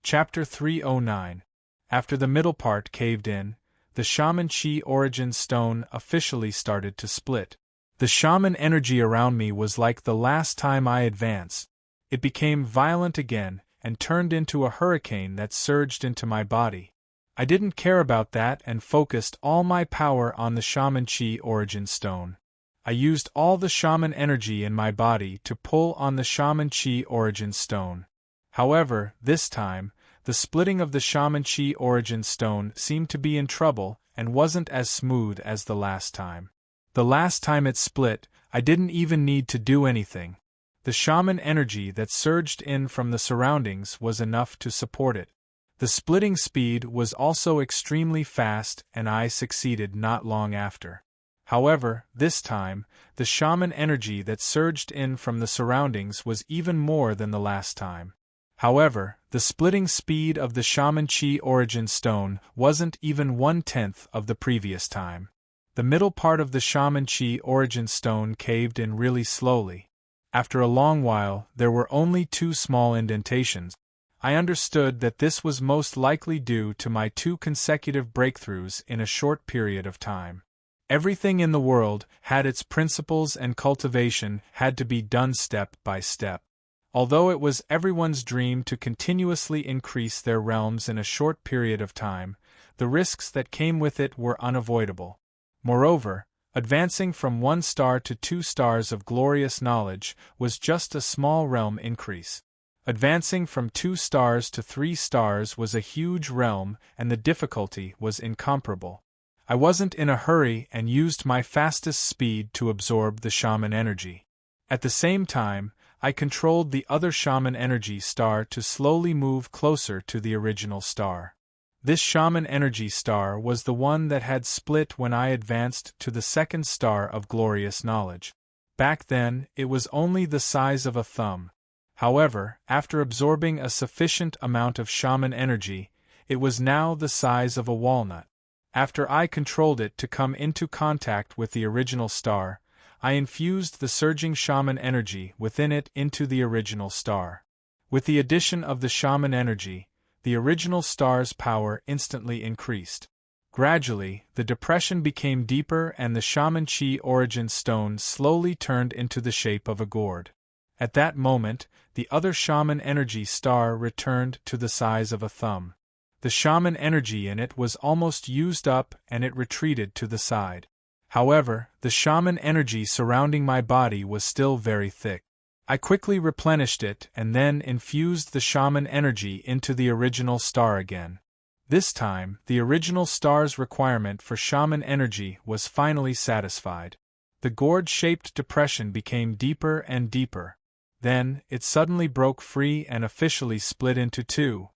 Chapter 309. After the middle part caved in, the Shaman Chi origin stone officially started to split. The shaman energy around me was like the last time I advanced. It became violent again and turned into a hurricane that surged into my body. I didn't care about that and focused all my power on the Shaman Chi origin stone. I used all the shaman energy in my body to pull on the Shaman Chi origin stone. However, this time, the splitting of the Shaman Chi origin stone seemed to be in trouble and wasn't as smooth as the last time. The last time it split, I didn't even need to do anything. The shaman energy that surged in from the surroundings was enough to support it. The splitting speed was also extremely fast and I succeeded not long after. However, this time, the shaman energy that surged in from the surroundings was even more than the last time. However, the splitting speed of the Shaman Chi origin stone wasn't even 1/10 of the previous time. The middle part of the Shaman Chi origin stone caved in really slowly. After a long while, there were only 2 small indentations. I understood that this was most likely due to my 2 consecutive breakthroughs in a short period of time. Everything in the world had its principles and cultivation had to be done step by step. Although it was everyone's dream to continuously increase their realms in a short period of time, the risks that came with it were unavoidable. Moreover, advancing from 1 star to 2 stars of glorious knowledge was just a small realm increase. Advancing from 2 stars to 3 stars was a huge realm and the difficulty was incomparable. I wasn't in a hurry and used my fastest speed to absorb the shaman energy. At the same time, I controlled the other shaman energy star to slowly move closer to the original star. This shaman energy star was the one that had split when I advanced to the 2nd star of glorious knowledge. Back then, it was only the size of a thumb. However, after absorbing a sufficient amount of shaman energy, it was now the size of a walnut. After I controlled it to come into contact with the original star, I infused the surging shaman energy within it into the original star. With the addition of the shaman energy, the original star's power instantly increased. Gradually, the depression became deeper and the Shaman Chi origin stone slowly turned into the shape of a gourd. At that moment, the other shaman energy star returned to the size of a thumb. The shaman energy in it was almost used up and it retreated to the side. However, the shaman energy surrounding my body was still very thick. I quickly replenished it and then infused the shaman energy into the original star again. This time, the original star's requirement for shaman energy was finally satisfied. The gourd-shaped depression became deeper and deeper. Then, it suddenly broke free and officially split into 2.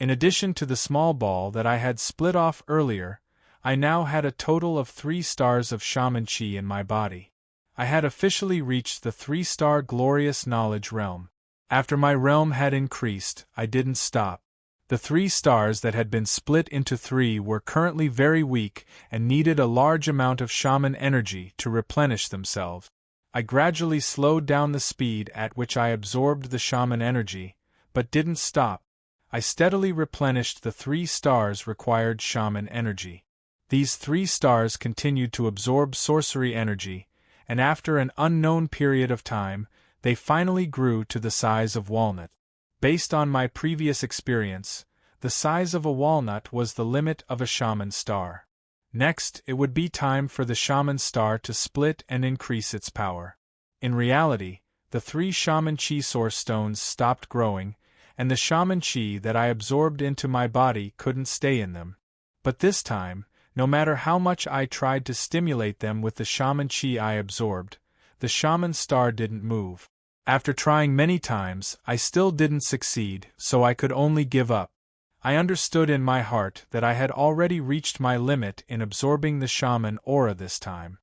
In addition to the small ball that I had split off earlier, I now had a total of 3 stars of Shaman Chi in my body. I had officially reached the 3-star glorious knowledge realm. After my realm had increased, I didn't stop. The 3 stars that had been split into 3 were currently very weak and needed a large amount of shaman energy to replenish themselves. I gradually slowed down the speed at which I absorbed the shaman energy, but didn't stop. I steadily replenished the 3 stars required shaman energy. These 3 stars continued to absorb sorcery energy, and after an unknown period of time, they finally grew to the size of walnut. Based on my previous experience, the size of a walnut was the limit of a shaman star. Next, it would be time for the shaman star to split and increase its power. In reality, the 3 Shaman Chi source stones stopped growing, and the Shaman Chi that I absorbed into my body couldn't stay in them. But this time, no matter how much I tried to stimulate them with the Shaman Chi I absorbed, the Shaman star didn't move. After trying many times, I still didn't succeed, so I could only give up. I understood in my heart that I had already reached my limit in absorbing the shaman aura this time.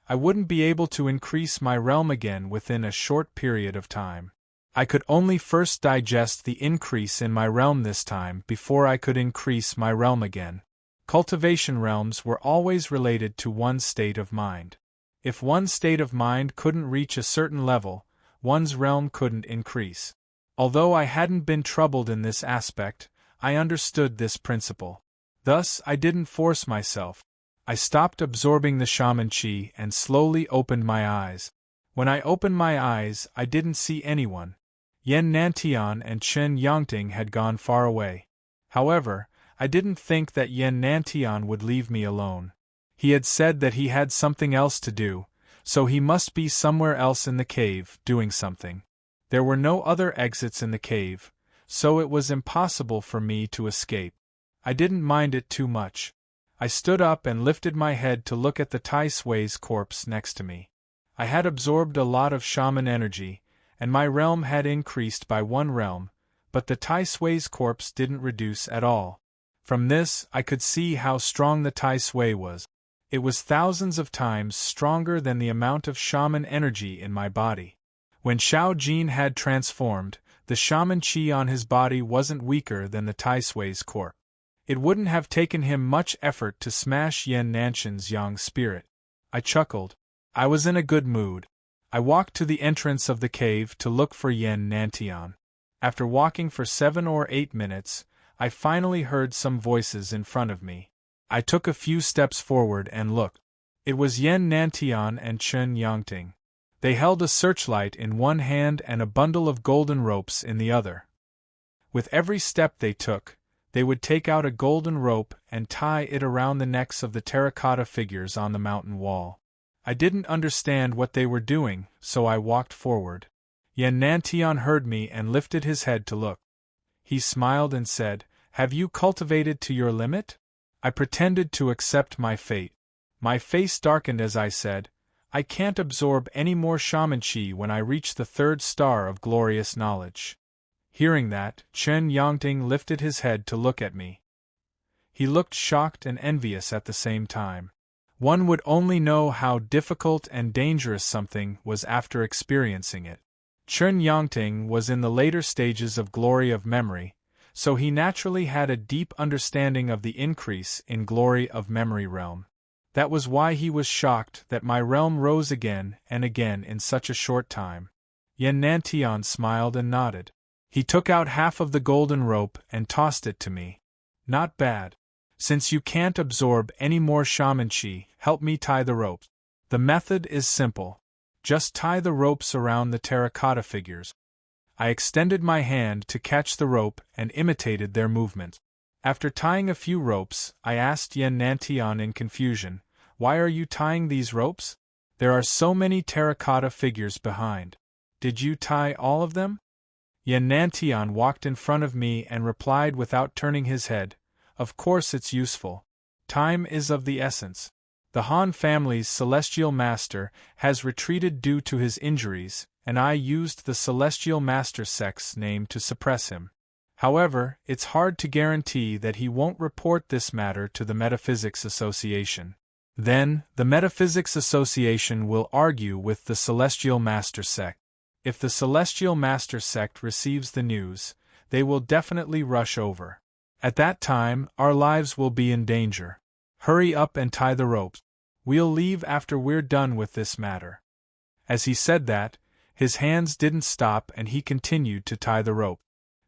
I wouldn't be able to increase my realm again within a short period of time. I could only first digest the increase in my realm this time before I could increase my realm again. Cultivation realms were always related to one's state of mind. If one's state of mind couldn't reach a certain level, one's realm couldn't increase. Although I hadn't been troubled in this aspect, I understood this principle. Thus, I didn't force myself. I stopped absorbing the shaman chi and slowly opened my eyes. When I opened my eyes, I didn't see anyone. Yen Nantian and Chen Yangting had gone far away. However, I didn't think that Yen Nantian would leave me alone. He had said that he had something else to do, so he must be somewhere else in the cave, doing something. There were no other exits in the cave, so it was impossible for me to escape. I didn't mind it too much. I stood up and lifted my head to look at the Tai Sui's corpse next to me. I had absorbed a lot of shaman energy, and my realm had increased by 1 realm, but the Tai Sui's corpse didn't reduce at all. From this, I could see how strong the Tai Sui was. It was thousands of times stronger than the amount of shaman energy in my body. When Xiao Jin had transformed, the shaman chi on his body wasn't weaker than the Tai Sui's corpse. It wouldn't have taken him much effort to smash Yen Nanshan's yang spirit. I chuckled. I was in a good mood. I walked to the entrance of the cave to look for Yen Nantian. After walking for 7 or 8 minutes, I finally heard some voices in front of me. I took a few steps forward and looked. It was Yen Nantian and Chen Yangting. They held a searchlight in one hand and a bundle of golden ropes in the other. With every step they took, they would take out a golden rope and tie it around the necks of the terracotta figures on the mountain wall. I didn't understand what they were doing, so I walked forward. Yen Nantian heard me and lifted his head to look. He smiled and said, "Have you cultivated to your limit?" I pretended to accept my fate. My face darkened as I said, "I can't absorb any more shaman chi when I reach the 3rd star of glorious knowledge." Hearing that, Chen Yangting lifted his head to look at me. He looked shocked and envious at the same time. One would only know how difficult and dangerous something was after experiencing it. Chen Yangting was in the later stages of glory of memory, so he naturally had a deep understanding of the increase in glory of memory realm. That was why he was shocked that my realm rose again and again in such a short time. Yen Nantian smiled and nodded. He took out half of the golden rope and tossed it to me. "Not bad. Since you can't absorb any more shaman chi, help me tie the ropes. The method is simple. Just tie the ropes around the terracotta figures." I extended my hand to catch the rope and imitated their movement. After tying a few ropes, I asked Yen Nantian in confusion, "Why are you tying these ropes? There are so many terracotta figures behind. Did you tie all of them?" Yen Nantian walked in front of me and replied without turning his head, "Of course it's useful. Time is of the essence. The Han family's celestial master has retreated due to his injuries, and I used the celestial master sect's name to suppress him. However, it's hard to guarantee that he won't report this matter to the Metaphysics Association. Then, the Metaphysics Association will argue with the celestial master sect. If the Celestial Master Sect receives the news, they will definitely rush over. At that time, our lives will be in danger. Hurry up and tie the ropes. We'll leave after we're done with this matter." As he said that, his hands didn't stop and he continued to tie the rope.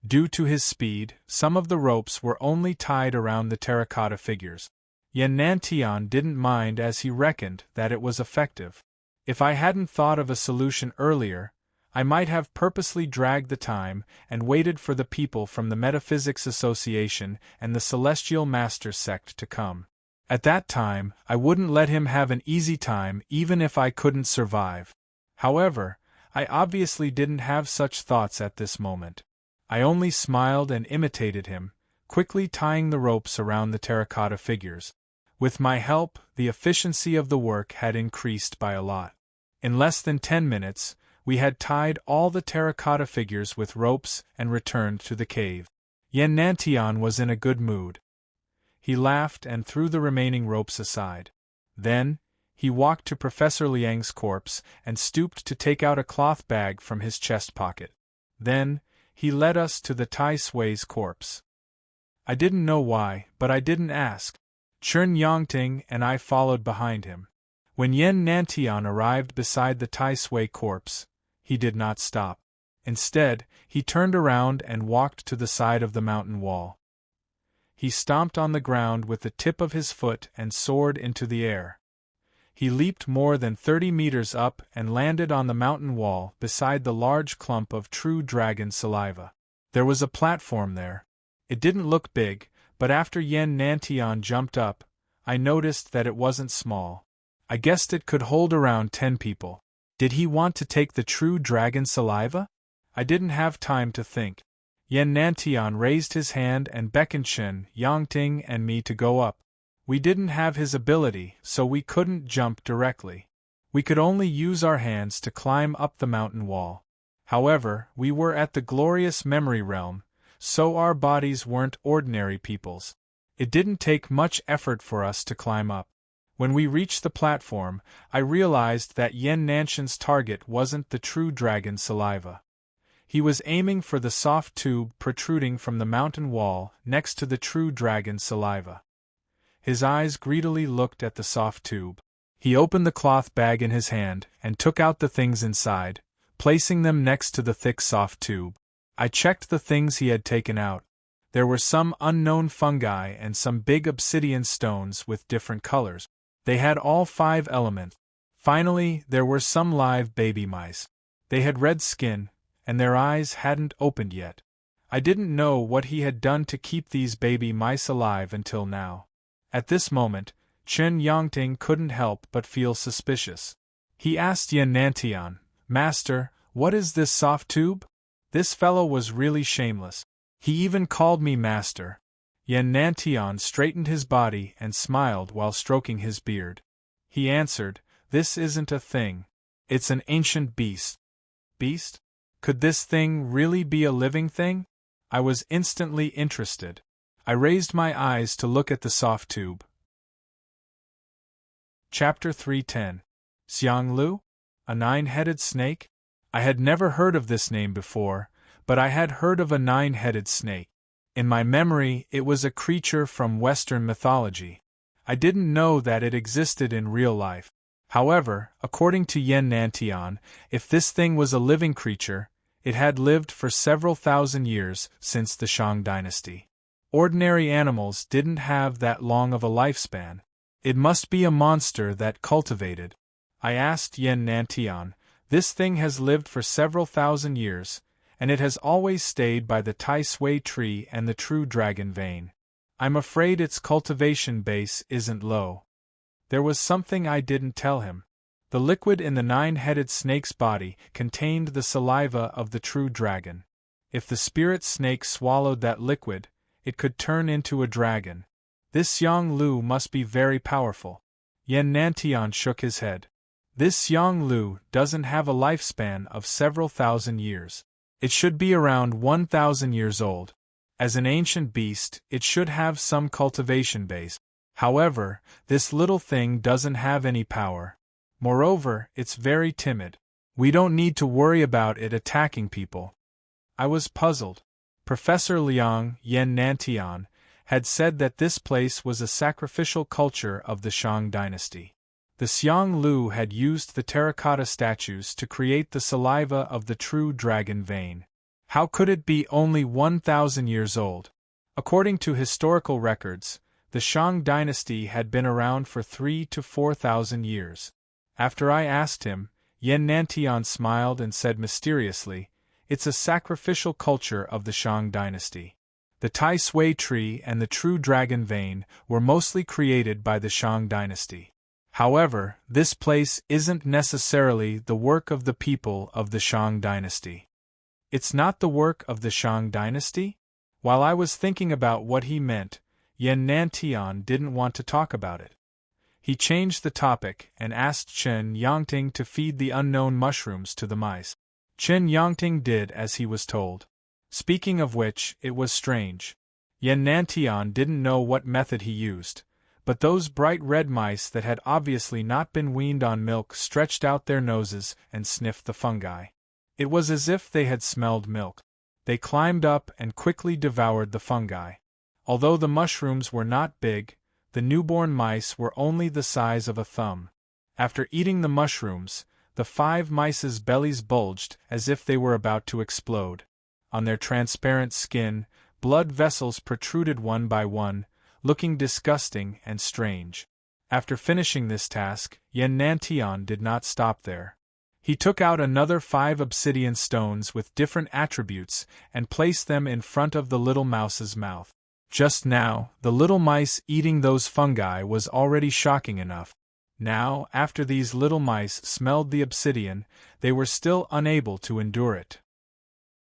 Due to his speed, some of the ropes were only tied around the terracotta figures. Yen Nantian didn't mind as he reckoned that it was effective. If I hadn't thought of a solution earlier, I might have purposely dragged the time and waited for the people from the Metaphysics Association and the Celestial Master Sect to come. At that time, I wouldn't let him have an easy time even if I couldn't survive. However, I obviously didn't have such thoughts at this moment. I only smiled and imitated him, quickly tying the ropes around the terracotta figures. With my help, the efficiency of the work had increased by a lot. In less than 10 minutes, we had tied all the terracotta figures with ropes and returned to the cave. Yen Nantian was in a good mood. He laughed and threw the remaining ropes aside. Then, he walked to Professor Liang's corpse and stooped to take out a cloth bag from his chest pocket. Then, he led us to the Tai Sui's corpse. I didn't know why, but I didn't ask. Chen Yangting and I followed behind him. When Yen Nantian arrived beside the Tai Sui corpse, he did not stop. Instead, he turned around and walked to the side of the mountain wall. He stomped on the ground with the tip of his foot and soared into the air. He leaped more than 30 meters up and landed on the mountain wall beside the large clump of true dragon saliva. There was a platform there. It didn't look big, but after Yen Nantian jumped up, I noticed that it wasn't small. I guessed it could hold around 10 people. Did he want to take the true dragon saliva? I didn't have time to think. Yen Nantian raised his hand and beckoned Chen, Yangting and me to go up. We didn't have his ability, so we couldn't jump directly. We could only use our hands to climb up the mountain wall. However, we were at the glorious memory realm, so our bodies weren't ordinary people's. It didn't take much effort for us to climb up. When we reached the platform, I realized that Yen Nanshan's target wasn't the true dragon saliva. He was aiming for the soft tube protruding from the mountain wall next to the true dragon saliva. His eyes greedily looked at the soft tube. He opened the cloth bag in his hand and took out the things inside, placing them next to the thick soft tube. I checked the things he had taken out. There were some unknown fungi and some big obsidian stones with different colors. They had all 5 elements. Finally, there were some live baby mice. They had red skin, and their eyes hadn't opened yet. I didn't know what he had done to keep these baby mice alive until now. At this moment, Chen Yangting couldn't help but feel suspicious. He asked Yen Nantian, "Master, what is this soft tube?" This fellow was really shameless. He even called me master. Yen Nantian straightened his body and smiled while stroking his beard. He answered, "This isn't a thing. It's an ancient beast." Beast? Could this thing really be a living thing? I was instantly interested. I raised my eyes to look at the soft tube. Chapter 310. Xianglu? A 9-headed snake? I had never heard of this name before, but I had heard of a 9-headed snake. In my memory, it was a creature from Western mythology. I didn't know that it existed in real life. However, according to Yen Nantian, if this thing was a living creature, it had lived for several thousand years since the Shang dynasty. Ordinary animals didn't have that long of a lifespan. It must be a monster that cultivated. I asked Yen Nantian, "This thing has lived for several thousand years, and it has always stayed by the Tai Sui tree and the true dragon vein. I'm afraid its cultivation base isn't low." There was something I didn't tell him. The liquid in the 9-headed snake's body contained the saliva of the true dragon. If the spirit snake swallowed that liquid, it could turn into a dragon. This Xianglu must be very powerful. Yen Nantian shook his head. This Xianglu doesn't have a lifespan of several thousand years. It should be around 1,000 years old. As an ancient beast, it should have some cultivation base. However, this little thing doesn't have any power. Moreover, it's very timid. We don't need to worry about it attacking people. I was puzzled. Professor Liang, Yen Nantian, had said that this place was a sacrificial culture of the Shang dynasty. The Xianglu had used the terracotta statues to create the saliva of the true dragon vein. How could it be only 1,000 years old? According to historical records, the Shang dynasty had been around for 3,000 to 4,000 years. After I asked him, Yen Nantian smiled and said mysteriously, "It's a sacrificial culture of the Shang dynasty. The Tai Sui tree and the true dragon vein were mostly created by the Shang dynasty. However, this place isn't necessarily the work of the people of the Shang dynasty." It's not the work of the Shang dynasty? While I was thinking about what he meant, Yen Nantian didn't want to talk about it. He changed the topic and asked Chen Yangting to feed the unknown mushrooms to the mice. Chen Yangting did as he was told. Speaking of which, it was strange. Yen Nantian didn't know what method he used, but those bright red mice that had obviously not been weaned on milk stretched out their noses and sniffed the fungi. It was as if they had smelled milk. They climbed up and quickly devoured the fungi. Although the mushrooms were not big, the newborn mice were only the size of a thumb. After eating the mushrooms, The 5 mice's bellies bulged as if they were about to explode. On their transparent skin, blood vessels protruded one by one, looking disgusting and strange. After finishing this task, Yantian did not stop there. He took out another 5 obsidian stones with different attributes and placed them in front of the little mouse's mouth. Just now, the little mice eating those fungi was already shocking enough. Now, after these little mice smelled the obsidian, they were still unable to endure it.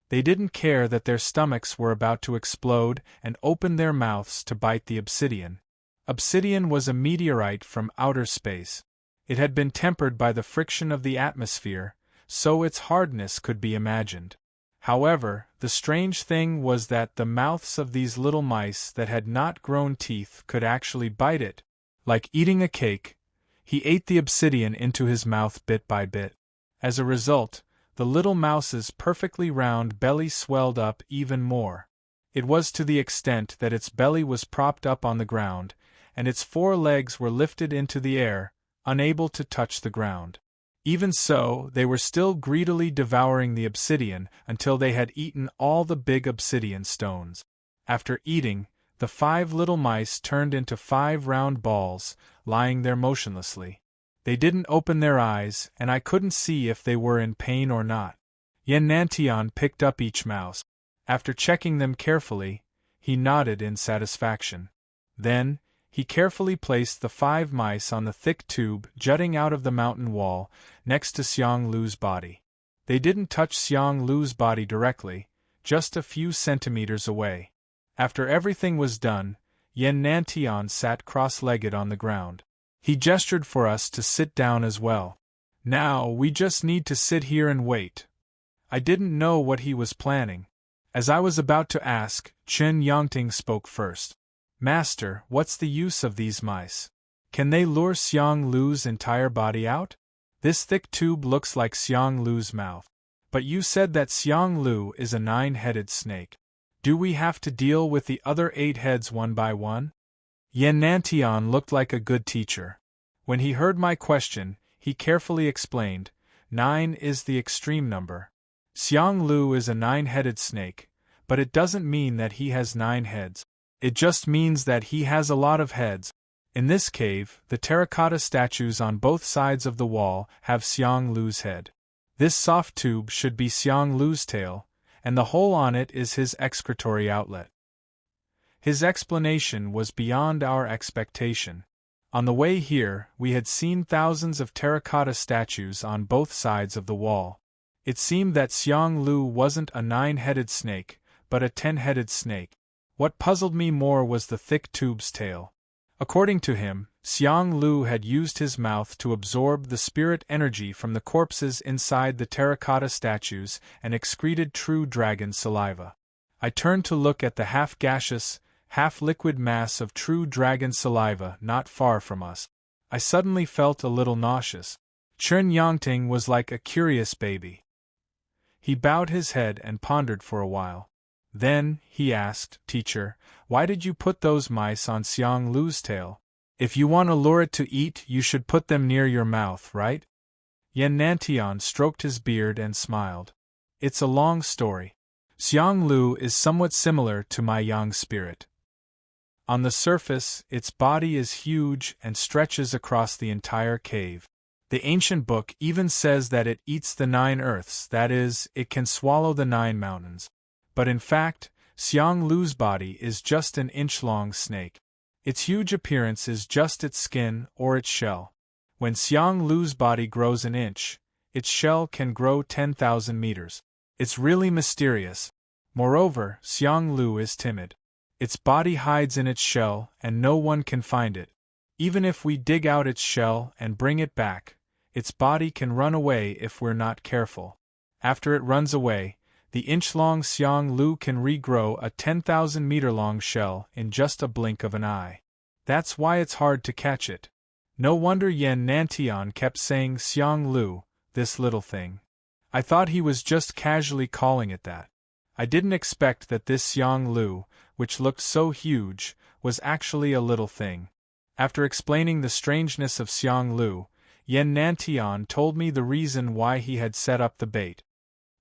They didn't care that their stomachs were about to explode and opened their mouths to bite the obsidian. Obsidian was a meteorite from outer space. It had been tempered by the friction of the atmosphere, so its hardness could be imagined. However, the strange thing was that the mouths of these little mice that had not grown teeth could actually bite it. Like eating a cake, he ate the obsidian into his mouth bit by bit. As a result, the little mouse's perfectly round belly swelled up even more. It was to the extent that its belly was propped up on the ground, and its 4 legs were lifted into the air, unable to touch the ground. Even so, they were still greedily devouring the obsidian until they had eaten all the big obsidian stones. After eating, the 5 little mice turned into 5 round balls, lying there motionlessly. They didn't open their eyes, and I couldn't see if they were in pain or not. Yantian picked up each mouse. After checking them carefully, he nodded in satisfaction. Then, he carefully placed the 5 mice on the thick tube jutting out of the mountain wall, next to Xiang Lu's body. They didn't touch Xiang Lu's body directly, just a few centimeters away. After everything was done, Yantian sat cross-legged on the ground. He gestured for us to sit down as well. Now, we just need to sit here and wait. I didn't know what he was planning. As I was about to ask, Chen Yangting spoke first. Master, what's the use of these mice? Can they lure Xiang Lu's entire body out? This thick tube looks like Xiang Lu's mouth. But you said that Xiang Lu is a 9-headed snake. Do we have to deal with the other 8 heads one by one? Yantian looked like a good teacher. When he heard my question, he carefully explained, 9 is the extreme number. Xiang Lu is a 9-headed snake, but it doesn't mean that he has 9 heads. It just means that he has a lot of heads. In this cave, the terracotta statues on both sides of the wall have Xiang Lu's head. This soft tube should be Xiang Lu's tail, and the hole on it is his excretory outlet. His explanation was beyond our expectation. On the way here, we had seen thousands of terracotta statues on both sides of the wall. It seemed that Xiang Lu wasn't a 9-headed snake, but a 10-headed snake. What puzzled me more was the thick tube's tail. According to him, Xiang Lu had used his mouth to absorb the spirit energy from the corpses inside the terracotta statues and excreted true dragon saliva. I turned to look at the half-gaseous, half-liquid mass of true dragon saliva not far from us. I suddenly felt a little nauseous. Chen Yangting was like a curious baby. He bowed his head and pondered for a while. Then, he asked, Teacher, why did you put those mice on Xiang Lu's tail? If you want to lure it to eat, you should put them near your mouth, right? Yantian stroked his beard and smiled. It's a long story. Xiang Lu is somewhat similar to my yang spirit. On the surface, its body is huge and stretches across the entire cave. The ancient book even says that it eats the 9 earths, that is, it can swallow the 9 mountains. But in fact, Xiang Lu's body is just an inch-long snake. Its huge appearance is just its skin or its shell. When Xiang Lu's body grows an inch, its shell can grow 10,000 meters. It's really mysterious. Moreover, Xiang Lu is timid. Its body hides in its shell and no one can find it. Even if we dig out its shell and bring it back, its body can run away if we're not careful. After it runs away, the inch-long Xiang Lu can regrow a 10,000-meter-long shell in just a blink of an eye. That's why it's hard to catch it. No wonder Yantian kept saying Xiang Lu, this little thing. I thought he was just casually calling it that. I didn't expect that this Xiang Lu, which looked so huge, was actually a little thing. After explaining the strangeness of Xiang Lu, Yen Nantian told me the reason why he had set up the bait.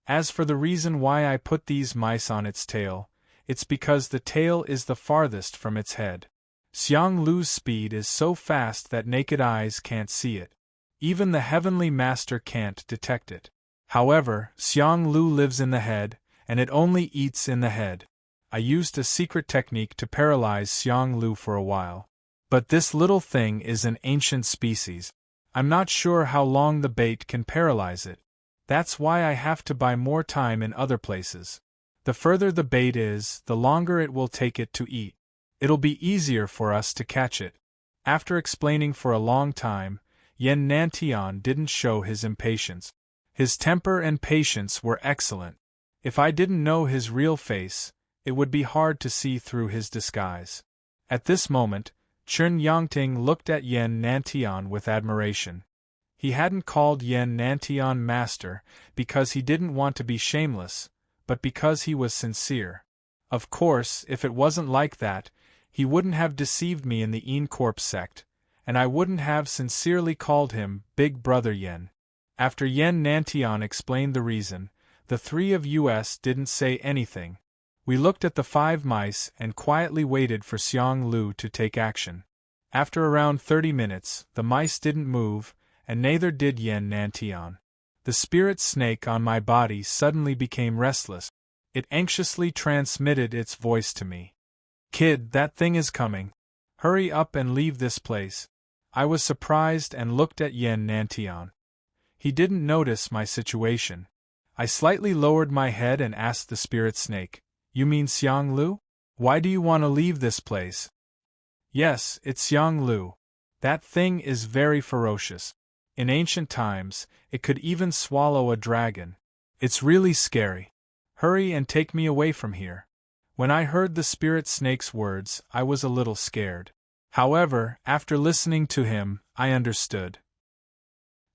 As for the reason why I put these mice on its tail, it's because the tail is the farthest from its head. Xiang Lu's speed is so fast that naked eyes can't see it. Even the Heavenly Master can't detect it. However, Xiang Lu lives in the head, and it only eats in the head. I used a secret technique to paralyze Xiang Lu for a while. But this little thing is an ancient species. I'm not sure how long the bait can paralyze it. That's why I have to buy more time in other places. The further the bait is, the longer it will take it to eat. It'll be easier for us to catch it. After explaining for a long time, Yen Nantian didn't show his impatience. His temper and patience were excellent. If I didn't know his real face, it would be hard to see through his disguise. At this moment, Chen Yangting looked at Yen Nantian with admiration. He hadn't called Yen Nantian master because he didn't want to be shameless, but because he was sincere. Of course, if it wasn't like that, he wouldn't have deceived me in the Corp sect, and I wouldn't have sincerely called him Big Brother Yen. After Yen Nantian explained the reason, the three of us didn't say anything. We looked at the 5 mice and quietly waited for Xiang Lu to take action. After around 30 minutes, the mice didn't move, and neither did Yen Nantian. The spirit snake on my body suddenly became restless. It anxiously transmitted its voice to me. "Kid, that thing is coming. Hurry up and leave this place." I was surprised and looked at Yen Nantian. He didn't notice my situation. I slightly lowered my head and asked the spirit snake, "You mean Xiang Lu? Why do you want to leave this place?" "Yes, it's Xiang Lu. That thing is very ferocious. In ancient times, it could even swallow a dragon. It's really scary. Hurry and take me away from here." When I heard the spirit snake's words, I was a little scared. However, after listening to him, I understood.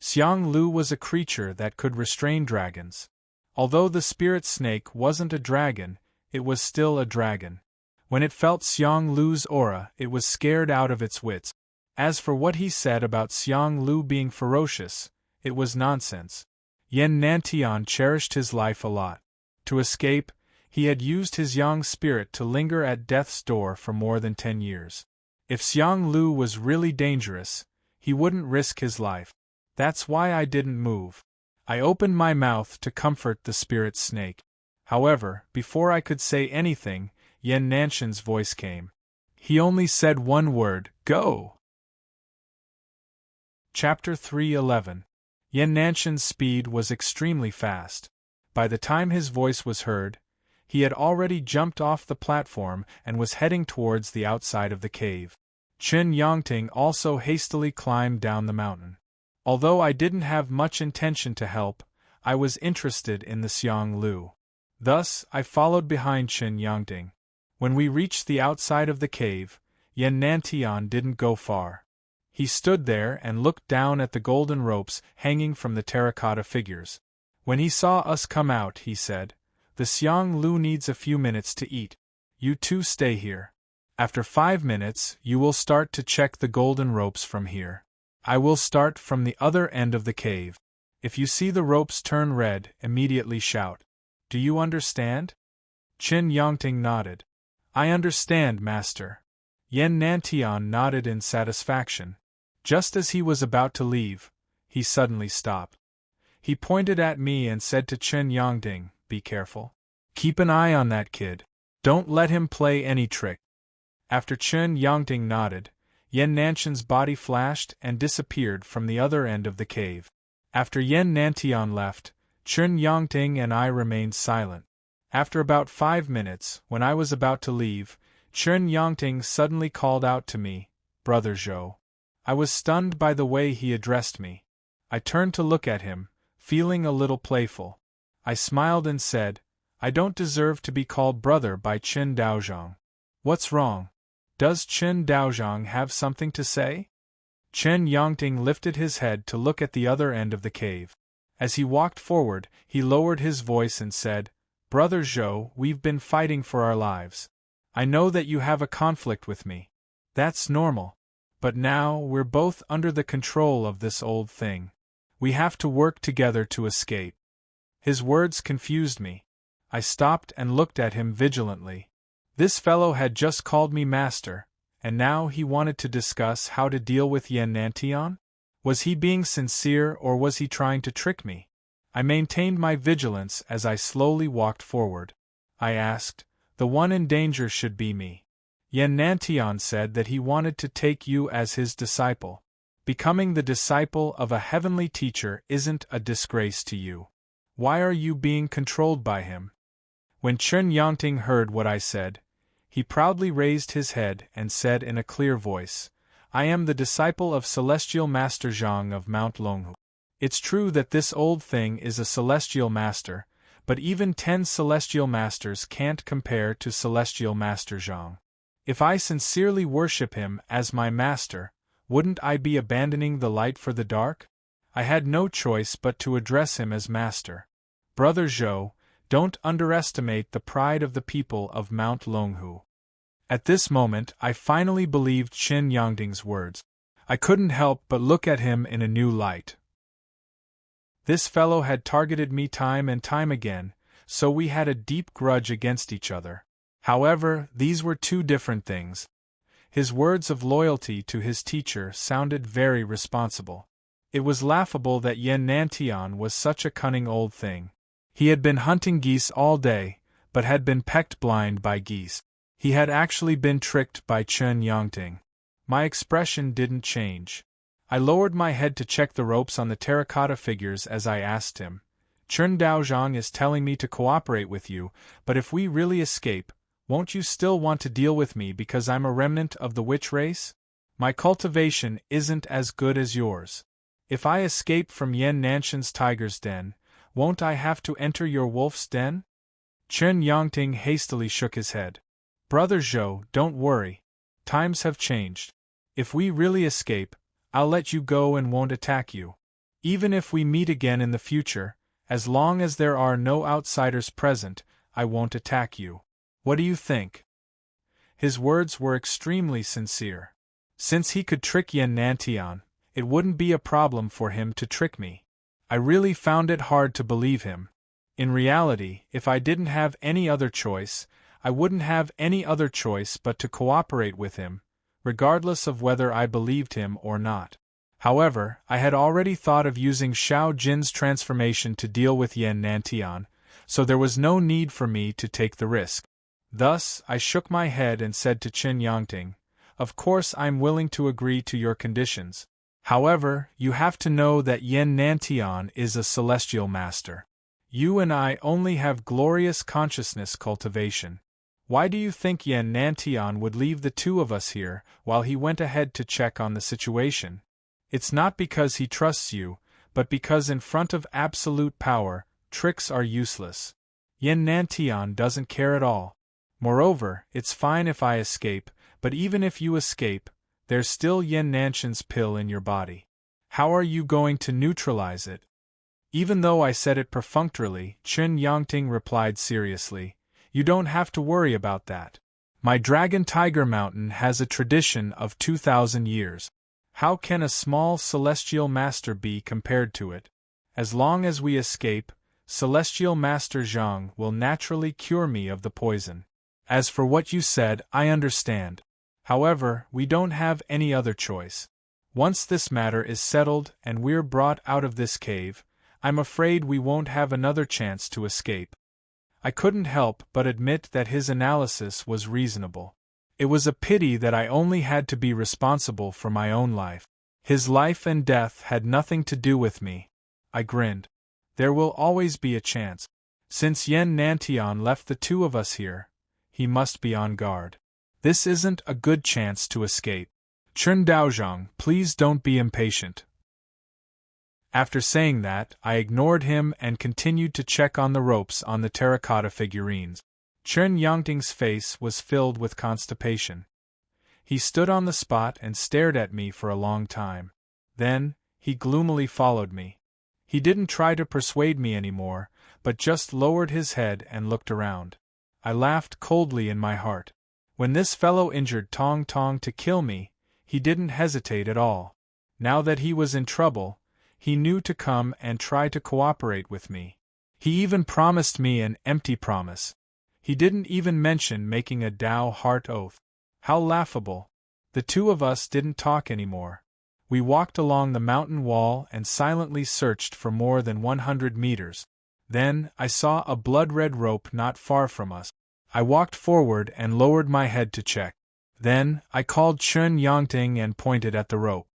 Xiang Lu was a creature that could restrain dragons. Although the spirit snake wasn't a dragon, it was still a dragon. When it felt Xiang Lu's aura, it was scared out of its wits. As for what he said about Xiang Lu being ferocious, it was nonsense. Yen Nantian cherished his life a lot. To escape, he had used his young spirit to linger at death's door for more than 10 years. If Xiang Lu was really dangerous, he wouldn't risk his life. That's why I didn't move. I opened my mouth to comfort the spirit snake. However, before I could say anything, Yen Nantian's voice came. He only said one word, "Go!" Chapter 3:11. Yen Nantian's speed was extremely fast. By the time his voice was heard, he had already jumped off the platform and was heading towards the outside of the cave. Chen Yangting also hastily climbed down the mountain. Although I didn't have much intention to help, I was interested in the Xiang Lu. Thus, I followed behind Chen Yangting. When we reached the outside of the cave, Yen Nantian didn't go far. He stood there and looked down at the golden ropes hanging from the terracotta figures. When he saw us come out, he said, "The Xiang Lu needs a few minutes to eat. You two stay here. After 5 minutes, you will start to check the golden ropes from here. I will start from the other end of the cave. If you see the ropes turn red, immediately shout. Do you understand?" Chen Yangting nodded. "I understand, Master." Yen Nantian nodded in satisfaction. Just as he was about to leave, he suddenly stopped. He pointed at me and said to Chen Yangting, "Be careful. Keep an eye on that kid. Don't let him play any trick." After Chen Yangting nodded, Yen Nantian's body flashed and disappeared from the other end of the cave. After Yen Nantian left, Chen Yangting and I remained silent. After about 5 minutes, when I was about to leave, Chen Yangting suddenly called out to me, "Brother Zhou." I was stunned by the way he addressed me. I turned to look at him, feeling a little playful. I smiled and said, "I don't deserve to be called brother by Chen Daozhang. What's wrong? Does Chen Daozhang have something to say?" Chen Yangting lifted his head to look at the other end of the cave. As he walked forward, he lowered his voice and said, "Brother Zhou, we've been fighting for our lives. I know that you have a conflict with me. That's normal. But now we're both under the control of this old thing. We have to work together to escape. His words confused me. I stopped and looked at him vigilantly. This fellow had just called me master, and now he wanted to discuss how to deal with Yan'antion? Was he being sincere or was he trying to trick me? I maintained my vigilance as I slowly walked forward. I asked, "The one in danger should be me. Yan'antion said that he wanted to take you as his disciple. Becoming the disciple of a heavenly teacher isn't a disgrace to you. Why are you being controlled by him?" When Chen Yangting heard what I said, he proudly raised his head and said in a clear voice, "I am the disciple of Celestial Master Zhang of Mount Longhu. It's true that this old thing is a celestial master, but even 10 celestial masters can't compare to Celestial Master Zhang. If I sincerely worship him as my master, wouldn't I be abandoning the light for the dark?" I had no choice but to address him as master. "Brother Zhou, don't underestimate the pride of the people of Mount Longhu." At this moment I finally believed Chen Yangting's words. I couldn't help but look at him in a new light. This fellow had targeted me time and time again, so we had a deep grudge against each other. However, these were two different things. His words of loyalty to his teacher sounded very responsible. It was laughable that Yan'antion was such a cunning old thing. He had been hunting geese all day, but had been pecked blind by geese. He had actually been tricked by Chen Yangting. My expression didn't change. I lowered my head to check the ropes on the terracotta figures as I asked him, "Chen Daozhang is telling me to cooperate with you, but if we really escape, won't you still want to deal with me because I'm a remnant of the witch race? My cultivation isn't as good as yours. If I escape from Yan'antion's tiger's den, won't I have to enter your wolf's den?" Chen Yangting hastily shook his head. "Brother Zhou, don't worry. Times have changed. If we really escape, I'll let you go and won't attack you. Even if we meet again in the future, as long as there are no outsiders present, I won't attack you. What do you think?" His words were extremely sincere. Since he could trick Yan'antion, it wouldn't be a problem for him to trick me. I really found it hard to believe him. In reality, if I didn't have any other choice, I wouldn't have any other choice but to cooperate with him, regardless of whether I believed him or not. However, I had already thought of using Xiao Jin's transformation to deal with Yan'antion, so there was no need for me to take the risk. Thus, I shook my head and said to Chen Yangting, "Of course I'm willing to agree to your conditions. However, you have to know that Yan'antion is a celestial master. You and I only have glorious consciousness cultivation. Why do you think Yan'antion would leave the two of us here while he went ahead to check on the situation? It's not because he trusts you, but because in front of absolute power, tricks are useless. Yan'antion doesn't care at all. Moreover, it's fine if I escape, but even if you escape, there's still Yan'antion's pill in your body. How are you going to neutralize it?" Even though I said it perfunctorily, Chen Yangting replied seriously, "You don't have to worry about that. My Dragon Tiger Mountain has a tradition of 2,000 years. How can a small celestial master be compared to it? As long as we escape, Celestial Master Zhang will naturally cure me of the poison. As for what you said, I understand. However, we don't have any other choice. Once this matter is settled and we're brought out of this cave, I'm afraid we won't have another chance to escape." I couldn't help but admit that his analysis was reasonable. It was a pity that I only had to be responsible for my own life. His life and death had nothing to do with me. I grinned. There will always be a chance. Since Yan'antion left the two of us here, he must be on guard. This isn't a good chance to escape. Chen Daozhang, please don't be impatient. After saying that, I ignored him and continued to check on the ropes on the terracotta figurines. Chen Yangting's face was filled with constipation. He stood on the spot and stared at me for a long time. Then, he gloomily followed me. He didn't try to persuade me anymore, but just lowered his head and looked around. I laughed coldly in my heart. When this fellow injured Tong Tong to kill me, He didn't hesitate at all. Now that he was in trouble, he knew to come and try to cooperate with me. He even promised me an empty promise. He didn't even mention making a Tao heart oath. How laughable. The two of us didn't talk anymore. We walked along the mountain wall and silently searched for more than 100 meters. Then, I saw a blood-red rope not far from us. I walked forward and lowered my head to check. Then, I called Chen Yangting and pointed at the rope.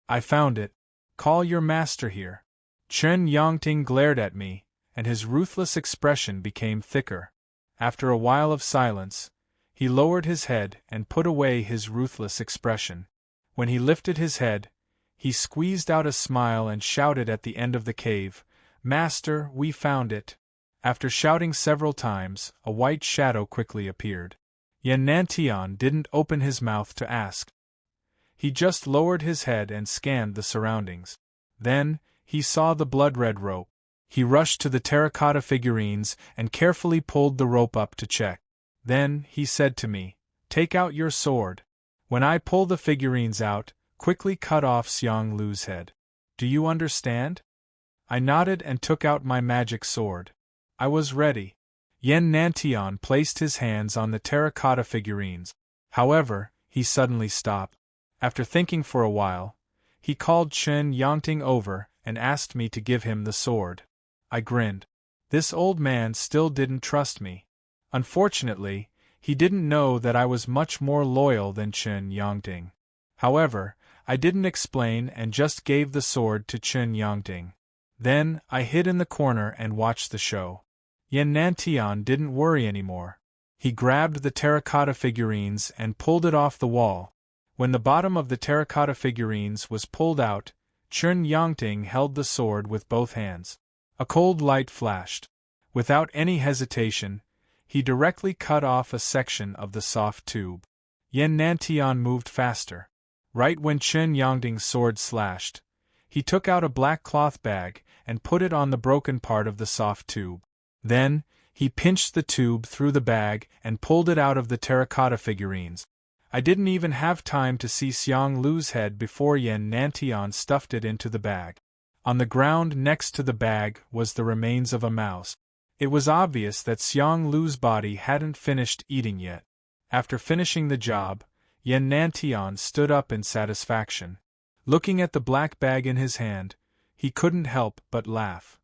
I found it. Call your master here. Chen Yangting glared at me, and his ruthless expression became thicker. After a while of silence, he lowered his head and put away his ruthless expression. When he lifted his head, he squeezed out a smile and shouted at the end of the cave, "Master, we found it." After shouting several times, a white shadow quickly appeared. Yan Nantian didn't open his mouth to ask. He just lowered his head and scanned the surroundings. Then, he saw the blood-red rope. He rushed to the terracotta figurines and carefully pulled the rope up to check. Then, he said to me, "Take out your sword." When I pull the figurines out, quickly cut off Xiang Lu's head. Do you understand? I nodded and took out my magic sword. I was ready. Yan Nantian placed his hands on the terracotta figurines. However, he suddenly stopped. After thinking for a while, he called Chen Yangting over and asked me to give him the sword. I grinned. This old man still didn't trust me. Unfortunately, he didn't know that I was much more loyal than Chen Yangting. However, I didn't explain and just gave the sword to Chen Yangting. Then, I hid in the corner and watched the show. Yan Nantian didn't worry anymore. He grabbed the terracotta figurines and pulled it off the wall. When the bottom of the terracotta figurines was pulled out, Chen Yangting held the sword with both hands. A cold light flashed. Without any hesitation, he directly cut off a section of the soft tube. Yan Nantian moved faster. Right when Chen Yangting's sword slashed, he took out a black cloth bag and put it on the broken part of the soft tube. Then, he pinched the tube through the bag and pulled it out of the terracotta figurines. I didn't even have time to see Xiang Lu's head before Yan Nantian stuffed it into the bag. On the ground next to the bag was the remains of a mouse. It was obvious that Xiang Lu's body hadn't finished eating yet. After finishing the job, Yan Nantian stood up in satisfaction. Looking at the black bag in his hand, he couldn't help but laugh.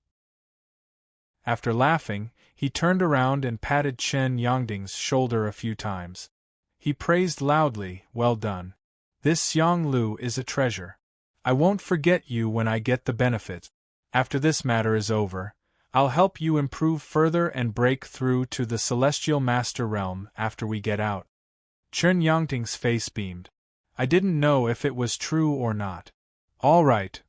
After laughing, he turned around and patted Chen Yangting's shoulder a few times. He praised loudly, "Well done. This Xiang Lu is a treasure. I won't forget you when I get the benefits. After this matter is over, I'll help you improve further and break through to the Celestial Master Realm after we get out." Chen Yangting's face beamed. I didn't know if it was true or not. All right.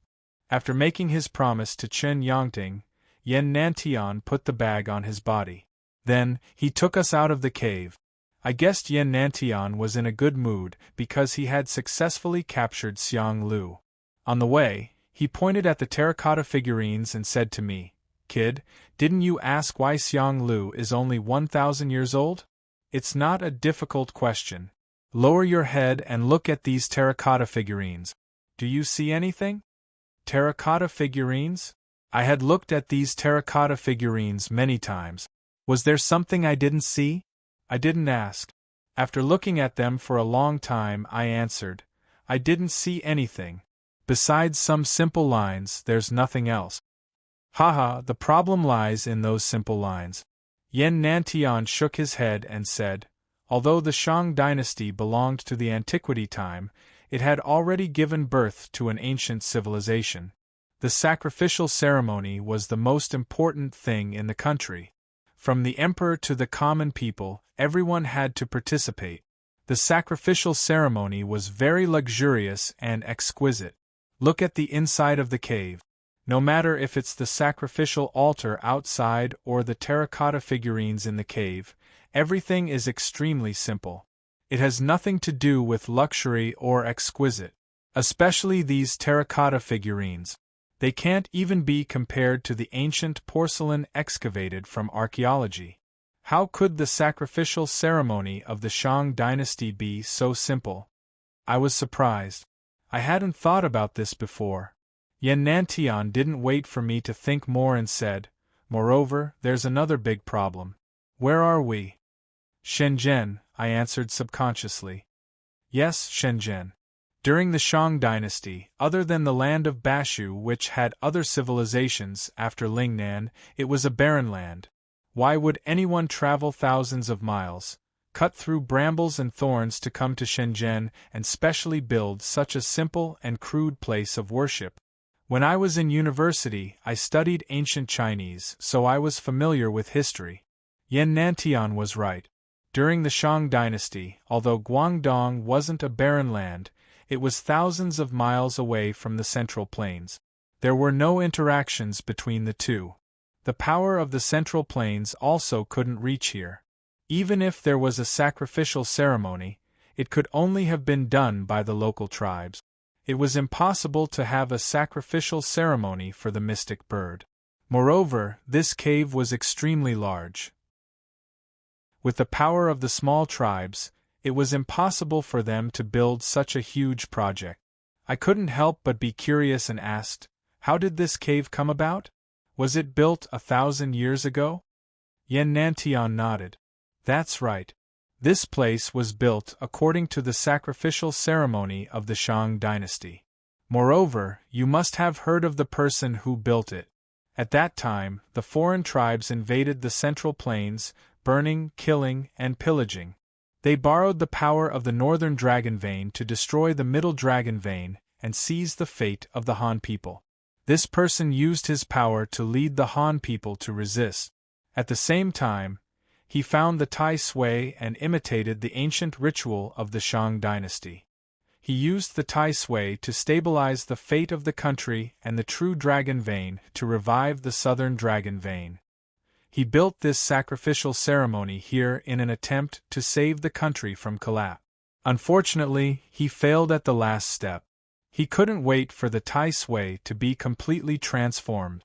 After making his promise to Chen Yangting, Yan Nantian put the bag on his body. Then, he took us out of the cave. I guessed Yan Nantian was in a good mood because he had successfully captured Xiang Lu. On the way, he pointed at the terracotta figurines and said to me, "Kid, didn't you ask why Xiang Lu is only 1,000 years old? It's not a difficult question. Lower your head and look at these terracotta figurines. Do you see anything?" Terracotta figurines? I had looked at these terracotta figurines many times. Was there something I didn't see? I didn't ask. After looking at them for a long time, I answered, "I didn't see anything. Besides some simple lines, there's nothing else." Haha, the problem lies in those simple lines. Yan Nantian shook his head and said, although the Shang dynasty belonged to the antiquity time, it had already given birth to an ancient civilization. The sacrificial ceremony was the most important thing in the country. From the emperor to the common people, everyone had to participate. The sacrificial ceremony was very luxurious and exquisite. Look at the inside of the cave. No matter if it's the sacrificial altar outside or the terracotta figurines in the cave, everything is extremely simple. It has nothing to do with luxury or exquisite. Especially these terracotta figurines. They can't even be compared to the ancient porcelain excavated from archaeology. How could the sacrificial ceremony of the Shang dynasty be so simple? I was surprised. I hadn't thought about this before. Yan Nantian didn't wait for me to think more and said, "Moreover, there's another big problem. Where are we?" "Shenzhen," I answered subconsciously. Yes, Shenzhen. During the Shang dynasty, other than the land of Bashu, which had other civilizations after Lingnan, it was a barren land. Why would anyone travel thousands of miles, cut through brambles and thorns to come to Shenzhen and specially build such a simple and crude place of worship? When I was in university, I studied ancient Chinese, so I was familiar with history. Yan Nantian was right. During the Shang dynasty, although Guangdong wasn't a barren land, it was thousands of miles away from the Central Plains. There were no interactions between the two. The power of the Central Plains also couldn't reach here. Even if there was a sacrificial ceremony, it could only have been done by the local tribes. It was impossible to have a sacrificial ceremony for the mystic bird. Moreover, this cave was extremely large. With the power of the small tribes, it was impossible for them to build such a huge project. I couldn't help but be curious and asked, how did this cave come about? Was it built 1,000 years ago? Yan Nantian nodded. That's right. This place was built according to the sacrificial ceremony of the Shang dynasty. Moreover, you must have heard of the person who built it. At that time, the foreign tribes invaded the Central Plains, burning, killing, and pillaging. They borrowed the power of the northern dragon vein to destroy the middle dragon vein and seize the fate of the Han people. This person used his power to lead the Han people to resist. At the same time, he found the Tai Sui and imitated the ancient ritual of the Shang dynasty. He used the Tai Sui to stabilize the fate of the country and the true dragon vein to revive the southern dragon vein. He built this sacrificial ceremony here in an attempt to save the country from collapse. Unfortunately, he failed at the last step. He couldn't wait for the Tai Sui to be completely transformed.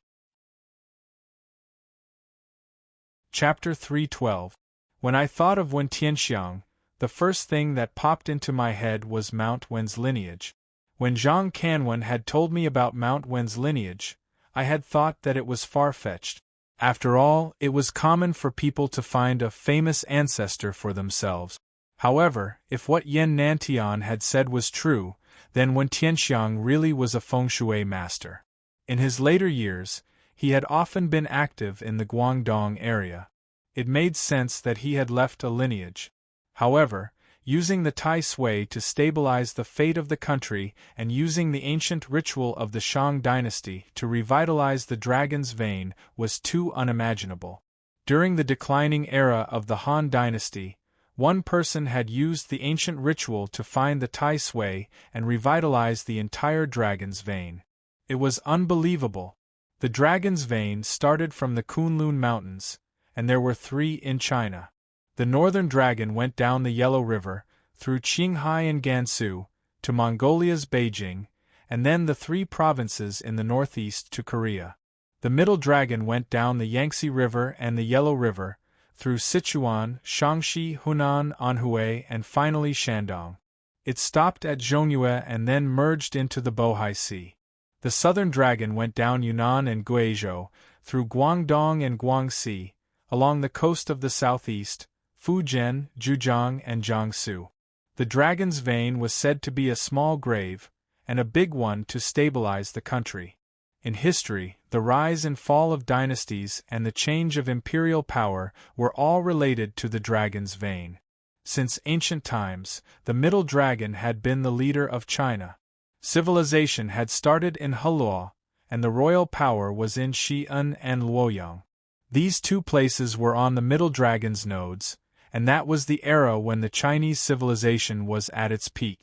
Chapter 312. When I thought of Wen Tianxiang, the first thing that popped into my head was Mount Wen's lineage. When Zhang Canwen had told me about Mount Wen's lineage, I had thought that it was far-fetched. After all, it was common for people to find a famous ancestor for themselves. However, if what Yan Nantian had said was true, then Wen Tianxiang really was a feng shui master. In his later years, he had often been active in the Guangdong area. It made sense that he had left a lineage. However, using the Tai Sui to stabilize the fate of the country and using the ancient ritual of the Shang dynasty to revitalize the dragon's vein was too unimaginable. During the declining era of the Han dynasty, one person had used the ancient ritual to find the Tai Sui and revitalize the entire dragon's vein. It was unbelievable. The dragon's vein started from the Kunlun Mountains, and there were 3 in China. The northern dragon went down the Yellow River, through Qinghai and Gansu, to Mongolia's Beijing, and then the 3 provinces in the northeast to Korea. The middle dragon went down the Yangtze River and the Yellow River, through Sichuan, Shaanxi, Hunan, Anhui, and finally Shandong. It stopped at Zhongyue and then merged into the Bohai Sea. The southern dragon went down Yunnan and Guizhou, through Guangdong and Guangxi, along the coast of the southeast, Fujian, Zhejiang, and Jiangsu. The dragon's vein was said to be a small grave, and a big one to stabilize the country. In history, the rise and fall of dynasties and the change of imperial power were all related to the dragon's vein. Since ancient times, the middle dragon had been the leader of China. Civilization had started in Heluo, and the royal power was in Xi'an and Luoyang. These 2 places were on the middle dragon's nodes, and that was the era when the Chinese civilization was at its peak.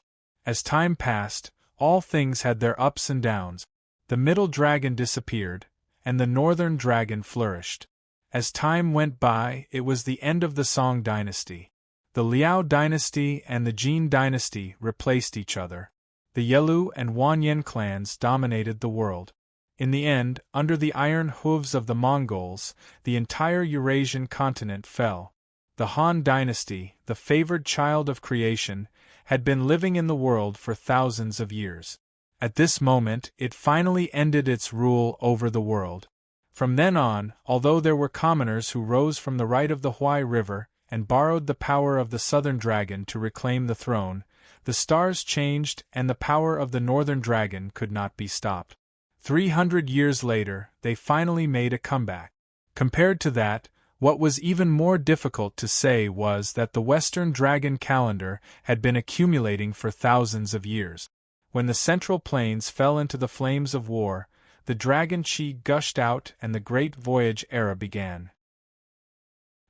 As time passed, all things had their ups and downs. The middle dragon disappeared, and the northern dragon flourished. As time went by, it was the end of the Song dynasty. The Liao dynasty and the Jin dynasty replaced each other. The Yelu and Wanyan clans dominated the world. In the end, under the iron hooves of the Mongols, the entire Eurasian continent fell. The Han dynasty, the favored child of creation, had been living in the world for thousands of years. At this moment, it finally ended its rule over the world. From then on, although there were commoners who rose from the right of the Huai River and borrowed the power of the Southern Dragon to reclaim the throne, the stars changed and the power of the Northern Dragon could not be stopped. 300 years later, they finally made a comeback. Compared to that, what was even more difficult to say was that the Western Dragon calendar had been accumulating for thousands of years. When the Central Plains fell into the flames of war, the dragon chi gushed out and the Great Voyage era began.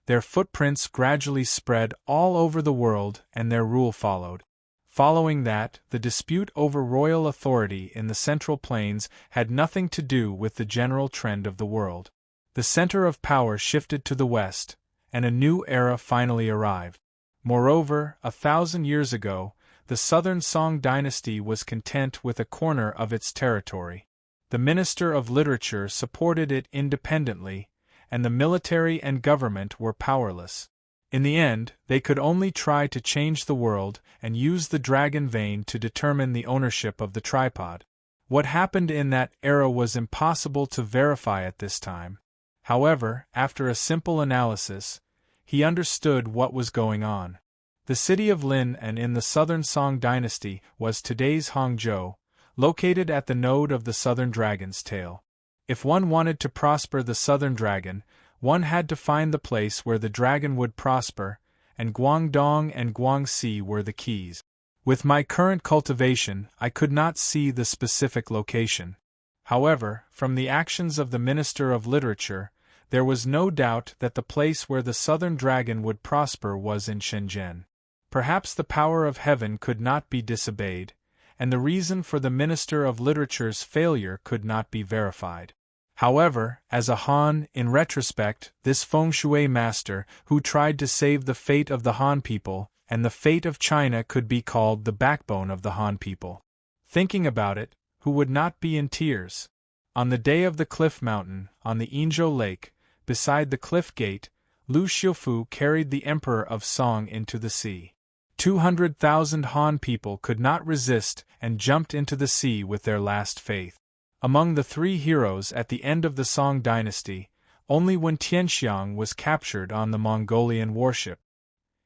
Their footprints gradually spread all over the world and their rule followed. Following that, the dispute over royal authority in the Central Plains had nothing to do with the general trend of the world. The center of power shifted to the west, and a new era finally arrived. Moreover, 1,000 years ago, the Southern Song dynasty was content with a corner of its territory. The Minister of Literature supported it independently, and the military and government were powerless. In the end, they could only try to change the world and use the dragon vein to determine the ownership of the tripod. What happened in that era was impossible to verify at this time. However, after a simple analysis, he understood what was going on. The city of Lin and in the Southern Song dynasty was today's Hangzhou, located at the node of the Southern Dragon's tail. If one wanted to prosper the Southern Dragon, one had to find the place where the dragon would prosper, and Guangdong and Guangxi were the keys. With my current cultivation, I could not see the specific location. However, from the actions of the Minister of Literature, there was no doubt that the place where the Southern Dragon would prosper was in Shenzhen. Perhaps the power of heaven could not be disobeyed, and the reason for the Minister of Literature's failure could not be verified. However, as a Han, in retrospect, this feng shui master, who tried to save the fate of the Han people, and the fate of China could be called the backbone of the Han people. Thinking about it, who would not be in tears? On the day of the Cliff Mountain, on the Yinzhou Lake, beside the Cliff Gate, Lu Xiufu carried the Emperor of Song into the sea. 200,000 Han people could not resist and jumped into the sea with their last faith. Among the three heroes at the end of the Song dynasty, only Wen Tianxiang was captured on the Mongolian warship.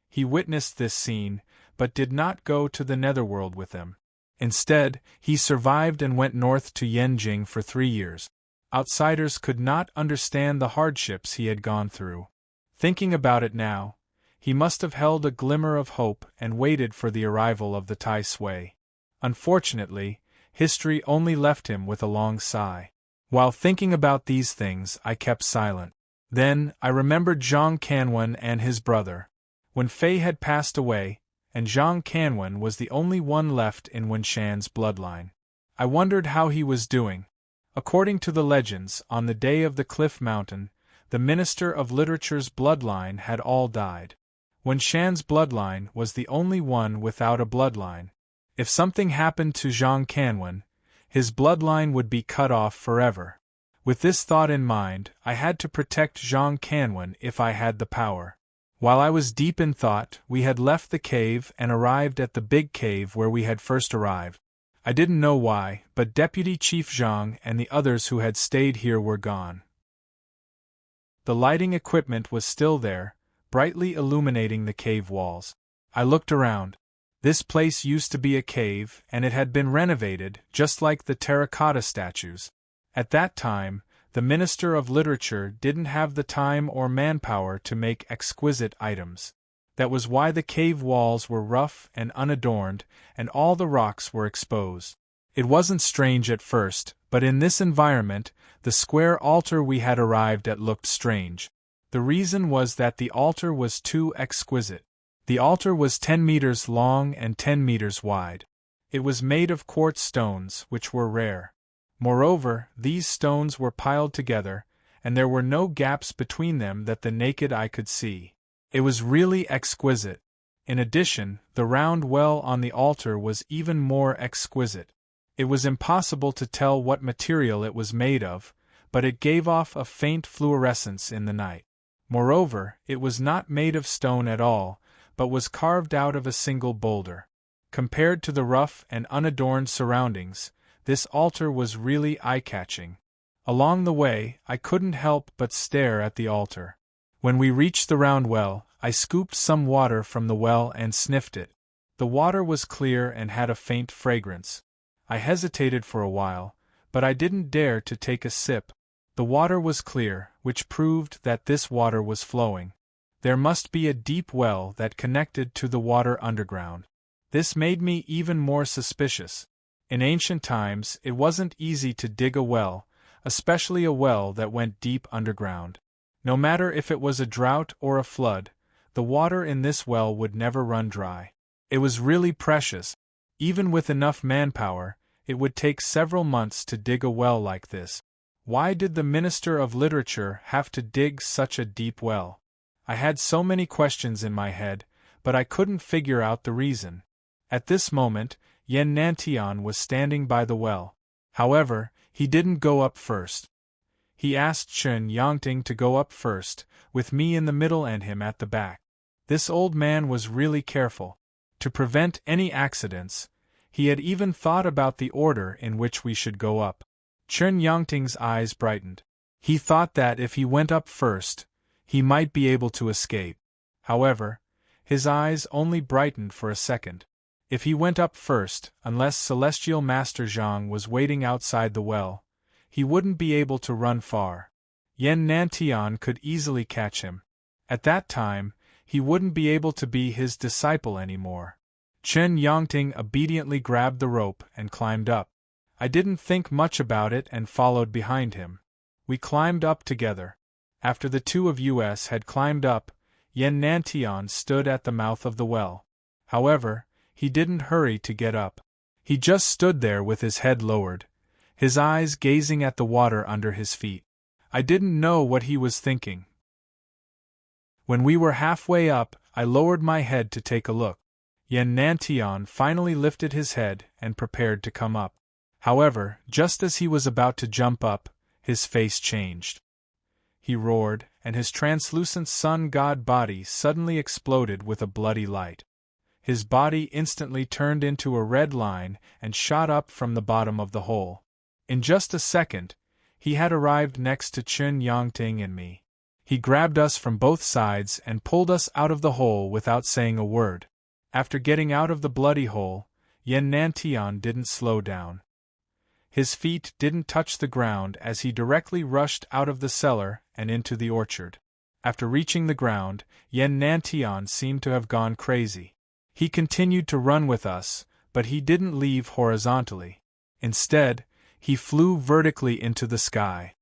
He witnessed this scene, but did not go to the netherworld with them. Instead, he survived and went north to Yanjing for 3 years. Outsiders could not understand the hardships he had gone through. Thinking about it now, he must have held a glimmer of hope and waited for the arrival of the Tai Sui. Unfortunately, history only left him with a long sigh. While thinking about these things, I kept silent. Then, I remembered Zhang Canwen and his brother. When Fei had passed away, and Zhang Canwen was the only one left in Wenshan's bloodline. I wondered how he was doing. According to the legends, on the day of the Cliff Mountain, the Minister of Literature's bloodline had all died. Wenshan's bloodline was the only one without a bloodline. If something happened to Zhang Canwen, his bloodline would be cut off forever. With this thought in mind, I had to protect Zhang Canwen if I had the power. While I was deep in thought, we had left the cave and arrived at the big cave where we had first arrived. I didn't know why, but Deputy Chief Zhang and the others who had stayed here were gone. The lighting equipment was still there, brightly illuminating the cave walls. I looked around. This place used to be a cave, and it had been renovated, just like the terracotta statues. At that time, the Minister of Literature didn't have the time or manpower to make exquisite items. That was why the cave walls were rough and unadorned, and all the rocks were exposed. It wasn't strange at first, but in this environment, the square altar we had arrived at looked strange. The reason was that the altar was too exquisite. The altar was 10 meters long and 10 meters wide. It was made of quartz stones, which were rare. Moreover, these stones were piled together, and there were no gaps between them that the naked eye could see. It was really exquisite. In addition, the round well on the altar was even more exquisite. It was impossible to tell what material it was made of, but it gave off a faint fluorescence in the night. Moreover, it was not made of stone at all, but was carved out of a single boulder. Compared to the rough and unadorned surroundings, this altar was really eye-catching. Along the way, I couldn't help but stare at the altar. When we reached the round well, I scooped some water from the well and sniffed it. The water was clear and had a faint fragrance. I hesitated for a while, but I didn't dare to take a sip. The water was clear, which proved that this water was flowing. There must be a deep well that connected to the water underground. This made me even more suspicious. In ancient times, it wasn't easy to dig a well, especially a well that went deep underground. No matter if it was a drought or a flood, the water in this well would never run dry. It was really precious. Even with enough manpower, it would take several months to dig a well like this. Why did the Minister of Literature have to dig such a deep well? I had so many questions in my head, but I couldn't figure out the reason. At this moment, Yen Nantian was standing by the well. However, he didn't go up first. He asked Chen Yangting to go up first, with me in the middle and him at the back. This old man was really careful. To prevent any accidents, he had even thought about the order in which we should go up. Chen Yangting's eyes brightened. He thought that if he went up first, he might be able to escape. However, his eyes only brightened for a second. If he went up first, unless Celestial Master Zhang was waiting outside the well, he wouldn't be able to run far. Yen Nantian could easily catch him. At that time, he wouldn't be able to be his disciple anymore. Chen Yangting obediently grabbed the rope and climbed up. I didn't think much about it and followed behind him. We climbed up together. After the two of us had climbed up, Yen Nantian stood at the mouth of the well. However, he didn't hurry to get up. He just stood there with his head lowered, his eyes gazing at the water under his feet. I didn't know what he was thinking. When we were halfway up, I lowered my head to take a look. Yen Nantian finally lifted his head and prepared to come up. However, just as he was about to jump up, his face changed. He roared, and his translucent sun god body suddenly exploded with a bloody light. His body instantly turned into a red line and shot up from the bottom of the hole. In just a second, he had arrived next to Chen Yangting and me. He grabbed us from both sides and pulled us out of the hole without saying a word. After getting out of the bloody hole, Yen Nantian didn't slow down. His feet didn't touch the ground as he directly rushed out of the cellar and into the orchard. After reaching the ground, Yen Nantian seemed to have gone crazy. He continued to run with us, but he didn't leave horizontally. Instead, he flew vertically into the sky.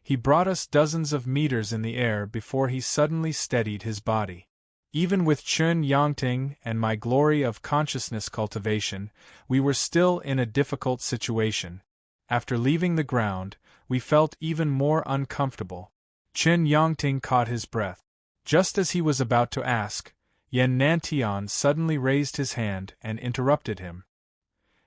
He brought us dozens of meters in the air before he suddenly steadied his body. Even with Chen Yangting and my glory of consciousness cultivation, we were still in a difficult situation. After leaving the ground, we felt even more uncomfortable. Chen Yangting caught his breath. Just as he was about to ask, Yen Nantian suddenly raised his hand and interrupted him.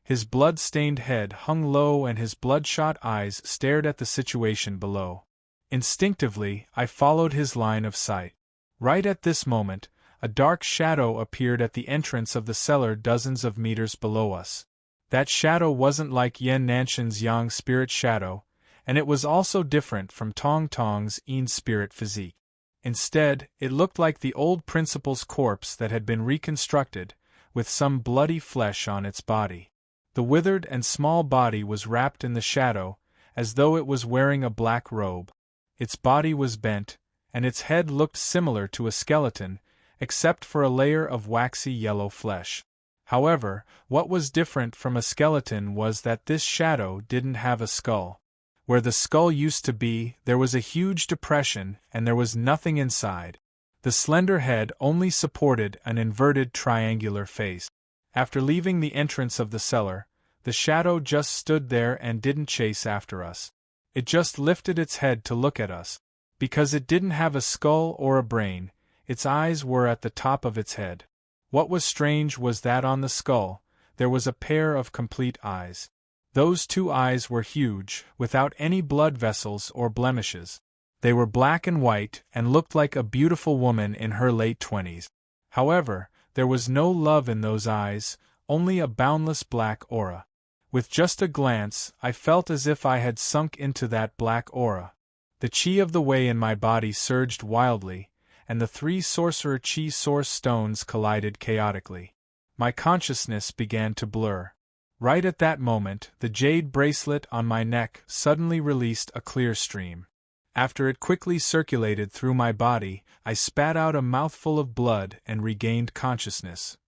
His blood-stained head hung low and his bloodshot eyes stared at the situation below. Instinctively, I followed his line of sight. Right at this moment, a dark shadow appeared at the entrance of the cellar dozens of meters below us. That shadow wasn't like Yen Nanshan's yang spirit shadow, and it was also different from Tong Tong's yin spirit physique. Instead, it looked like the old principal's corpse that had been reconstructed, with some bloody flesh on its body. The withered and small body was wrapped in the shadow, as though it was wearing a black robe. Its body was bent, and its head looked similar to a skeleton, except for a layer of waxy yellow flesh. However, what was different from a skeleton was that this shadow didn't have a skull. Where the skull used to be, there was a huge depression, and there was nothing inside. The slender head only supported an inverted triangular face. After leaving the entrance of the cellar, the shadow just stood there and didn't chase after us. It just lifted its head to look at us. Because it didn't have a skull or a brain, its eyes were at the top of its head. What was strange was that on the skull, there was a pair of complete eyes. Those two eyes were huge, without any blood vessels or blemishes. They were black and white and looked like a beautiful woman in her late 20s. However, there was no love in those eyes, only a boundless black aura. With just a glance, I felt as if I had sunk into that black aura. The chi of the way in my body surged wildly, and the 3 sorcerer chi source stones collided chaotically. My consciousness began to blur. Right at that moment, the jade bracelet on my neck suddenly released a clear stream. After it quickly circulated through my body, I spat out a mouthful of blood and regained consciousness.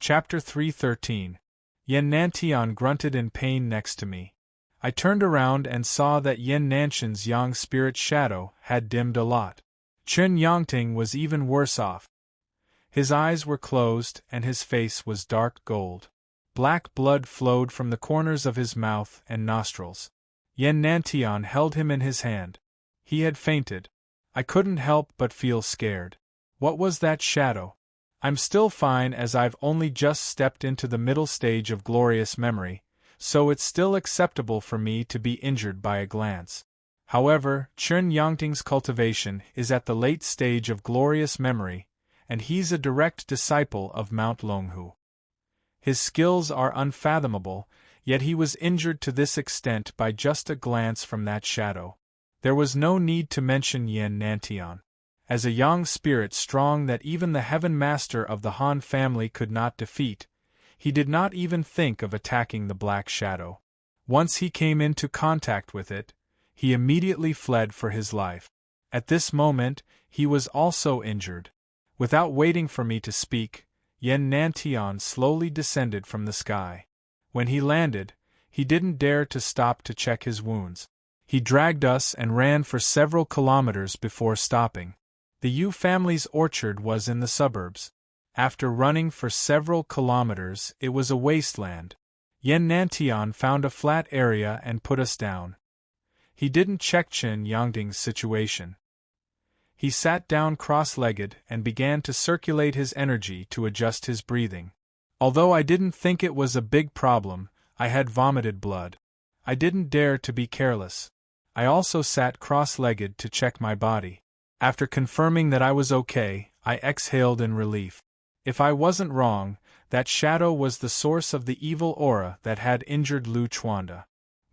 Chapter 3:13. Yen Nantian grunted in pain next to me. I turned around and saw that Yen Nanshan's yang spirit shadow had dimmed a lot. Chen Yangting was even worse off. His eyes were closed and his face was dark gold. Black blood flowed from the corners of his mouth and nostrils. Yen Nantian held him in his hand. He had fainted. I couldn't help but feel scared. What was that shadow? I'm still fine as I've only just stepped into the middle stage of glorious memory, so it's still acceptable for me to be injured by a glance. However, Chen Yangting's cultivation is at the late stage of glorious memory, and he's a direct disciple of Mount Longhu. His skills are unfathomable, yet he was injured to this extent by just a glance from that shadow. There was no need to mention Yen Nantian. As a yang spirit strong that even the Heaven Master of the Han family could not defeat, he did not even think of attacking the black shadow. Once he came into contact with it, he immediately fled for his life. At this moment, he was also injured. Without waiting for me to speak, Yen Nantian slowly descended from the sky. When he landed, he didn't dare to stop to check his wounds. He dragged us and ran for several kilometers before stopping. The Yu family's orchard was in the suburbs. After running for several kilometers, it was a wasteland. Yen Nantian found a flat area and put us down. He didn't check Chen Yangting's situation. He sat down cross-legged and began to circulate his energy to adjust his breathing. Although I didn't think it was a big problem, I had vomited blood. I didn't dare to be careless. I also sat cross-legged to check my body. After confirming that I was okay, I exhaled in relief. If I wasn't wrong, that shadow was the source of the evil aura that had injured Lu Chuanda.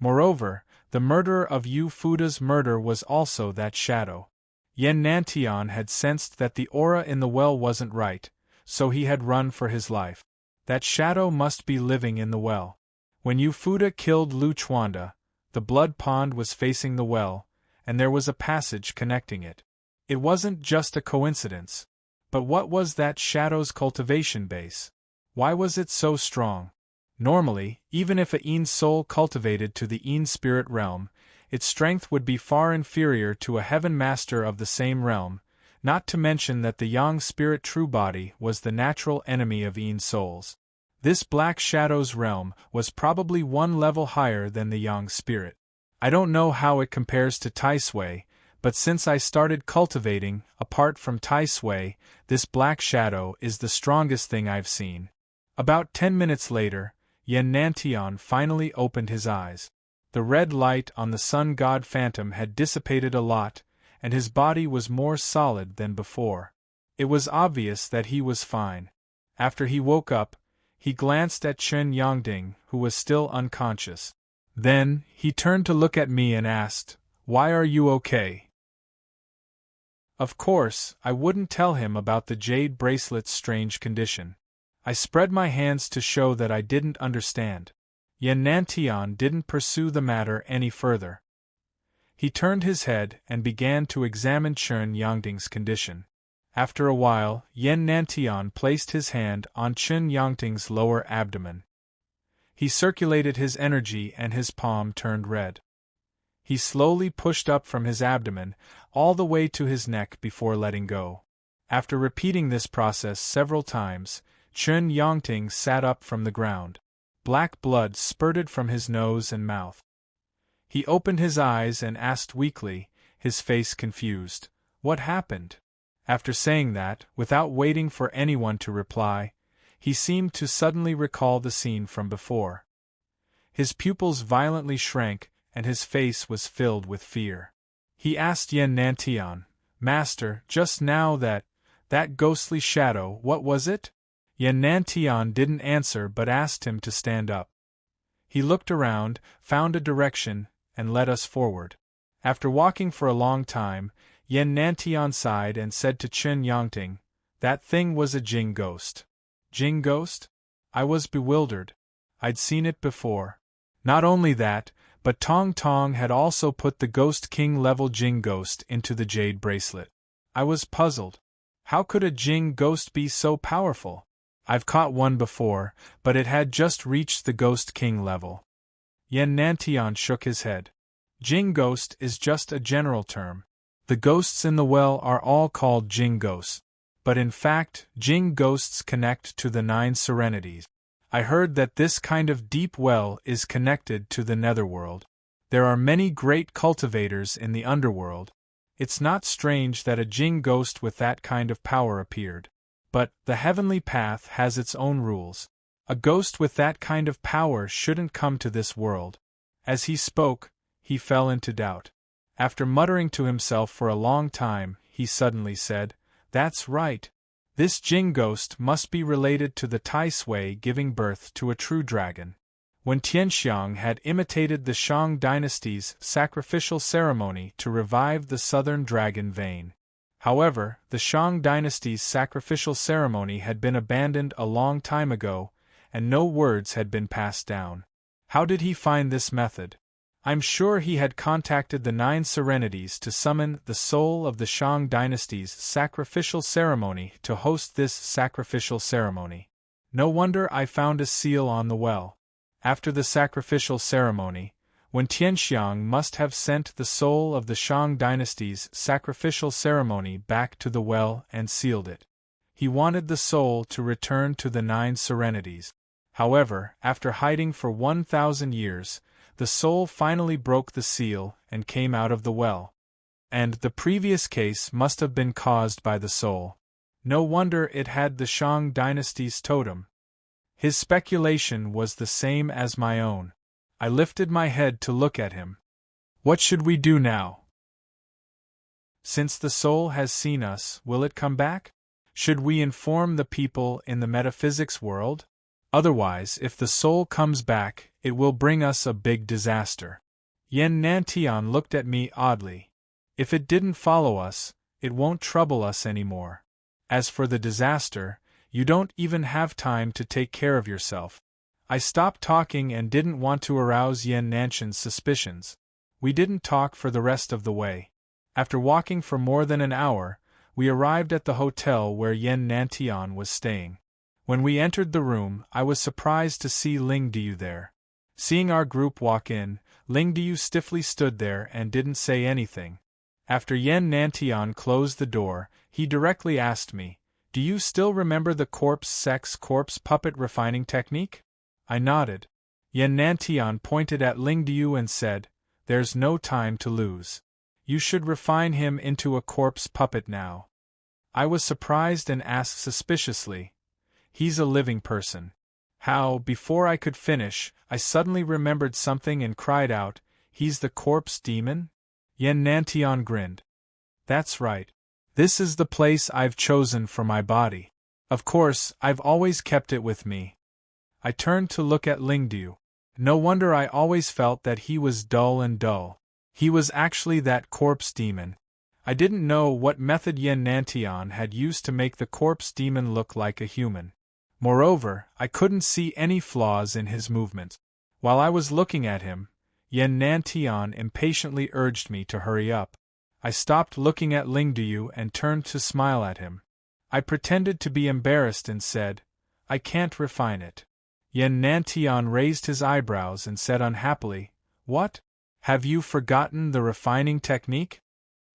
Moreover, the murderer of Yu Fuda's murder was also that shadow. Yen Nantian had sensed that the aura in the well wasn't right, so he had run for his life. That shadow must be living in the well. When Yu Fuda killed Lu Chuanda, the blood pond was facing the well, and there was a passage connecting it. It wasn't just a coincidence. But what was that shadow's cultivation base? Why was it so strong? Normally, even if a Yin soul cultivated to the Yin spirit realm, its strength would be far inferior to a heaven master of the same realm, not to mention that the Yang spirit true body was the natural enemy of Yin souls. This black shadow's realm was probably one level higher than the Yang spirit. I don't know how it compares to Tai Sui, but since I started cultivating, apart from Tai Sui, this black shadow is the strongest thing I've seen. About 10 minutes later, Yen Nantian finally opened his eyes. The red light on the sun god phantom had dissipated a lot, and his body was more solid than before. It was obvious that he was fine. After he woke up, he glanced at Chen Yangting, who was still unconscious. Then, he turned to look at me and asked, "Why are you okay?" Of course, I wouldn't tell him about the jade bracelet's strange condition. I spread my hands to show that I didn't understand. Yen Nantian didn't pursue the matter any further. He turned his head and began to examine Chen Yangting's condition. After a while, Yen Nantian placed his hand on Chen Yangting's lower abdomen. He circulated his energy and his palm turned red. He slowly pushed up from his abdomen, all the way to his neck before letting go. After repeating this process several times, Chen Yangting sat up from the ground. Black blood spurted from his nose and mouth. He opened his eyes and asked weakly, his face confused, "What happened?" After saying that, without waiting for anyone to reply, he seemed to suddenly recall the scene from before. His pupils violently shrank, and his face was filled with fear. He asked Yen Nantian, "Master, just now that That ghostly shadow, what was it? Yen Nantian didn't answer but asked him to stand up. He looked around, found a direction, and led us forward. After walking for a long time, Yen Nantian sighed and said to Chen Yangting, "That thing was a Jing ghost." Jing ghost? I was bewildered. I'd seen it before. Not only that, but Tong Tong had also put the Ghost King level Jing ghost into the jade bracelet. I was puzzled. How could a Jing ghost be so powerful? I've caught one before, but it had just reached the Ghost King level. Yen Nantian shook his head. Jing ghost is just a general term. The ghosts in the well are all called Jing ghosts. But in fact, Jing ghosts connect to the 9 serenities. I heard that this kind of deep well is connected to the netherworld. There are many great cultivators in the underworld. It's not strange that a Jing ghost with that kind of power appeared. But the heavenly path has its own rules. A ghost with that kind of power shouldn't come to this world. As he spoke, he fell into doubt. After muttering to himself for a long time, he suddenly said, "That's right. This Jing ghost must be related to the Tai Sui giving birth to a true dragon." When Tianxiang had imitated the Shang dynasty's sacrificial ceremony to revive the southern dragon vein. However, the Shang dynasty's sacrificial ceremony had been abandoned a long time ago, and no words had been passed down. How did he find this method? I'm sure he had contacted the 9 serenities to summon the soul of the Shang dynasty's sacrificial ceremony to host this sacrificial ceremony. No wonder I found a seal on the well. After the sacrificial ceremony, when Tianxiang must have sent the soul of the Shang dynasty's sacrificial ceremony back to the well and sealed it. He wanted the soul to return to the 9 serenities. However, after hiding for 1,000 years, the soul finally broke the seal and came out of the well. And the previous case must have been caused by the soul. No wonder it had the Shang dynasty's totem. His speculation was the same as my own. I lifted my head to look at him. What should we do now? Since the soul has seen us, will it come back? Should we inform the people in the metaphysics world? Otherwise, if the soul comes back, it will bring us a big disaster. Yen Nantian looked at me oddly. If it didn't follow us, it won't trouble us anymore. As for the disaster, you don't even have time to take care of yourself. I stopped talking and didn't want to arouse Yen Nantian's suspicions. We didn't talk for the rest of the way. After walking for more than an hour, we arrived at the hotel where Yen Nantian was staying. When we entered the room, I was surprised to see Ling Diu there. Seeing our group walk in, Ling Diu stiffly stood there and didn't say anything. After Yen Nantian closed the door, he directly asked me, "Do you still remember the corpse puppet refining technique?" I nodded. Yen Nantian pointed at Ling Diu and said, "There's no time to lose. You should refine him into a corpse puppet now." I was surprised and asked suspiciously, "He's a living person." How, before I could finish, I suddenly remembered something and cried out, "He's the corpse demon?" Yen Nantian grinned. "That's right. This is the place I've chosen for my body. Of course, I've always kept it with me." I turned to look at Ling Diu. No wonder I always felt that he was dull. He was actually that corpse demon. I didn't know what method Yen Nantian had used to make the corpse demon look like a human. Moreover, I couldn't see any flaws in his movements. While I was looking at him, Yen Nantian impatiently urged me to hurry up. I stopped looking at Ling Diu and turned to smile at him. I pretended to be embarrassed and said, "I can't refine it." Yen Nantian raised his eyebrows and said unhappily, "What? Have you forgotten the refining technique?"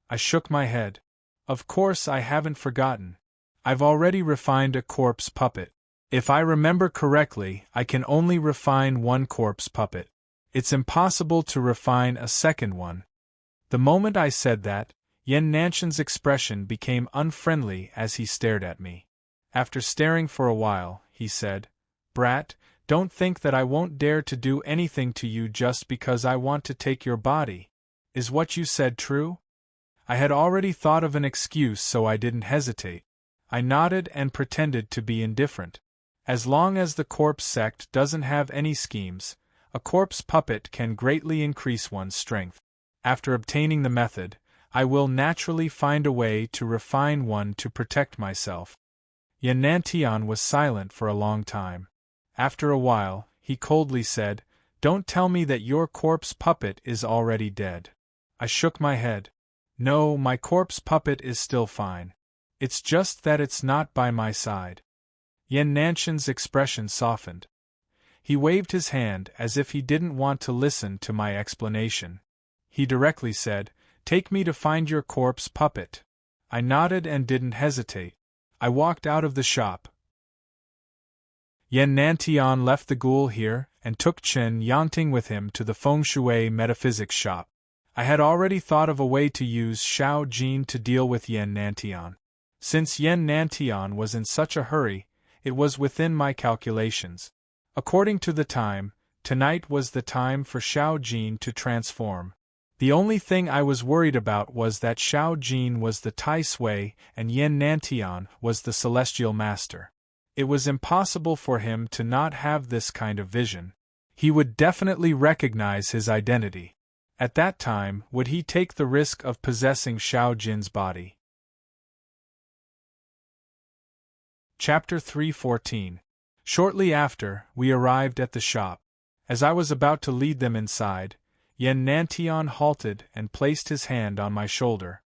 I shook my head. "Of course I haven't forgotten. I've already refined a corpse puppet. If I remember correctly, I can only refine one corpse puppet. It's impossible to refine a second one." The moment I said that, Yen Nantian's expression became unfriendly as he stared at me. After staring for a while, he said, "Brat, don't think that I won't dare to do anything to you just because I want to take your body. Is what you said true?" I had already thought of an excuse, so I didn't hesitate. I nodded and pretended to be indifferent. As long as the corpse sect doesn't have any schemes, a corpse puppet can greatly increase one's strength. After obtaining the method, I will naturally find a way to refine one to protect myself. Yanantian was silent for a long time. After a while, he coldly said, "Don't tell me that your corpse puppet is already dead." I shook my head. "No, my corpse puppet is still fine. It's just that it's not by my side." Yen Nanshan's expression softened. He waved his hand as if he didn't want to listen to my explanation. He directly said, "Take me to find your corpse puppet." I nodded and didn't hesitate. I walked out of the shop. Yen Nantian left the ghoul here and took Chen Yangting with him to the feng shui metaphysics shop. I had already thought of a way to use Xiao Jin to deal with Yen Nantian. Since Yen Nantian was in such a hurry, it was within my calculations. According to the time, tonight was the time for Xiao Jin to transform. The only thing I was worried about was that Xiao Jin was the Tai Sui and Yen Nantian was the Celestial Master. It was impossible for him to not have this kind of vision. He would definitely recognize his identity. At that time, would he take the risk of possessing Xiao Jin's body? Chapter 314. Shortly after, we arrived at the shop. As I was about to lead them inside, Yen Nantian halted and placed his hand on my shoulder.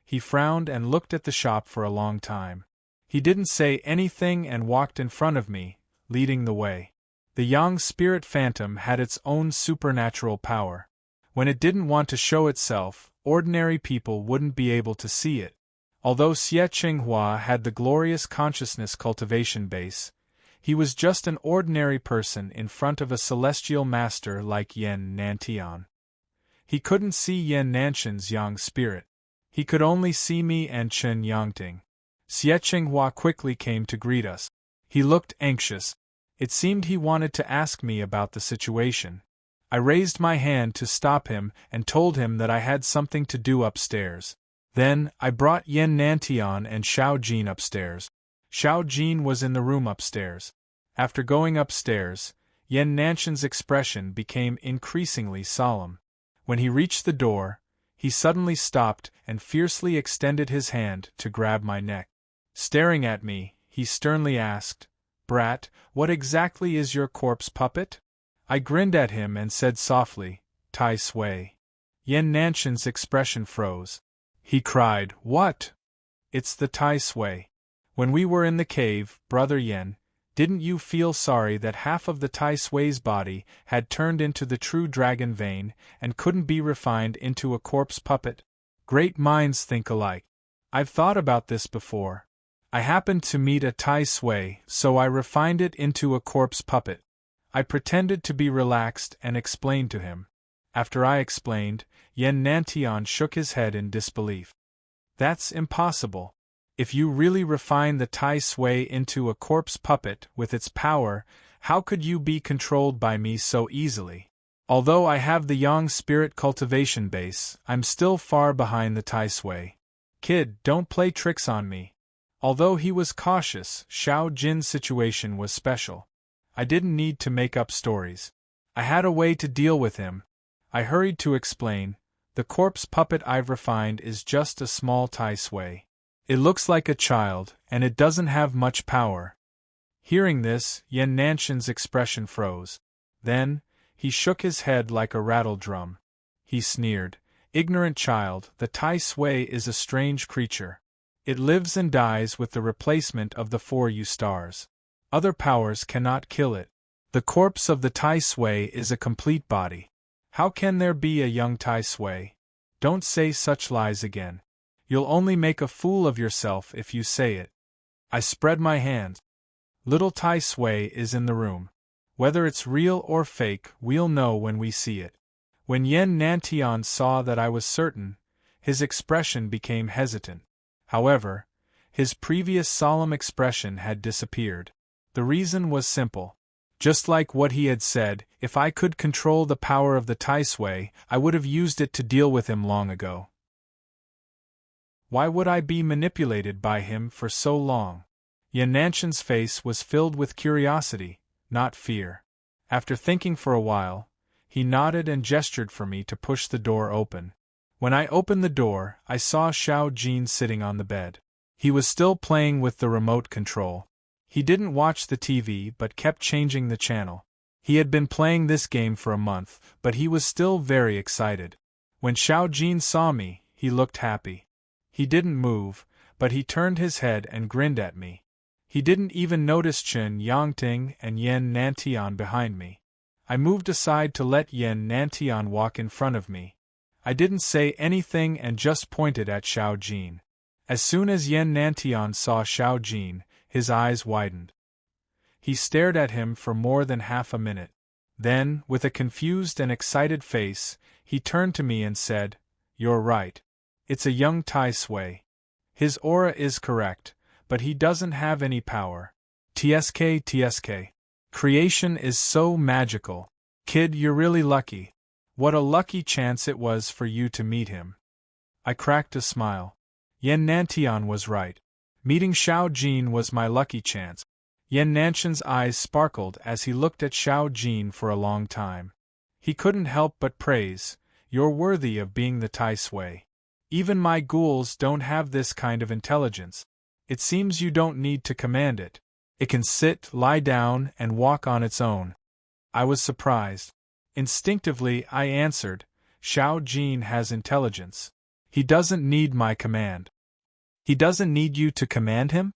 He frowned and looked at the shop for a long time. He didn't say anything and walked in front of me, leading the way. The Yang spirit phantom had its own supernatural power. When it didn't want to show itself, ordinary people wouldn't be able to see it. Although Xie Qinghua had the glorious consciousness cultivation base, he was just an ordinary person in front of a celestial master like Yen Nantian. He couldn't see Yen Nanshan's Yang spirit. He could only see me and Chen Yangting. Xie Qinghua quickly came to greet us. He looked anxious. It seemed he wanted to ask me about the situation. I raised my hand to stop him and told him that I had something to do upstairs. Then, I brought Yen Nantian and Xiao Jin upstairs. Xiao Jin was in the room upstairs. After going upstairs, Yen Nanshan's expression became increasingly solemn. When he reached the door, he suddenly stopped and fiercely extended his hand to grab my neck. Staring at me, he sternly asked, "Brat, what exactly is your corpse puppet?" I grinned at him and said softly, "Tai Sui." Yen Nanshan's expression froze. He cried, "What?" "It's the Tai Sui. When we were in the cave, Brother Yen, didn't you feel sorry that half of the Tai Sui's body had turned into the true dragon vein and couldn't be refined into a corpse puppet? Great minds think alike. I've thought about this before. I happened to meet a Tai Sui, so I refined it into a corpse puppet." I pretended to be relaxed and explained to him. After I explained, Yen Nantian shook his head in disbelief. "That's impossible. If you really refine the Tai Sui into a corpse puppet with its power, how could you be controlled by me so easily? Although I have the Yang spirit cultivation base, I'm still far behind the Tai Sui. Kid, don't play tricks on me." Although he was cautious, Xiao Jin's situation was special. I didn't need to make up stories. I had a way to deal with him. I hurried to explain, "The corpse puppet I've refined is just a small Tai Sui. It looks like a child, and it doesn't have much power." Hearing this, Yen Nanshan's expression froze. Then, he shook his head like a rattle drum. He sneered, "Ignorant child, the Tai Sui is a strange creature. It lives and dies with the replacement of the 4U stars. Other powers cannot kill it. The corpse of the Tai Sui is a complete body. How can there be a young Tai Sui? Don't say such lies again. You'll only make a fool of yourself if you say it." I spread my hands. "Little Tai Sui is in the room. Whether it's real or fake, we'll know when we see it." When Yen Nantian saw that I was certain, his expression became hesitant. However, his previous solemn expression had disappeared. The reason was simple. Just like what he had said, if I could control the power of the Tai Sui, I would have used it to deal with him long ago. Why would I be manipulated by him for so long? Yan Nanshan's face was filled with curiosity, not fear. After thinking for a while, he nodded and gestured for me to push the door open. When I opened the door, I saw Xiao Jin sitting on the bed. He was still playing with the remote control. He didn't watch the TV but kept changing the channel. He had been playing this game for a month, but he was still very excited. When Xiao Jin saw me, he looked happy. He didn't move, but he turned his head and grinned at me. He didn't even notice Chen Yangting and Yan Nantian behind me. I moved aside to let Yan Nantian walk in front of me. I didn't say anything and just pointed at Xiao Jin. As soon as Yan Nantian saw Xiao Jin, his eyes widened. He stared at him for more than half a minute. Then, with a confused and excited face, he turned to me and said, "You're right. It's a young Tai Sui. His aura is correct, but he doesn't have any power. TSK. Creation is so magical. Kid, you're really lucky. What a lucky chance it was for you to meet him." I cracked a smile. Yan Nantian was right. Meeting Xiao Jin was my lucky chance. Yan Nanshan's eyes sparkled as he looked at Xiao Jin for a long time. He couldn't help but praise, "You're worthy of being the Tai Sui. Even my ghouls don't have this kind of intelligence. It seems you don't need to command it. It can sit, lie down, and walk on its own." I was surprised. Instinctively, I answered, "Xiao Jin has intelligence. He doesn't need my command." "He doesn't need you to command him?"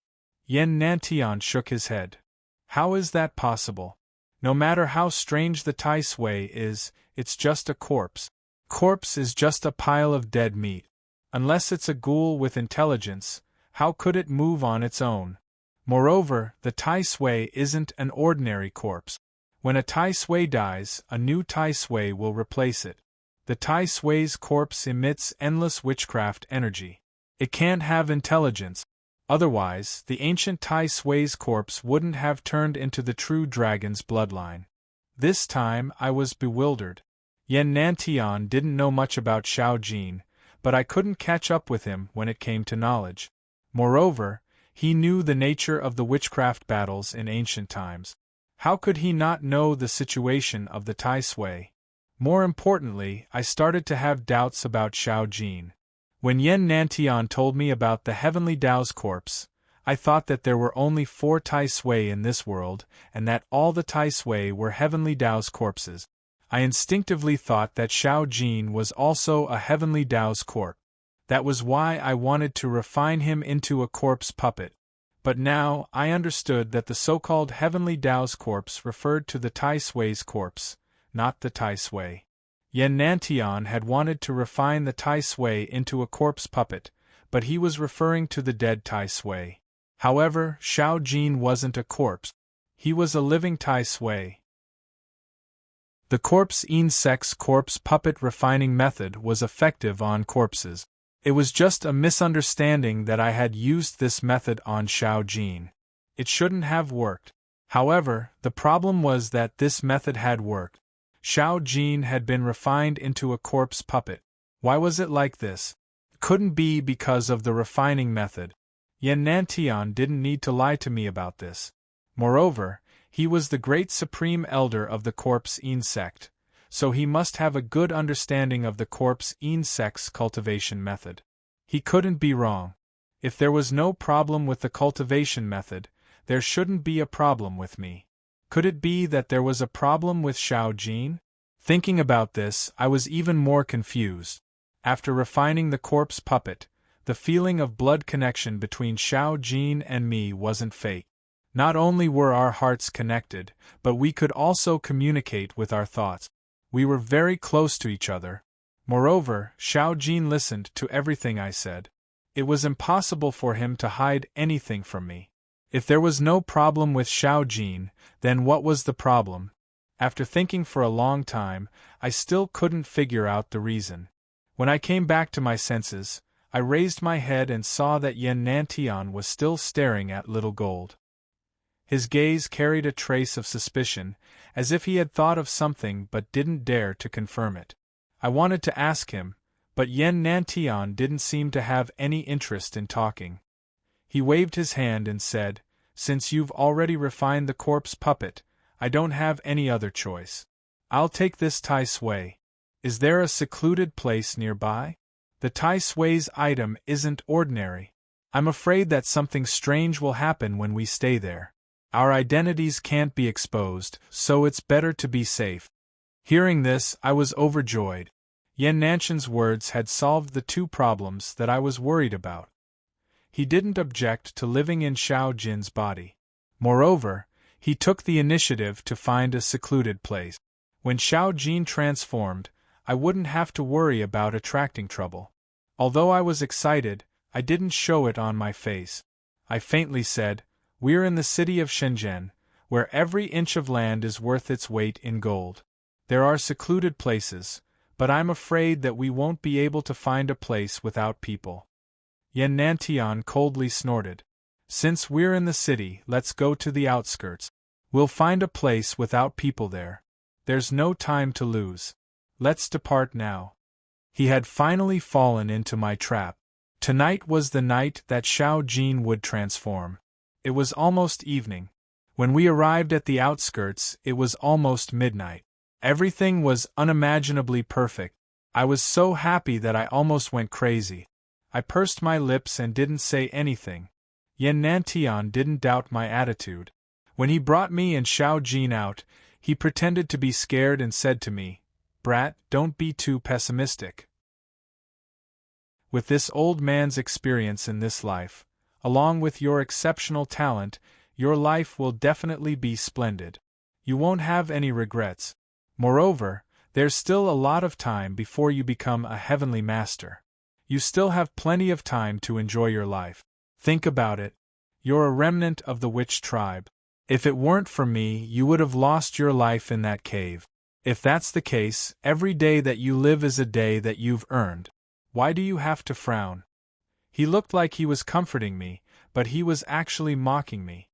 Yan Nantian shook his head. "How is that possible? No matter how strange the Tai Sui is, it's just a corpse. Corpse is just a pile of dead meat. Unless it's a ghoul with intelligence, how could it move on its own? Moreover, the Tai Sui isn't an ordinary corpse. When a Tai Sui dies, a new Tai Sui will replace it. The Tai Sui's corpse emits endless witchcraft energy. It can't have intelligence. Otherwise, the ancient Tai Sui's corpse wouldn't have turned into the true dragon's bloodline." This time I was bewildered. Yan Nantian didn't know much about Xiao Jin, but I couldn't catch up with him when it came to knowledge. Moreover, he knew the nature of the witchcraft battles in ancient times. How could he not know the situation of the Tai Sui? More importantly, I started to have doubts about Xiao Jin. When Yan Nantian told me about the Heavenly Tao's corpse, I thought that there were only 4 Tai Sui in this world, and that all the Tai Sui were Heavenly Tao's corpses. I instinctively thought that Xiao Jin was also a Heavenly Tao's corpse. That was why I wanted to refine him into a corpse puppet. But now, I understood that the so-called Heavenly Tao's corpse referred to the Tai Sui's corpse, not the Tai Sui. Yan Nantian had wanted to refine the Tai Sui into a corpse puppet, but he was referring to the dead Tai Sui. However, Xiao Jin wasn't a corpse. He was a living Tai Sui. The corpse insect's corpse puppet refining method was effective on corpses. It was just a misunderstanding that I had used this method on Xiao Jin. It shouldn't have worked. However, the problem was that this method had worked. Xiao Jin had been refined into a corpse puppet. Why was it like this? It couldn't be because of the refining method. Yan Nantian didn't need to lie to me about this. Moreover, he was the great supreme elder of the corpse insect, so he must have a good understanding of the corpse insect's cultivation method. He couldn't be wrong. If there was no problem with the cultivation method, there shouldn't be a problem with me. Could it be that there was a problem with Xiao Jin? Thinking about this, I was even more confused. After refining the corpse puppet, the feeling of blood connection between Xiao Jin and me wasn't fake. Not only were our hearts connected, but we could also communicate with our thoughts. We were very close to each other. Moreover, Xiao Jin listened to everything I said. It was impossible for him to hide anything from me. If there was no problem with Xiao Jin, then what was the problem? After thinking for a long time, I still couldn't figure out the reason. When I came back to my senses, I raised my head and saw that Yan Nantian was still staring at Little Gold. His gaze carried a trace of suspicion, as if he had thought of something but didn't dare to confirm it. I wanted to ask him, But Yen Nantian didn't seem to have any interest in talking. He waved his hand and said, "Since you've already refined the corpse puppet, I don't have any other choice. I'll take this Tai Sui. Is there a secluded place nearby? The Tai Sui's item isn't ordinary. I'm afraid that something strange will happen when we stay there. Our identities can't be exposed, so it's better to be safe." Hearing this, I was overjoyed. Yen Nanshan's words had solved the two problems that I was worried about. He didn't object to living in Xiao Jin's body. Moreover, he took the initiative to find a secluded place. When Xiao Jin transformed, I wouldn't have to worry about attracting trouble. Although I was excited, I didn't show it on my face. I faintly said, "We're in the city of Shenzhen, where every inch of land is worth its weight in gold. There are secluded places, but I'm afraid that we won't be able to find a place without people." Yen Nantian coldly snorted. "Since we're in the city, let's go to the outskirts. We'll find a place without people there. There's no time to lose. Let's depart now." He had finally fallen into my trap. Tonight was the night that Xiao Jin would transform. It was almost evening. When we arrived at the outskirts, it was almost midnight. Everything was unimaginably perfect. I was so happy that I almost went crazy. I pursed my lips and didn't say anything. Yen Nantian didn't doubt my attitude. When he brought me and Xiao Jin out, he pretended to be scared and said to me, "Brat, don't be too pessimistic. With this old man's experience in this life, along with your exceptional talent, your life will definitely be splendid. You won't have any regrets. Moreover, there's still a lot of time before you become a heavenly master. You still have plenty of time to enjoy your life. Think about it. You're a remnant of the witch tribe. If it weren't for me, you would have lost your life in that cave. If that's the case, every day that you live is a day that you've earned. Why do you have to frown?" He looked like he was comforting me, but he was actually mocking me.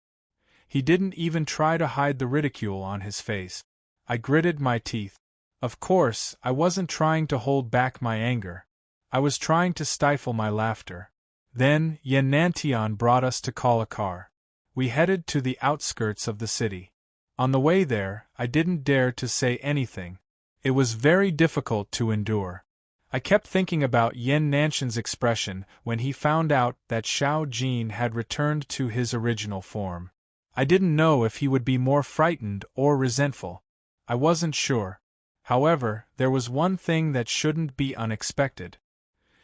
He didn't even try to hide the ridicule on his face. I gritted my teeth. Of course, I wasn't trying to hold back my anger. I was trying to stifle my laughter. Then, Yen Nantian brought us to call a car. We headed to the outskirts of the city. On the way there, I didn't dare to say anything. It was very difficult to endure. I kept thinking about Yen Nanshan's expression when he found out that Xiao Jin had returned to his original form. I didn't know if he would be more frightened or resentful. I wasn't sure. However, there was one thing that shouldn't be unexpected.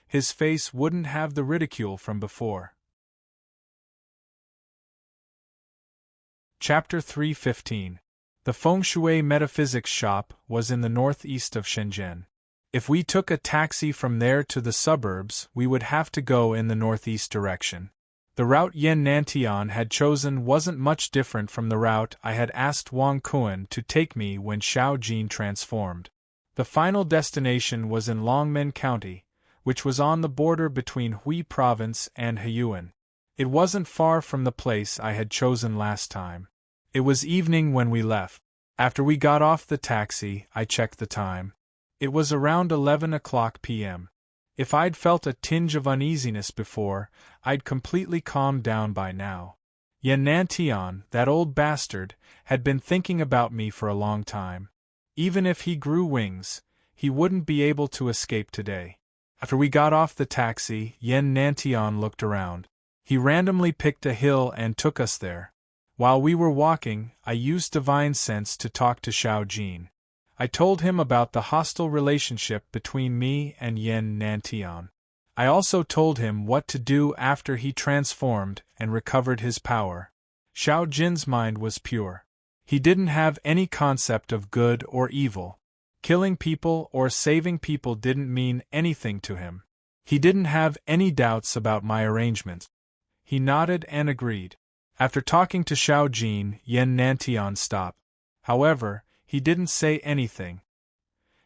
His face wouldn't have the ridicule from before. Chapter 3:15. The Feng Shui Metaphysics shop was in the northeast of Shenzhen. If we took a taxi from there to the suburbs, we would have to go in the northeast direction. The route Yen Nantian had chosen wasn't much different from the route I had asked Wang Kuan to take me when Xiao Jin transformed. The final destination was in Longmen County, which was on the border between Hui Province and Huyuan. It wasn't far from the place I had chosen last time. It was evening when we left. After we got off the taxi, I checked the time. It was around 11 o'clock p.m. If I'd felt a tinge of uneasiness before, I'd completely calmed down by now. Yen Nantian, that old bastard, had been thinking about me for a long time. Even if he grew wings, he wouldn't be able to escape today. After we got off the taxi, Yen Nantian looked around. He randomly picked a hill and took us there. While we were walking, I used divine sense to talk to Xiao Jin. I told him about the hostile relationship between me and Yen Nantian. I also told him what to do after he transformed and recovered his power. Xiao Jin's mind was pure. He didn't have any concept of good or evil. Killing people or saving people didn't mean anything to him. He didn't have any doubts about my arrangements. He nodded and agreed. After talking to Xiao Jin, Yen Nantian stopped. However, he didn't say anything.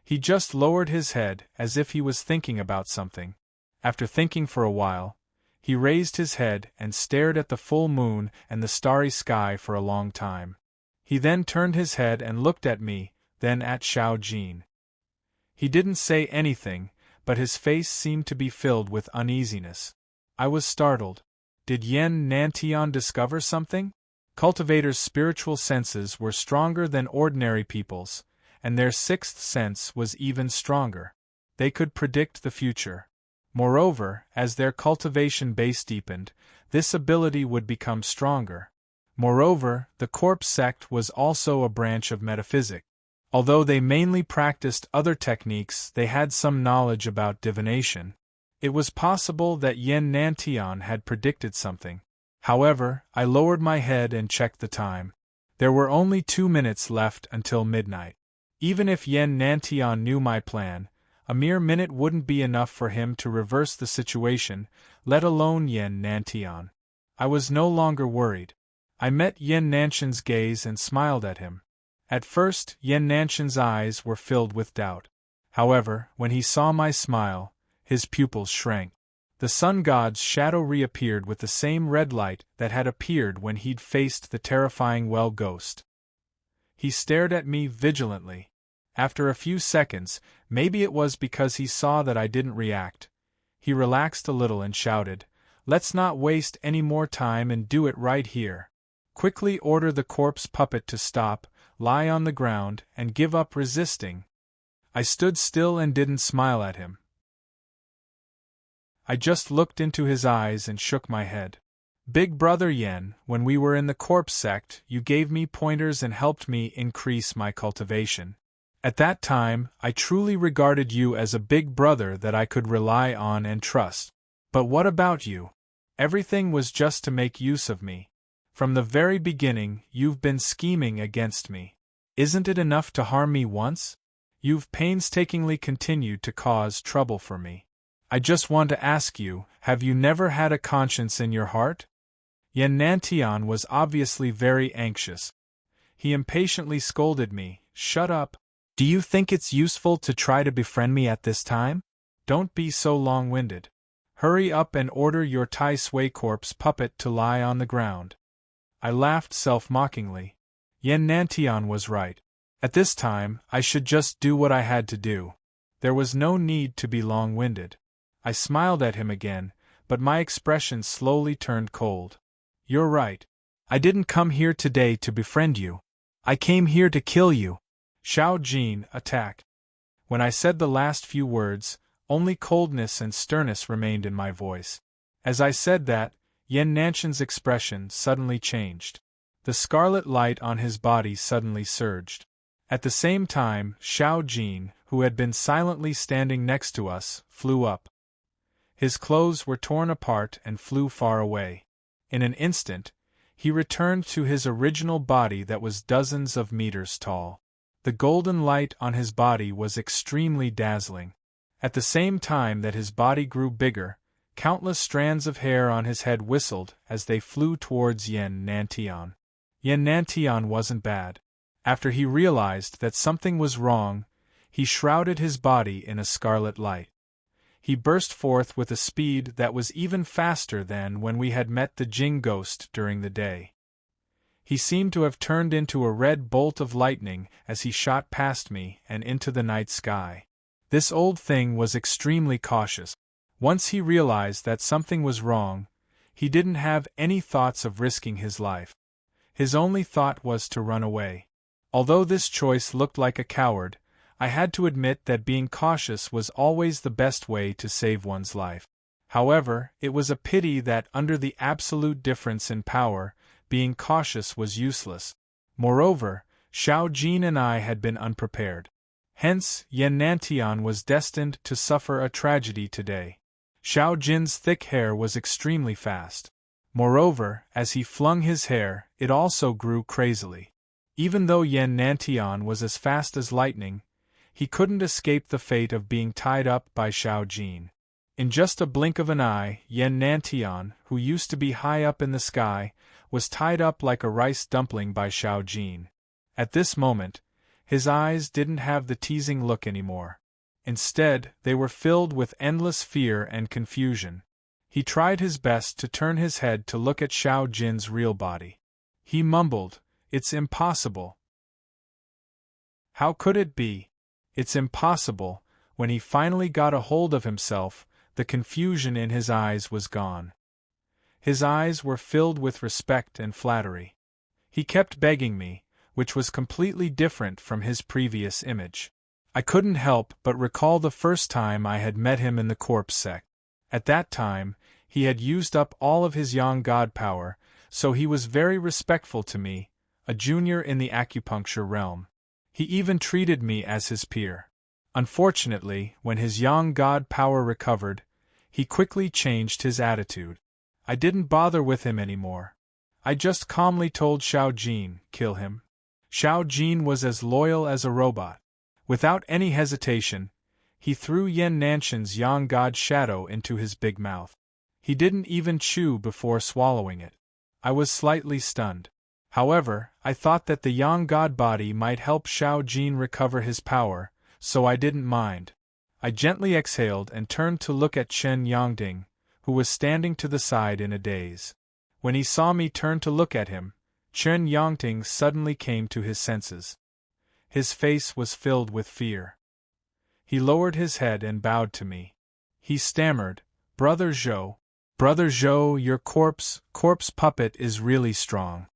He just lowered his head as if he was thinking about something. After thinking for a while, he raised his head and stared at the full moon and the starry sky for a long time. He then turned his head and looked at me, then at Xiao Jin. He didn't say anything, but his face seemed to be filled with uneasiness. I was startled. Did Yen Nantian discover something? Cultivators' spiritual senses were stronger than ordinary people's, and their sixth sense was even stronger. They could predict the future. Moreover, as their cultivation base deepened, this ability would become stronger. Moreover, the corpse sect was also a branch of metaphysics. Although they mainly practiced other techniques, they had some knowledge about divination. It was possible that Yen Nantian had predicted something. However, I lowered my head and checked the time. There were only 2 minutes left until midnight. Even if Yen Nantian knew my plan, a mere minute wouldn't be enough for him to reverse the situation, let alone Yen Nantian. I was no longer worried. I met Yen Nanshan's gaze and smiled at him. At first, Yen Nanshan's eyes were filled with doubt. However, when he saw my smile, his pupils shrank. The sun god's shadow reappeared with the same red light that had appeared when he'd faced the terrifying well ghost. He stared at me vigilantly. After a few seconds, maybe it was because he saw that I didn't react, he relaxed a little and shouted, "Let's not waste any more time and do it right here. Quickly order the corpse puppet to stop, lie on the ground, and give up resisting." I stood still and didn't smile at him. I just looked into his eyes and shook my head. "Big Brother Yen, when we were in the corpse sect, you gave me pointers and helped me increase my cultivation. At that time, I truly regarded you as a big brother that I could rely on and trust. But what about you? Everything was just to make use of me. From the very beginning, you've been scheming against me. Isn't it enough to harm me once? You've painstakingly continued to cause trouble for me. I just want to ask you, have you never had a conscience in your heart?" Yen Nantian was obviously very anxious. He impatiently scolded me, "Shut up. Do you think it's useful to try to befriend me at this time? Don't be so long-winded. Hurry up and order your Tai Sui corpse puppet to lie on the ground." I laughed self-mockingly. Yen Nantian was right. At this time, I should just do what I had to do. There was no need to be long-winded. I smiled at him again, but my expression slowly turned cold. "You're right. I didn't come here today to befriend you. I came here to kill you." Xiao Jin attacked. When I said the last few words, only coldness and sternness remained in my voice. As I said that, Yen Nanshan's expression suddenly changed. The scarlet light on his body suddenly surged. At the same time, Xiao Jin, who had been silently standing next to us, flew up. His clothes were torn apart and flew far away. In an instant, he returned to his original body that was dozens of meters tall. The golden light on his body was extremely dazzling. At the same time that his body grew bigger, countless strands of hair on his head whistled as they flew towards Yen Nantian. Yen Nantian wasn't bad. After he realized that something was wrong, he shrouded his body in a scarlet light. He burst forth with a speed that was even faster than when we had met the Jing ghost during the day. He seemed to have turned into a red bolt of lightning as he shot past me and into the night sky. This old thing was extremely cautious. Once he realized that something was wrong, he didn't have any thoughts of risking his life. His only thought was to run away. Although this choice looked like a coward, I had to admit that being cautious was always the best way to save one's life. However, it was a pity that under the absolute difference in power, being cautious was useless. Moreover, Xiao Jin and I had been unprepared. Hence, Yen Nantian was destined to suffer a tragedy today. Xiao Jin's thick hair was extremely fast. Moreover, as he flung his hair, it also grew crazily. Even though Yen Nantian was as fast as lightning, he couldn't escape the fate of being tied up by Xiao Jin. In just a blink of an eye, Yen Nantian, who used to be high up in the sky, was tied up like a rice dumpling by Xiao Jin. At this moment, his eyes didn't have the teasing look anymore. Instead, they were filled with endless fear and confusion. He tried his best to turn his head to look at Xiao Jin's real body. He mumbled, "It's impossible. How could it be? It's impossible," When he finally got a hold of himself, the confusion in his eyes was gone. His eyes were filled with respect and flattery. He kept begging me, which was completely different from his previous image. I couldn't help but recall the first time I had met him in the corpse sect. At that time, he had used up all of his yang god power, so he was very respectful to me, a junior in the acupuncture realm. He even treated me as his peer. Unfortunately, when his yang god power recovered, he quickly changed his attitude. I didn't bother with him anymore. I just calmly told Xiao Jin, kill him. Xiao Jin was as loyal as a robot. Without any hesitation, he threw Yan Nanshan's yang god shadow into his big mouth. He didn't even chew before swallowing it. I was slightly stunned. However, I thought that the yang god body might help Xiao Jin recover his power, so I didn't mind. I gently exhaled and turned to look at Chen Yangding, who was standing to the side in a daze. When he saw me turn to look at him, Chen Yangding suddenly came to his senses. His face was filled with fear. He lowered his head and bowed to me. He stammered, Brother Zhou, your corpse puppet is really strong.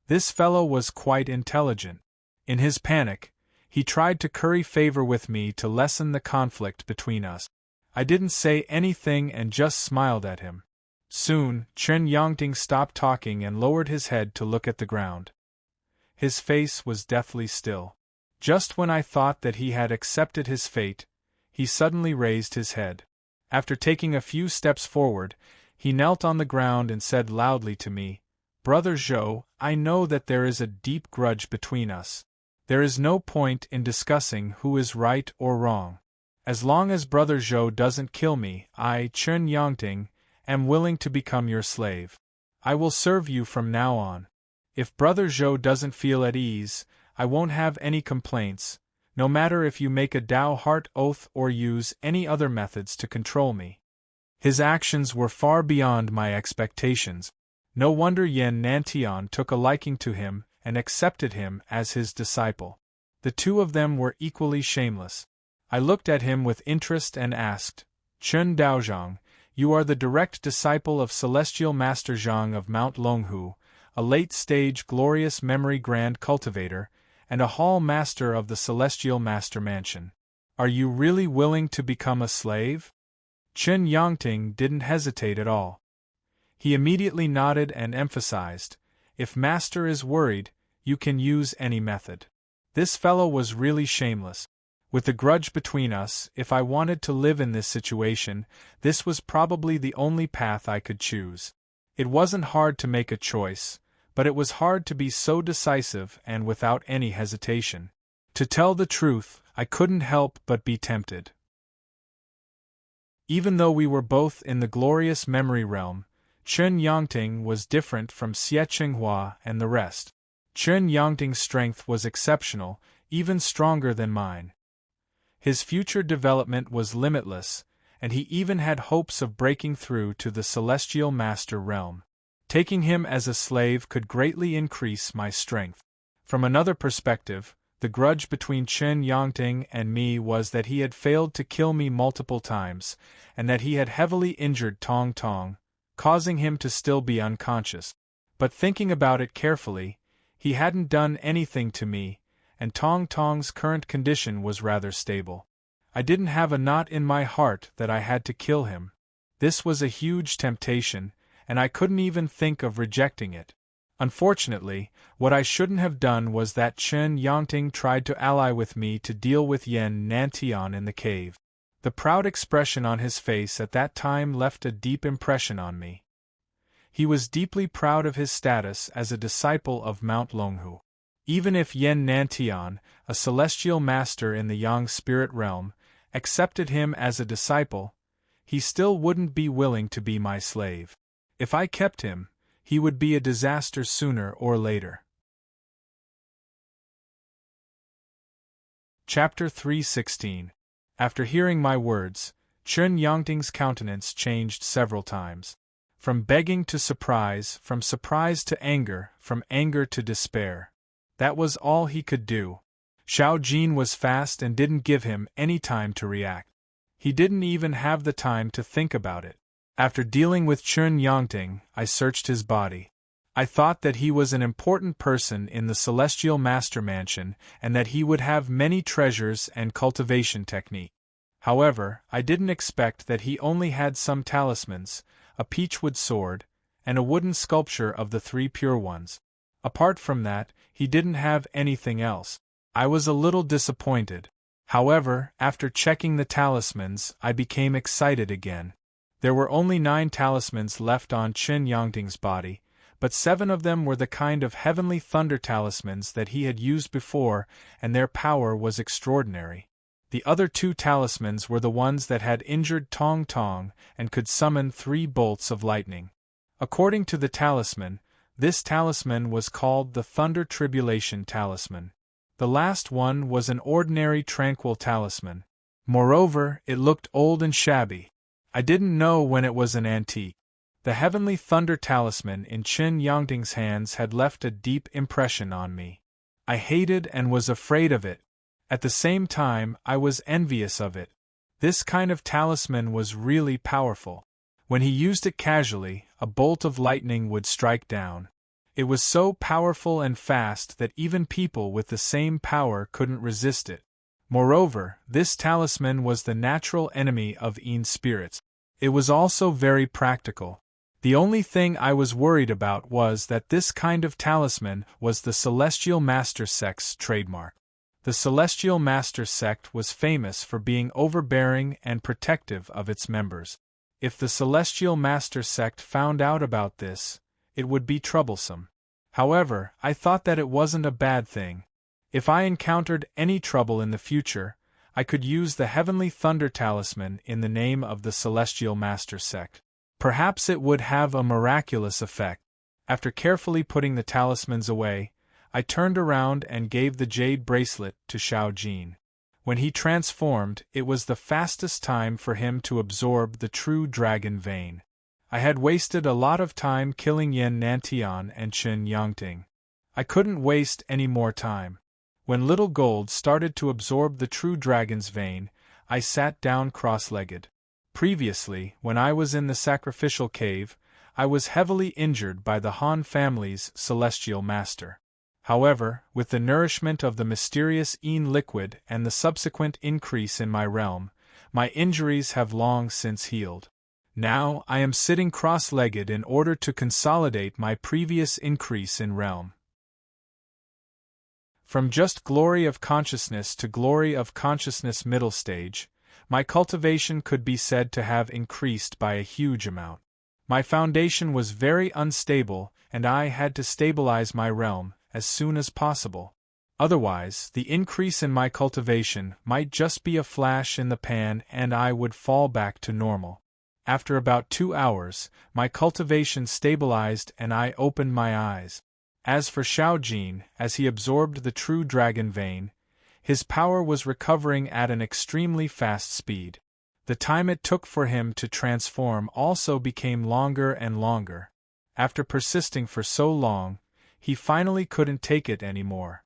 This fellow was quite intelligent. In his panic, he tried to curry favor with me to lessen the conflict between us. I didn't say anything and just smiled at him. Soon, Chen Yangting stopped talking and lowered his head to look at the ground. His face was deathly still. Just when I thought that he had accepted his fate, he suddenly raised his head. After taking a few steps forward, he knelt on the ground and said loudly to me, Brother Zhou, I know that there is a deep grudge between us. There is no point in discussing who is right or wrong. As long as Brother Zhou doesn't kill me, I, Chen Yangting, am willing to become your slave. I will serve you from now on. If Brother Zhou doesn't feel at ease, I won't have any complaints, no matter if you make a Dao heart oath or use any other methods to control me. His actions were far beyond my expectations. No wonder Yan Nantian took a liking to him and accepted him as his disciple. The two of them were equally shameless. I looked at him with interest and asked, Chen Daozhang, you are the direct disciple of Celestial Master Zhang of Mount Longhu, a late-stage glorious memory grand cultivator, and a hall master of the Celestial Master Mansion. Are you really willing to become a slave? Chen Yangting didn't hesitate at all. He immediately nodded and emphasized, if Master is worried, you can use any method. This fellow was really shameless. With the grudge between us, if I wanted to live in this situation, this was probably the only path I could choose. It wasn't hard to make a choice, but it was hard to be so decisive and without any hesitation. To tell the truth, I couldn't help but be tempted. Even though we were both in the glorious memory realm, Chen Yangting was different from Xie Qinghua and the rest. Chen Yangting's strength was exceptional, even stronger than mine. His future development was limitless, and he even had hopes of breaking through to the Celestial Master realm. Taking him as a slave could greatly increase my strength. From another perspective, the grudge between Chen Yangting and me was that he had failed to kill me multiple times, and that he had heavily injured Tong Tong, causing him to still be unconscious. But thinking about it carefully, he hadn't done anything to me, and Tong Tong's current condition was rather stable. I didn't have a knot in my heart that I had to kill him. This was a huge temptation, and I couldn't even think of rejecting it. Unfortunately, what I shouldn't have done was that Chen Yangting tried to ally with me to deal with Yan Nantian in the cave. The proud expression on his face at that time left a deep impression on me. He was deeply proud of his status as a disciple of Mount Longhu. Even if Yan Nantian, a celestial master in the Yang spirit realm, accepted him as a disciple, he still wouldn't be willing to be my slave. If I kept him, he would be a disaster sooner or later. Chapter 3:16. After hearing my words, Chen Yangting's countenance changed several times. From begging to surprise, from surprise to anger, from anger to despair. That was all he could do. Xiao Jin was fast and didn't give him any time to react. He didn't even have the time to think about it. After dealing with Chun Yongting, I searched his body. I thought that he was an important person in the Celestial Master Mansion and that he would have many treasures and cultivation technique. However, I didn't expect that he only had some talismans, a peachwood sword, and a wooden sculpture of the three pure ones. Apart from that, he didn't have anything else. I was a little disappointed. However, after checking the talismans, I became excited again. There were only 9 talismans left on Qin Yangting's body, but 7 of them were the kind of heavenly thunder talismans that he had used before, and their power was extraordinary. The other 2 talismans were the ones that had injured Tong Tong and could summon 3 bolts of lightning. According to the talisman, this talisman was called the Thunder Tribulation Talisman. The last one was an ordinary tranquil talisman. Moreover, it looked old and shabby. I didn't know when it was an antique. The Heavenly Thunder Talisman in Qin Yangting's hands had left a deep impression on me. I hated and was afraid of it. At the same time, I was envious of it. This kind of talisman was really powerful. When he used it casually, a bolt of lightning would strike down. It was so powerful and fast that even people with the same power couldn't resist it. Moreover, this talisman was the natural enemy of Yin spirits. It was also very practical. The only thing I was worried about was that this kind of talisman was the Celestial Master Sect's trademark. The Celestial Master Sect was famous for being overbearing and protective of its members. If the Celestial Master Sect found out about this, it would be troublesome. However, I thought that it wasn't a bad thing. If I encountered any trouble in the future, I could use the Heavenly Thunder Talisman in the name of the Celestial Master Sect. Perhaps it would have a miraculous effect. After carefully putting the talismans away, I turned around and gave the jade bracelet to Xiao Jin. When he transformed, it was the fastest time for him to absorb the true dragon vein. I had wasted a lot of time killing Yin Nantian and Qin Yangting. I couldn't waste any more time. When Little Gold started to absorb the true dragon's vein, I sat down cross-legged. Previously, when I was in the sacrificial cave, I was heavily injured by the Han family's celestial master. However, with the nourishment of the mysterious Yin liquid and the subsequent increase in my realm, my injuries have long since healed. Now, I am sitting cross-legged in order to consolidate my previous increase in realm. From just glory of consciousness to glory of consciousness middle stage, my cultivation could be said to have increased by a huge amount. My foundation was very unstable, and I had to stabilize my realm as soon as possible. Otherwise, the increase in my cultivation might just be a flash in the pan and I would fall back to normal. After about 2 hours, my cultivation stabilized and I opened my eyes. As for Xiao Jin, as he absorbed the true dragon vein, his power was recovering at an extremely fast speed. The time it took for him to transform also became longer and longer. After persisting for so long, he finally couldn't take it anymore.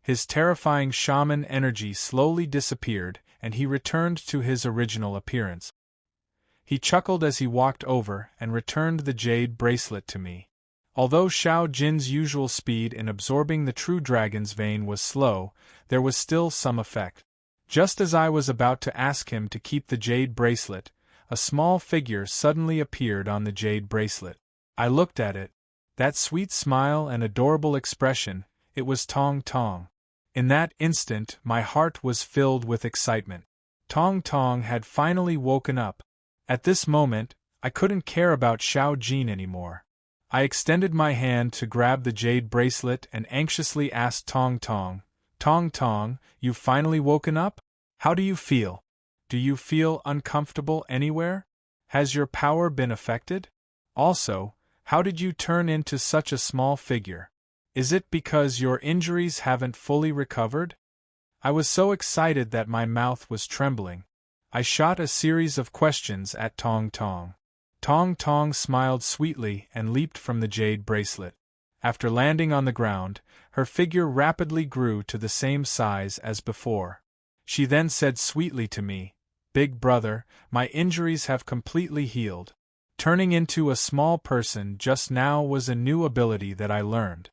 His terrifying shaman energy slowly disappeared and he returned to his original appearance. He chuckled as he walked over and returned the jade bracelet to me. Although Xiao Jin's usual speed in absorbing the true dragon's vein was slow, there was still some effect. Just as I was about to ask him to keep the jade bracelet, a small figure suddenly appeared on the jade bracelet. I looked at it. That sweet smile and adorable expression, it was Tong Tong. In that instant, my heart was filled with excitement. Tong Tong had finally woken up. At this moment, I couldn't care about Xiao Jin anymore. I extended my hand to grab the jade bracelet and anxiously asked Tong Tong, "Tong Tong, you've finally woken up? How do you feel? Do you feel uncomfortable anywhere? Has your power been affected? Also, how did you turn into such a small figure? Is it because your injuries haven't fully recovered?" I was so excited that my mouth was trembling. I shot a series of questions at Tong Tong. Tong Tong smiled sweetly and leaped from the jade bracelet. After landing on the ground, her figure rapidly grew to the same size as before. She then said sweetly to me, "Big brother, my injuries have completely healed. Turning into a small person just now was a new ability that I learned."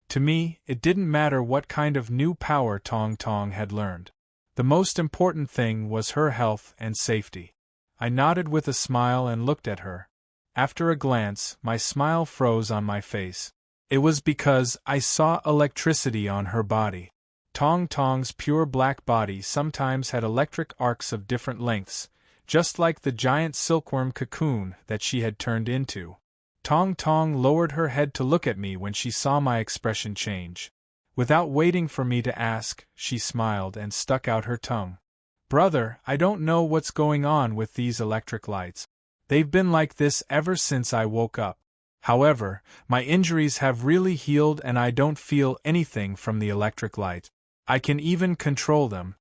To me, it didn't matter what kind of new power Tong Tong had learned. The most important thing was her health and safety. I nodded with a smile and looked at her. After a glance, my smile froze on my face. It was because I saw electricity on her body. Tong Tong's pure black body sometimes had electric arcs of different lengths, just like the giant silkworm cocoon that she had turned into. Tong Tong lowered her head to look at me when she saw my expression change. Without waiting for me to ask, she smiled and stuck out her tongue. "Brother, I don't know what's going on with these electric lights. They've been like this ever since I woke up. However, my injuries have really healed and I don't feel anything from the electric light. I can even control them."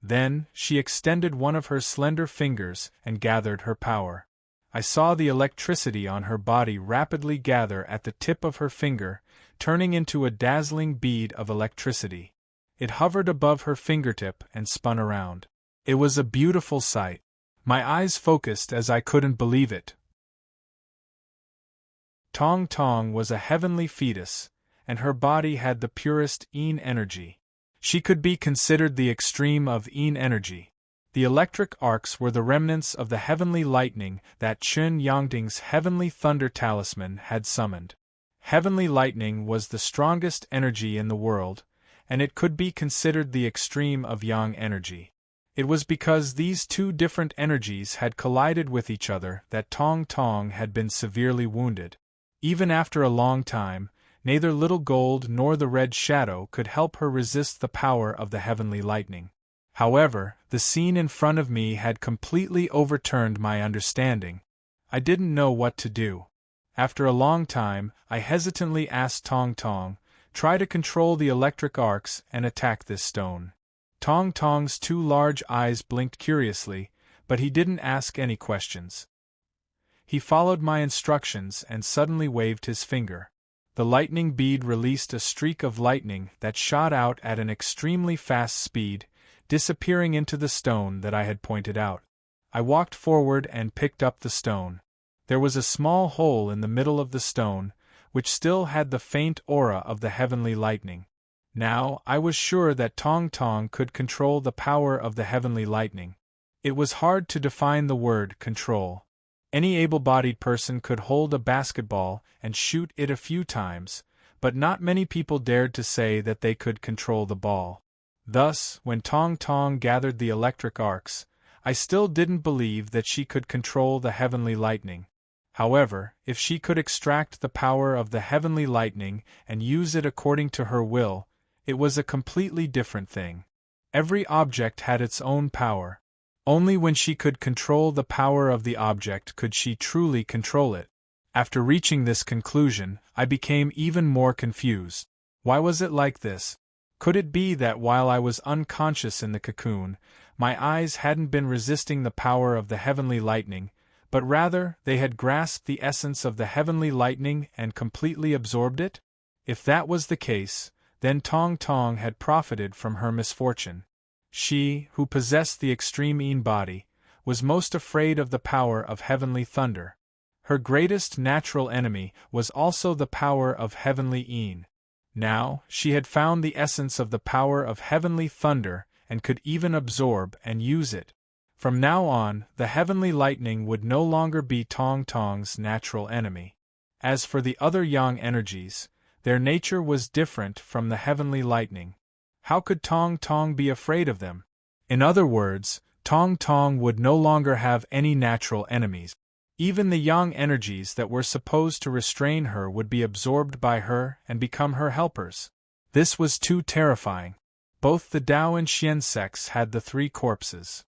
Then, she extended one of her slender fingers and gathered her power. I saw the electricity on her body rapidly gather at the tip of her finger, turning into a dazzling bead of electricity. It hovered above her fingertip and spun around. It was a beautiful sight. My eyes focused as I couldn't believe it. Tong Tong was a heavenly fetus, and her body had the purest Yin energy. She could be considered the extreme of Yin energy. The electric arcs were the remnants of the heavenly lightning that Chen Yangting's heavenly thunder talisman had summoned. Heavenly lightning was the strongest energy in the world, and it could be considered the extreme of Yang energy. It was because these two different energies had collided with each other that Tong Tong had been severely wounded. Even after a long time, neither Little Gold nor the Red Shadow could help her resist the power of the heavenly lightning. However, the scene in front of me had completely overturned my understanding. I didn't know what to do. After a long time, I hesitantly asked Tong Tong, "Try to control the electric arcs and attack this stone." Tong Tong's two large eyes blinked curiously, but he didn't ask any questions. He followed my instructions and suddenly waved his finger. The lightning bead released a streak of lightning that shot out at an extremely fast speed, disappearing into the stone that I had pointed out. I walked forward and picked up the stone. There was a small hole in the middle of the stone, which still had the faint aura of the heavenly lightning. Now, I was sure that Tong Tong could control the power of the heavenly lightning. It was hard to define the word control. Any able-bodied person could hold a basketball and shoot it a few times, but not many people dared to say that they could control the ball. Thus, when Tong Tong gathered the electric arcs, I still didn't believe that she could control the heavenly lightning. However, if she could extract the power of the heavenly lightning and use it according to her will, it was a completely different thing. Every object had its own power. Only when she could control the power of the object could she truly control it. After reaching this conclusion, I became even more confused. Why was it like this? Could it be that while I was unconscious in the cocoon, my eyes hadn't been resisting the power of the heavenly lightning, but rather they had grasped the essence of the heavenly lightning and completely absorbed it? If that was the case, then Tong Tong had profited from her misfortune. She, who possessed the extreme Yin body, was most afraid of the power of heavenly thunder. Her greatest natural enemy was also the power of heavenly Yin. Now, she had found the essence of the power of heavenly thunder and could even absorb and use it. From now on, the heavenly lightning would no longer be Tong Tong's natural enemy. As for the other Yang energies, their nature was different from the heavenly lightning. How could Tong Tong be afraid of them? In other words, Tong Tong would no longer have any natural enemies. Even the Yang energies that were supposed to restrain her would be absorbed by her and become her helpers. This was too terrifying. Both the Dao and Xian sects had the three corpses.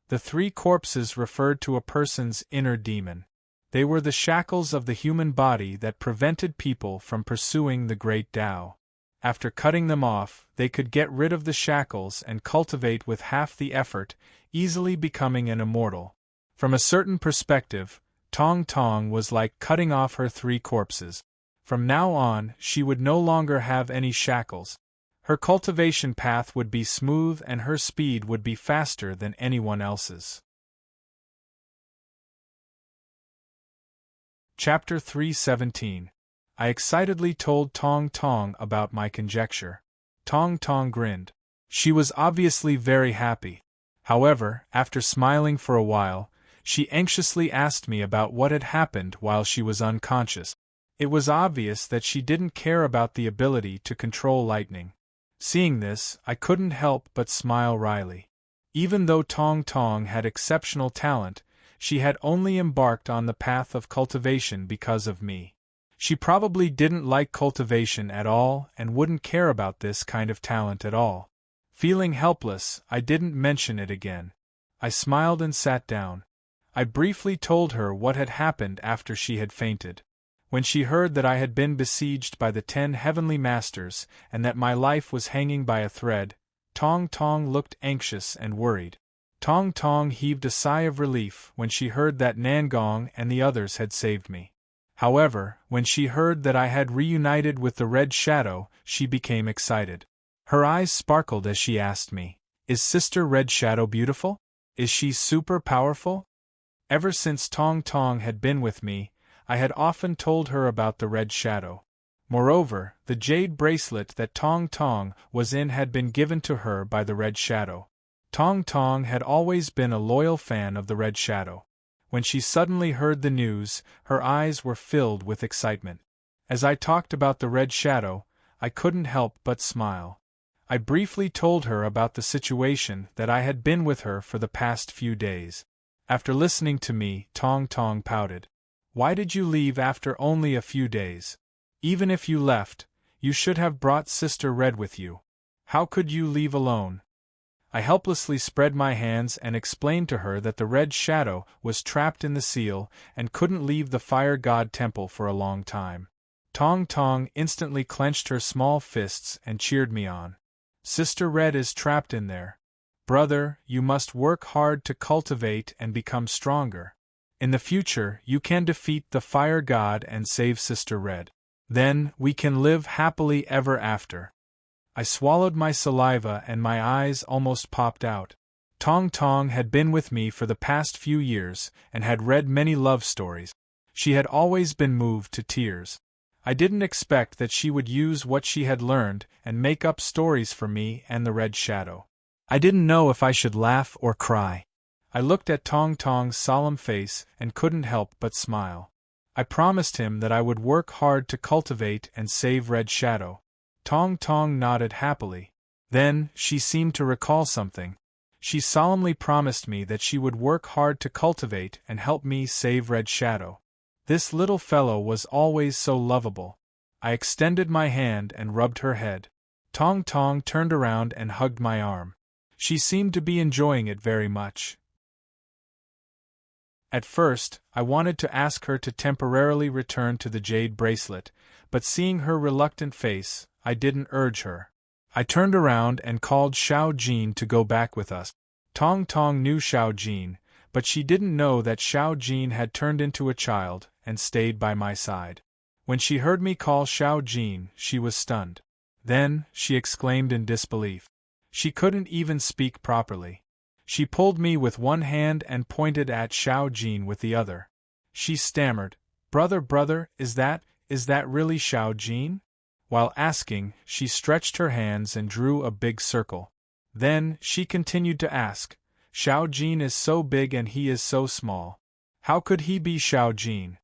The three corpses referred to a person's inner demon. They were the shackles of the human body that prevented people from pursuing the great Tao. After cutting them off, they could get rid of the shackles and cultivate with half the effort, easily becoming an immortal. From a certain perspective, Tong Tong was like cutting off her three corpses. From now on, she would no longer have any shackles. Her cultivation path would be smooth and her speed would be faster than anyone else's. Chapter 3:17. I excitedly told Tong Tong about my conjecture. Tong Tong grinned. She was obviously very happy. However, after smiling for a while, she anxiously asked me about what had happened while she was unconscious. It was obvious that she didn't care about the ability to control lightning. Seeing this, I couldn't help but smile wryly. Even though Tong Tong had exceptional talent, she had only embarked on the path of cultivation because of me. She probably didn't like cultivation at all and wouldn't care about this kind of talent at all. Feeling helpless, I didn't mention it again. I smiled and sat down. I briefly told her what had happened after she had fainted. When she heard that I had been besieged by the 10 heavenly masters and that my life was hanging by a thread, Tong Tong looked anxious and worried. Tong Tong heaved a sigh of relief when she heard that Nangong and the others had saved me. However, when she heard that I had reunited with the Red Shadow, she became excited. Her eyes sparkled as she asked me, "Is Sister Red Shadow beautiful? Is she super powerful?" Ever since Tong Tong had been with me, I had often told her about the Red Shadow. Moreover, the jade bracelet that Tong Tong was in had been given to her by the Red Shadow. Tong Tong had always been a loyal fan of the Red Shadow. When she suddenly heard the news, her eyes were filled with excitement. As I talked about the Red Shadow, I couldn't help but smile. I briefly told her about the situation that I had been with her for the past few days. After listening to me, Tong Tong pouted. "Why did you leave after only a few days? Even if you left, you should have brought Sister Red with you. How could you leave alone?" I helplessly spread my hands and explained to her that the Red Shadow was trapped in the seal and couldn't leave the Fire God Temple for a long time. Tong Tong instantly clenched her small fists and cheered me on. "Sister Red is trapped in there. Brother, you must work hard to cultivate and become stronger. In the future, you can defeat the Fire God and save Sister Red. Then, we can live happily ever after." I swallowed my saliva and my eyes almost popped out. Tong Tong had been with me for the past few years and had read many love stories. She had always been moved to tears. I didn't expect that she would use what she had learned and make up stories for me and the Red Shadow. I didn't know if I should laugh or cry. I looked at Tong Tong's solemn face and couldn't help but smile. I promised him that I would work hard to cultivate and save Red Shadow. Tong Tong nodded happily. Then, she seemed to recall something. She solemnly promised me that she would work hard to cultivate and help me save Red Shadow. This little fellow was always so lovable. I extended my hand and rubbed her head. Tong Tong turned around and hugged my arm. She seemed to be enjoying it very much. At first, I wanted to ask her to temporarily return to the jade bracelet, but seeing her reluctant face, I didn't urge her. I turned around and called Xiao Jin to go back with us. Tong Tong knew Xiao Jin, but she didn't know that Xiao Jin had turned into a child and stayed by my side. When she heard me call Xiao Jin, she was stunned. Then, she exclaimed in disbelief. She couldn't even speak properly. She pulled me with one hand and pointed at Xiao Jin with the other. She stammered, Brother, is that really Xiao Jin?" While asking, she stretched her hands and drew a big circle. Then, she continued to ask, "Xiao Jin is so big and he is so small. How could he be Xiao Jin?"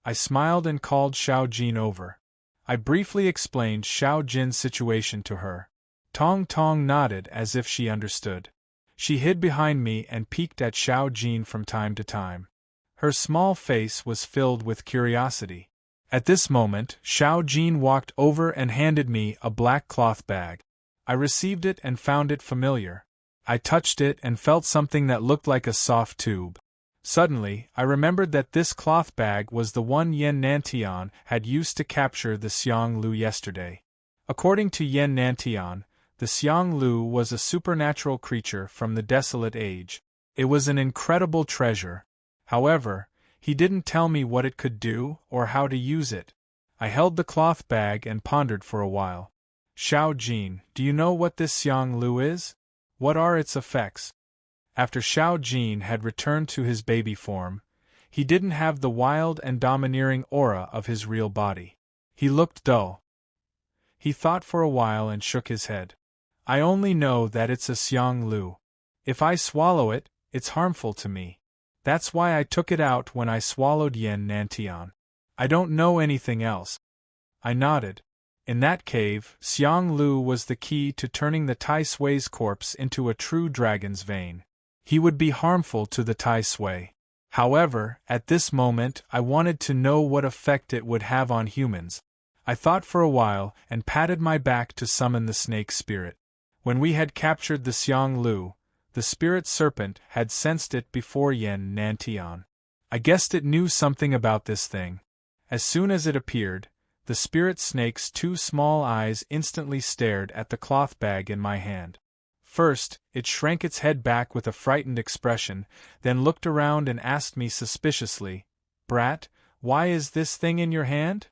I smiled and called Xiao Jin over. I briefly explained Xiao Jin's situation to her. Tong Tong nodded as if she understood. She hid behind me and peeked at Xiao Jin from time to time. Her small face was filled with curiosity. At this moment, Xiao Jin walked over and handed me a black cloth bag. I received it and found it familiar. I touched it and felt something that looked like a soft tube. Suddenly, I remembered that this cloth bag was the one Yen Nantian had used to capture the Xiang Lu yesterday. According to Yen Nantian, the Xiang Lu was a supernatural creature from the Desolate Age. It was an incredible treasure. However, he didn't tell me what it could do or how to use it. I held the cloth bag and pondered for a while. Xiao Jin, do you know what this Xiang Lu is? What are its effects? After Xiao Jin had returned to his baby form, he didn't have the wild and domineering aura of his real body. He looked dull. He thought for a while and shook his head. I only know that it's a Xiang Lu. If I swallow it, it's harmful to me. That's why I took it out when I swallowed Yan Nantian. I don't know anything else. I nodded. In that cave, Xiang Lu was the key to turning the Tai Sui's corpse into a true dragon's vein. He would be harmful to the Tai Sui. However, at this moment I wanted to know what effect it would have on humans. I thought for a while and patted my back to summon the snake spirit. When we had captured the Xiang Lu, the spirit serpent had sensed it before Yan Nantian. I guessed it knew something about this thing. As soon as it appeared, the spirit snake's two small eyes instantly stared at the cloth bag in my hand. First, it shrank its head back with a frightened expression, then looked around and asked me suspiciously, "Brat, why is this thing in your hand?"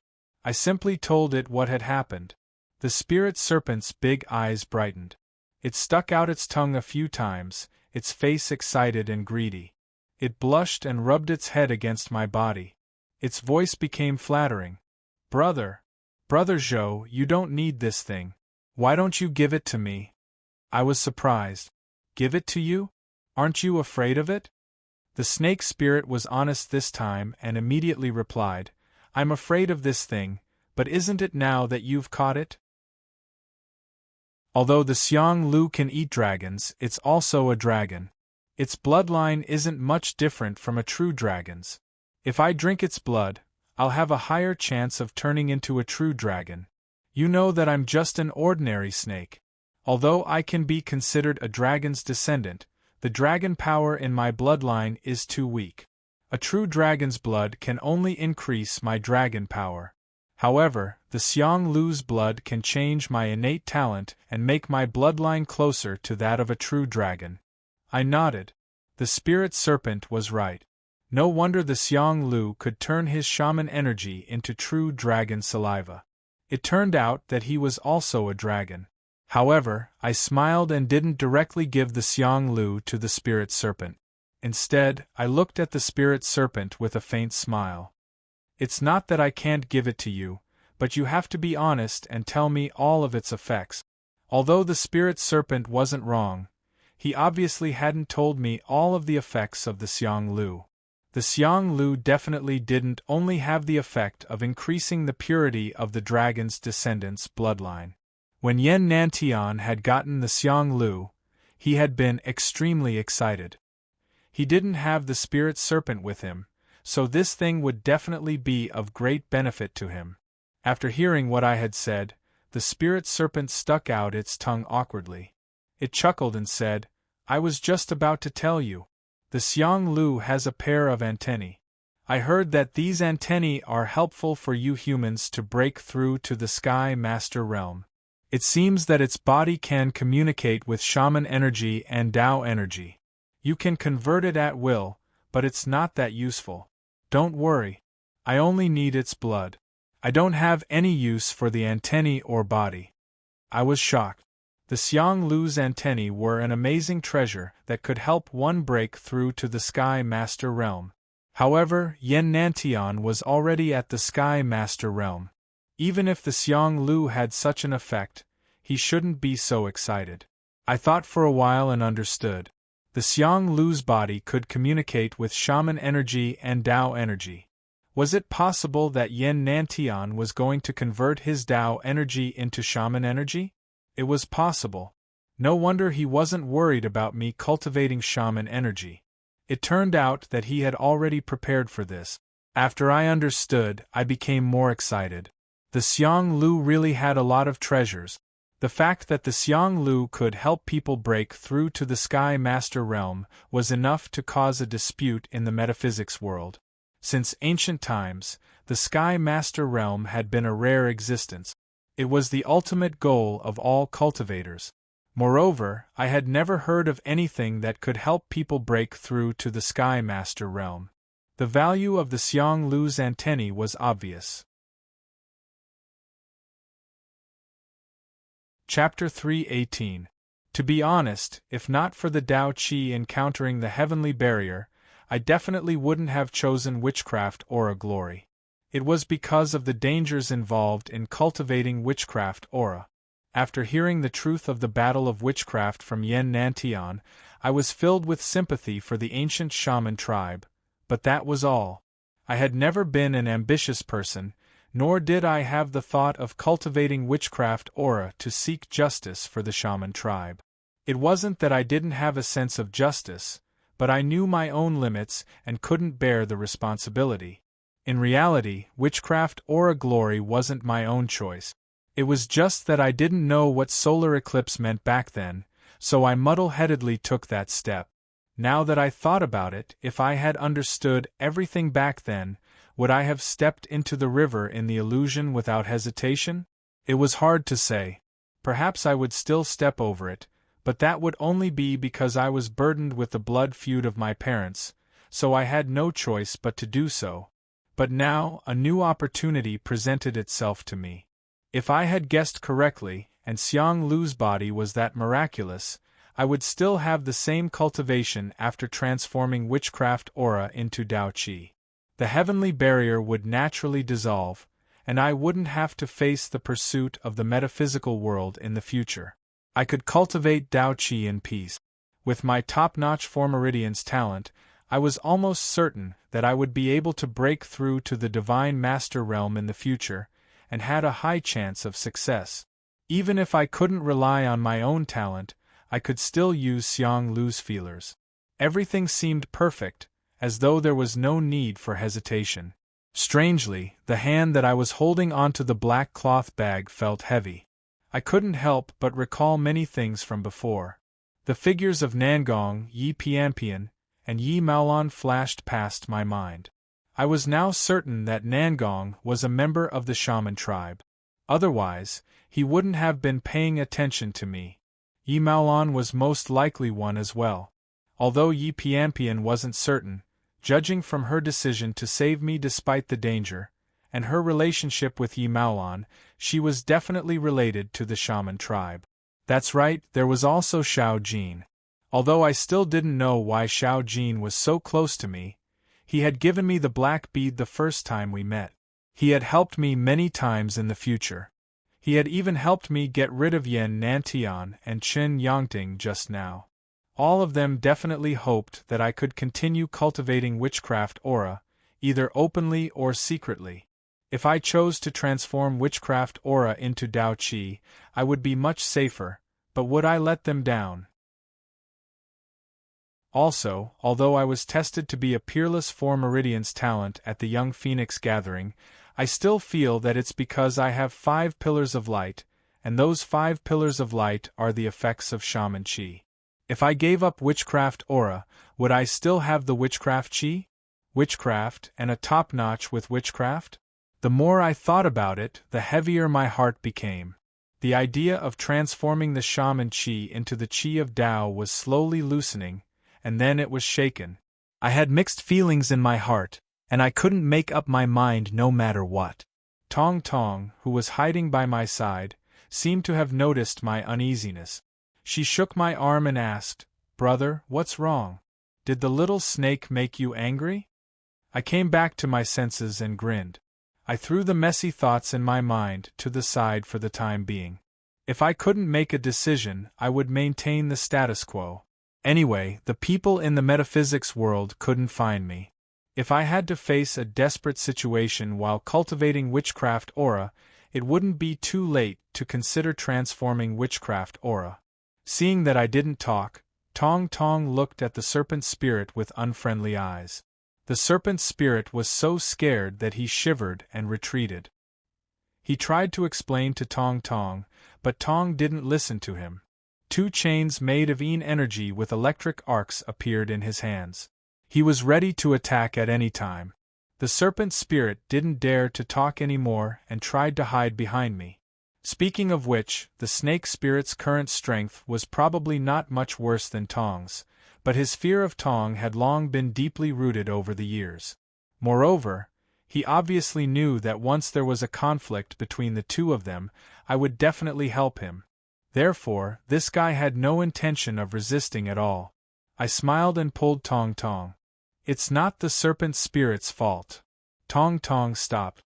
I simply told it what had happened. The spirit serpent's big eyes brightened. It stuck out its tongue a few times, its face excited and greedy. It blushed and rubbed its head against my body. Its voice became flattering. Brother Zhou, you don't need this thing. Why don't you give it to me?" I was surprised. Give it to you? Aren't you afraid of it? The snake spirit was honest this time and immediately replied, "I'm afraid of this thing, but isn't it now that you've caught it?" Although the Xiang Lu can eat dragons, it's also a dragon. Its bloodline isn't much different from a true dragon's. If I drink its blood, I'll have a higher chance of turning into a true dragon. You know that I'm just an ordinary snake. Although I can be considered a dragon's descendant, the dragon power in my bloodline is too weak. A true dragon's blood can only increase my dragon power. However, the Xiang Lu's blood can change my innate talent and make my bloodline closer to that of a true dragon. I nodded. The spirit serpent was right. No wonder the Xiang Lu could turn his shaman energy into true dragon saliva. It turned out that he was also a dragon. However, I smiled and didn't directly give the Xiang Lu to the spirit serpent. Instead, I looked at the spirit serpent with a faint smile. It's not that I can't give it to you, but you have to be honest and tell me all of its effects. Although the spirit serpent wasn't wrong, he obviously hadn't told me all of the effects of the Xiang Lu. The Xiang Lu definitely didn't only have the effect of increasing the purity of the dragon's descendants' bloodline. When Yan Nantian had gotten the Xiang Lu, he had been extremely excited. He didn't have the spirit serpent with him, so this thing would definitely be of great benefit to him. After hearing what I had said, the spirit serpent stuck out its tongue awkwardly. It chuckled and said, "I was just about to tell you. The Xiang Lu has a pair of antennae. I heard that these antennae are helpful for you humans to break through to the Sky Master realm. It seems that its body can communicate with shaman energy and Tao energy. You can convert it at will, but it's not that useful. Don't worry. I only need its blood. I don't have any use for the antennae or body." I was shocked. The Xiang Lu's antennae were an amazing treasure that could help one break through to the Sky Master realm. However, Yan Nantian was already at the Sky Master realm. Even if the Xiang Lu had such an effect, he shouldn't be so excited. I thought for a while and understood. The Xiang Lu's body could communicate with shaman energy and Tao energy. Was it possible that Yan Nantian was going to convert his Tao energy into shaman energy? It was possible. No wonder he wasn't worried about me cultivating shaman energy. It turned out that he had already prepared for this. After I understood, I became more excited. The Xiang Lu really had a lot of treasures. The fact that the Xiang Lu could help people break through to the Sky Master realm was enough to cause a dispute in the metaphysics world. Since ancient times, the Sky Master realm had been a rare existence. It was the ultimate goal of all cultivators. Moreover, I had never heard of anything that could help people break through to the Sky Master realm. The value of the Xiang Lu's antennae was obvious. Chapter 3:18. To be honest, if not for the Tao Qi encountering the heavenly barrier, I definitely wouldn't have chosen witchcraft aura glory. It was because of the dangers involved in cultivating witchcraft aura. After hearing the truth of the battle of witchcraft from Yen Nantian, I was filled with sympathy for the ancient shaman tribe, but that was all. I had never been an ambitious person, nor did I have the thought of cultivating witchcraft aura to seek justice for the shaman tribe. It wasn't that I didn't have a sense of justice, but I knew my own limits and couldn't bear the responsibility. In reality, witchcraft aura glory wasn't my own choice. It was just that I didn't know what solar eclipse meant back then, so I muddle-headedly took that step. Now that I thought about it, if I had understood everything back then, would I have stepped into the river in the illusion without hesitation? It was hard to say. Perhaps I would still step over it, but that would only be because I was burdened with the blood feud of my parents, so I had no choice but to do so. But now, a new opportunity presented itself to me. If I had guessed correctly, and Xiang Lu's body was that miraculous, I would still have the same cultivation after transforming witchcraft aura into Tao Qi. The heavenly barrier would naturally dissolve, and I wouldn't have to face the pursuit of the metaphysical world in the future. I could cultivate Tao Qi in peace. With my top-notch Four Meridians talent, I was almost certain that I would be able to break through to the Divine Master realm in the future, and had a high chance of success. Even if I couldn't rely on my own talent, I could still use Xiang Lu's feelers. Everything seemed perfect, as though there was no need for hesitation. Strangely, the hand that I was holding onto the black cloth bag felt heavy. I couldn't help but recall many things from before. The figures of Nangong, Yi Pianpian, and Yi Maolan flashed past my mind. I was now certain that Nangong was a member of the shaman tribe. Otherwise, he wouldn't have been paying attention to me. Yi Maolan was most likely one as well. Although Yi Pianpian wasn't certain, judging from her decision to save me despite the danger, and her relationship with Yi Maolan, she was definitely related to the shaman tribe. That's right, there was also Xiao Jin. Although I still didn't know why Xiao Jin was so close to me, he had given me the black bead the first time we met. He had helped me many times in the future. He had even helped me get rid of Yen Nantian and Chen Yangting just now. All of them definitely hoped that I could continue cultivating witchcraft aura, either openly or secretly. If I chose to transform witchcraft aura into Tao Qi, I would be much safer, but would I let them down? Also, although I was tested to be a peerless Four Meridians talent at the Young Phoenix Gathering, I still feel that it's because I have 5 pillars of light, and those 5 pillars of light are the effects of shaman qi. If I gave up witchcraft aura, would I still have the witchcraft qi? Witchcraft, and a top notch with witchcraft? The more I thought about it, the heavier my heart became. The idea of transforming the shaman qi into the qi of Tao was slowly loosening, and then it was shaken. I had mixed feelings in my heart, and I couldn't make up my mind no matter what. Tong Tong, who was hiding by my side, seemed to have noticed my uneasiness. She shook my arm and asked, "Brother, what's wrong? Did the little snake make you angry?" I came back to my senses and grinned. I threw the messy thoughts in my mind to the side for the time being. If I couldn't make a decision, I would maintain the status quo. Anyway, the people in the metaphysics world couldn't find me. If I had to face a desperate situation while cultivating witchcraft aura, it wouldn't be too late to consider transforming witchcraft aura. Seeing that I didn't talk, Tong Tong looked at the serpent spirit with unfriendly eyes. The serpent spirit was so scared that he shivered and retreated. He tried to explain to Tong Tong, but Tong didn't listen to him. 2 chains made of energy with electric arcs appeared in his hands. He was ready to attack at any time. The serpent spirit didn't dare to talk anymore and tried to hide behind me. Speaking of which, the snake spirit's current strength was probably not much worse than Tong's, but his fear of Tong had long been deeply rooted over the years. Moreover, he obviously knew that once there was a conflict between the two of them, I would definitely help him. Therefore, this guy had no intention of resisting at all. I smiled and pulled Tong Tong. It's not the serpent spirit's fault. Tong Tong stopped.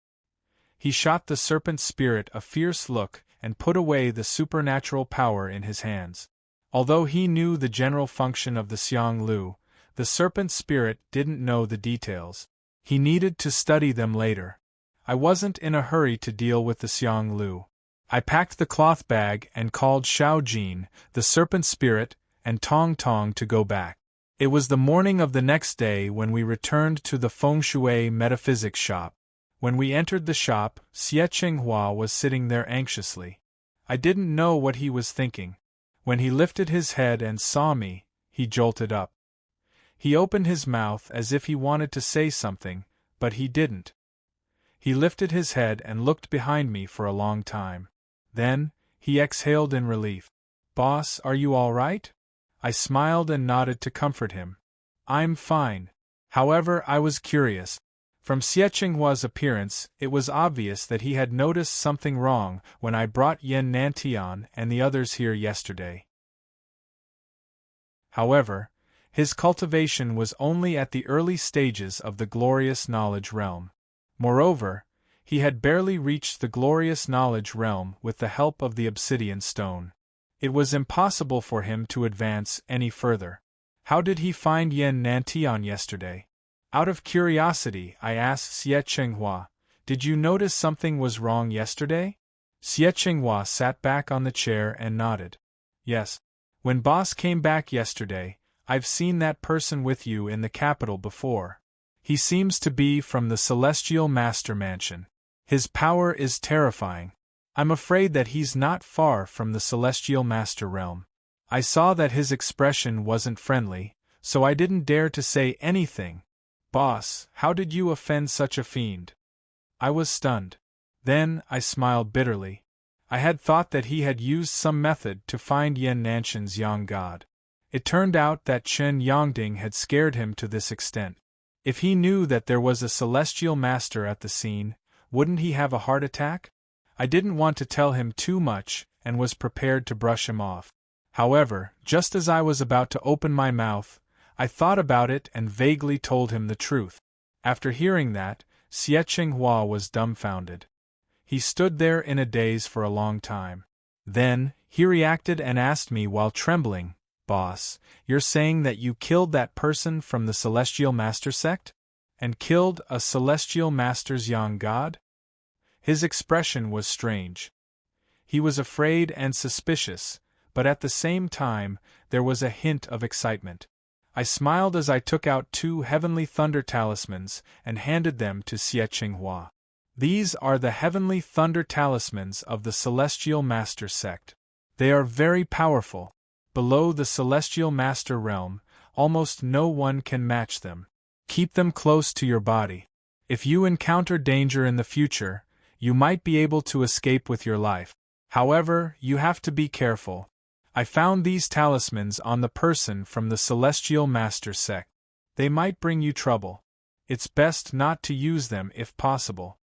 He shot the serpent spirit a fierce look and put away the supernatural power in his hands. Although he knew the general function of the Xiang Lu, the serpent spirit didn't know the details. He needed to study them later. I wasn't in a hurry to deal with the Xiang Lu. I packed the cloth bag and called Xiao Jin, the serpent spirit, and Tong Tong to go back. It was the morning of the next day when we returned to the Feng Shui metaphysics shop. When we entered the shop, Xie Qinghua was sitting there anxiously. I didn't know what he was thinking. When he lifted his head and saw me, he jolted up. He opened his mouth as if he wanted to say something, but he didn't. He lifted his head and looked behind me for a long time. Then, he exhaled in relief. "Boss, are you all right?" I smiled and nodded to comfort him. "I'm fine." However, I was curious. From Xie Qinghua's appearance, it was obvious that he had noticed something wrong when I brought Yen Nantian and the others here yesterday. However, his cultivation was only at the early stages of the glorious knowledge realm. Moreover, he had barely reached the glorious knowledge realm with the help of the obsidian stone. It was impossible for him to advance any further. How did he find Yen Nantian yesterday? Out of curiosity, I asked Xie Qinghua, "Did you notice something was wrong yesterday?" Xie Qinghua sat back on the chair and nodded. "Yes. When boss came back yesterday, I've seen that person with you in the capital before. He seems to be from the Celestial Master Mansion. His power is terrifying. I'm afraid that he's not far from the Celestial Master Realm." I saw that his expression wasn't friendly, so I didn't dare to say anything. "Boss, how did you offend such a fiend?" I was stunned. Then, I smiled bitterly. I had thought that he had used some method to find Yen Nanshan's young god. It turned out that Chen Yongding had scared him to this extent. If he knew that there was a celestial master at the scene, wouldn't he have a heart attack? I didn't want to tell him too much, and was prepared to brush him off. However, just as I was about to open my mouth, I thought about it and vaguely told him the truth. After hearing that, Xie Qinghua was dumbfounded. He stood there in a daze for a long time. Then, he reacted and asked me while trembling, "Boss, you're saying that you killed that person from the Celestial Master sect? And killed a Celestial Master's young god?" His expression was strange. He was afraid and suspicious, but at the same time, there was a hint of excitement. I smiled as I took out 2 heavenly thunder talismans and handed them to Xie Qinghua. "These are the heavenly thunder talismans of the Celestial Master sect. They are very powerful. Below the Celestial Master realm, almost no one can match them. Keep them close to your body. If you encounter danger in the future, you might be able to escape with your life. However, you have to be careful. I found these talismans on the person from the Celestial Master sect. They might bring you trouble. It's best not to use them if possible."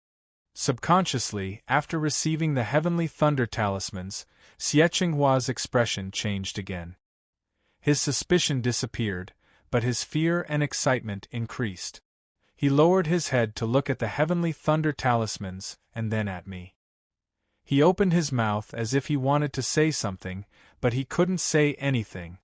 Subconsciously, after receiving the heavenly thunder talismans, Xie Qinghua's expression changed again. His suspicion disappeared, but his fear and excitement increased. He lowered his head to look at the heavenly thunder talismans, and then at me. He opened his mouth as if he wanted to say something, but he couldn't say anything.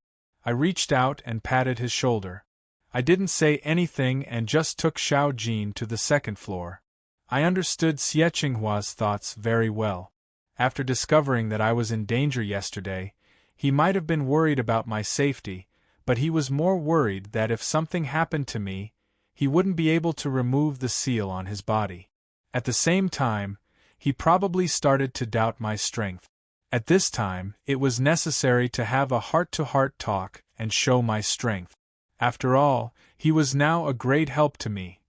I reached out and patted his shoulder. I didn't say anything and just took Xiao Jin to the 2nd floor. I understood Xie Qinghua's thoughts very well. After discovering that I was in danger yesterday, he might have been worried about my safety, but he was more worried that if something happened to me, he wouldn't be able to remove the seal on his body. At the same time, he probably started to doubt my strength. At this time, it was necessary to have a heart-to-heart talk and show my strength. After all, he was now a great help to me.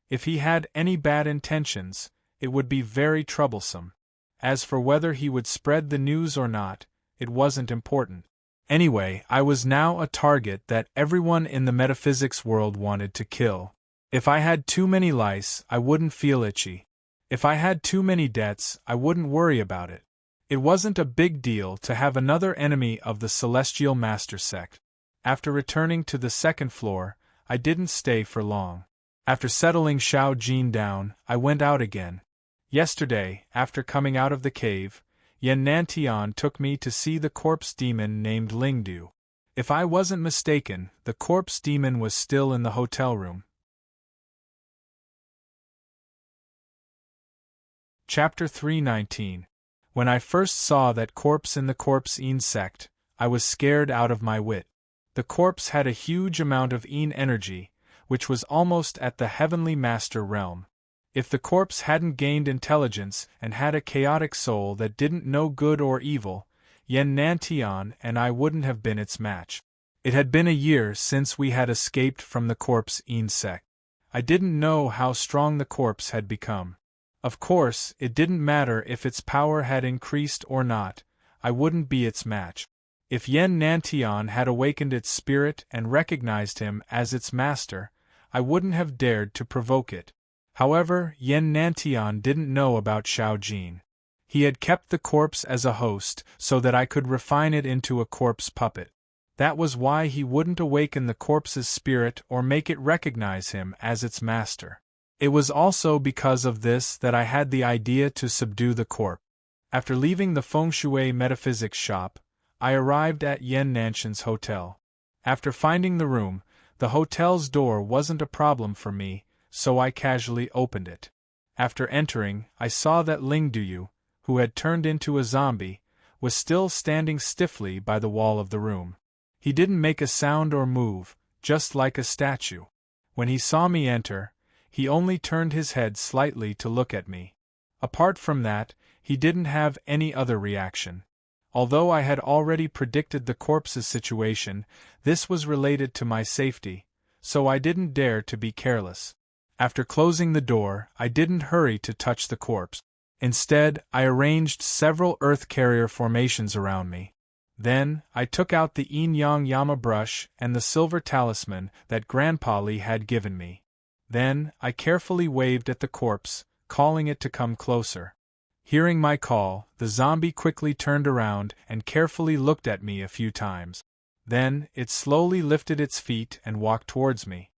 If he had any bad intentions, it would be very troublesome. As for whether he would spread the news or not, it wasn't important. Anyway, I was now a target that everyone in the metaphysics world wanted to kill. If I had too many lice, I wouldn't feel itchy. If I had too many debts, I wouldn't worry about it. It wasn't a big deal to have another enemy of the Celestial Master sect. After returning to the second floor, I didn't stay for long. After settling Xiao Jin down, I went out again. Yesterday, after coming out of the cave, Yan Nantian took me to see the corpse demon named Lingdu. If I wasn't mistaken, the corpse demon was still in the hotel room. Chapter 319. When I first saw that corpse in the corpse sect, I was scared out of my wit. The corpse had a huge amount of energy, which was almost at the heavenly master realm. If the corpse hadn't gained intelligence and had a chaotic soul that didn't know good or evil, Yan Nantian and I wouldn't have been its match. It had been a year since we had escaped from the corpse sect. I didn't know how strong the corpse had become. Of course, it didn't matter if its power had increased or not, I wouldn't be its match. If Yan Nantian had awakened its spirit and recognized him as its master, I wouldn't have dared to provoke it. However, Yan Nantian didn't know about Xiao Jin. He had kept the corpse as a host so that I could refine it into a corpse puppet. That was why he wouldn't awaken the corpse's spirit or make it recognize him as its master. It was also because of this that I had the idea to subdue the corpse. After leaving the Feng Shui metaphysics shop, I arrived at Yan Nanshan's hotel. After finding the room, the hotel's door wasn't a problem for me, so I casually opened it. After entering, I saw that Lingdu, who had turned into a zombie, was still standing stiffly by the wall of the room. He didn't make a sound or move, just like a statue. When he saw me enter, he only turned his head slightly to look at me. Apart from that, he didn't have any other reaction. Although I had already predicted the corpse's situation, this was related to my safety, so I didn't dare to be careless. After closing the door, I didn't hurry to touch the corpse. Instead, I arranged several earth carrier formations around me. Then, I took out the yin-yang yama brush and the silver talisman that Grandpa Li had given me. Then, I carefully waved at the corpse, calling it to come closer. Hearing my call, the zombie quickly turned around and carefully looked at me a few times. Then, it slowly lifted its feet and walked towards me.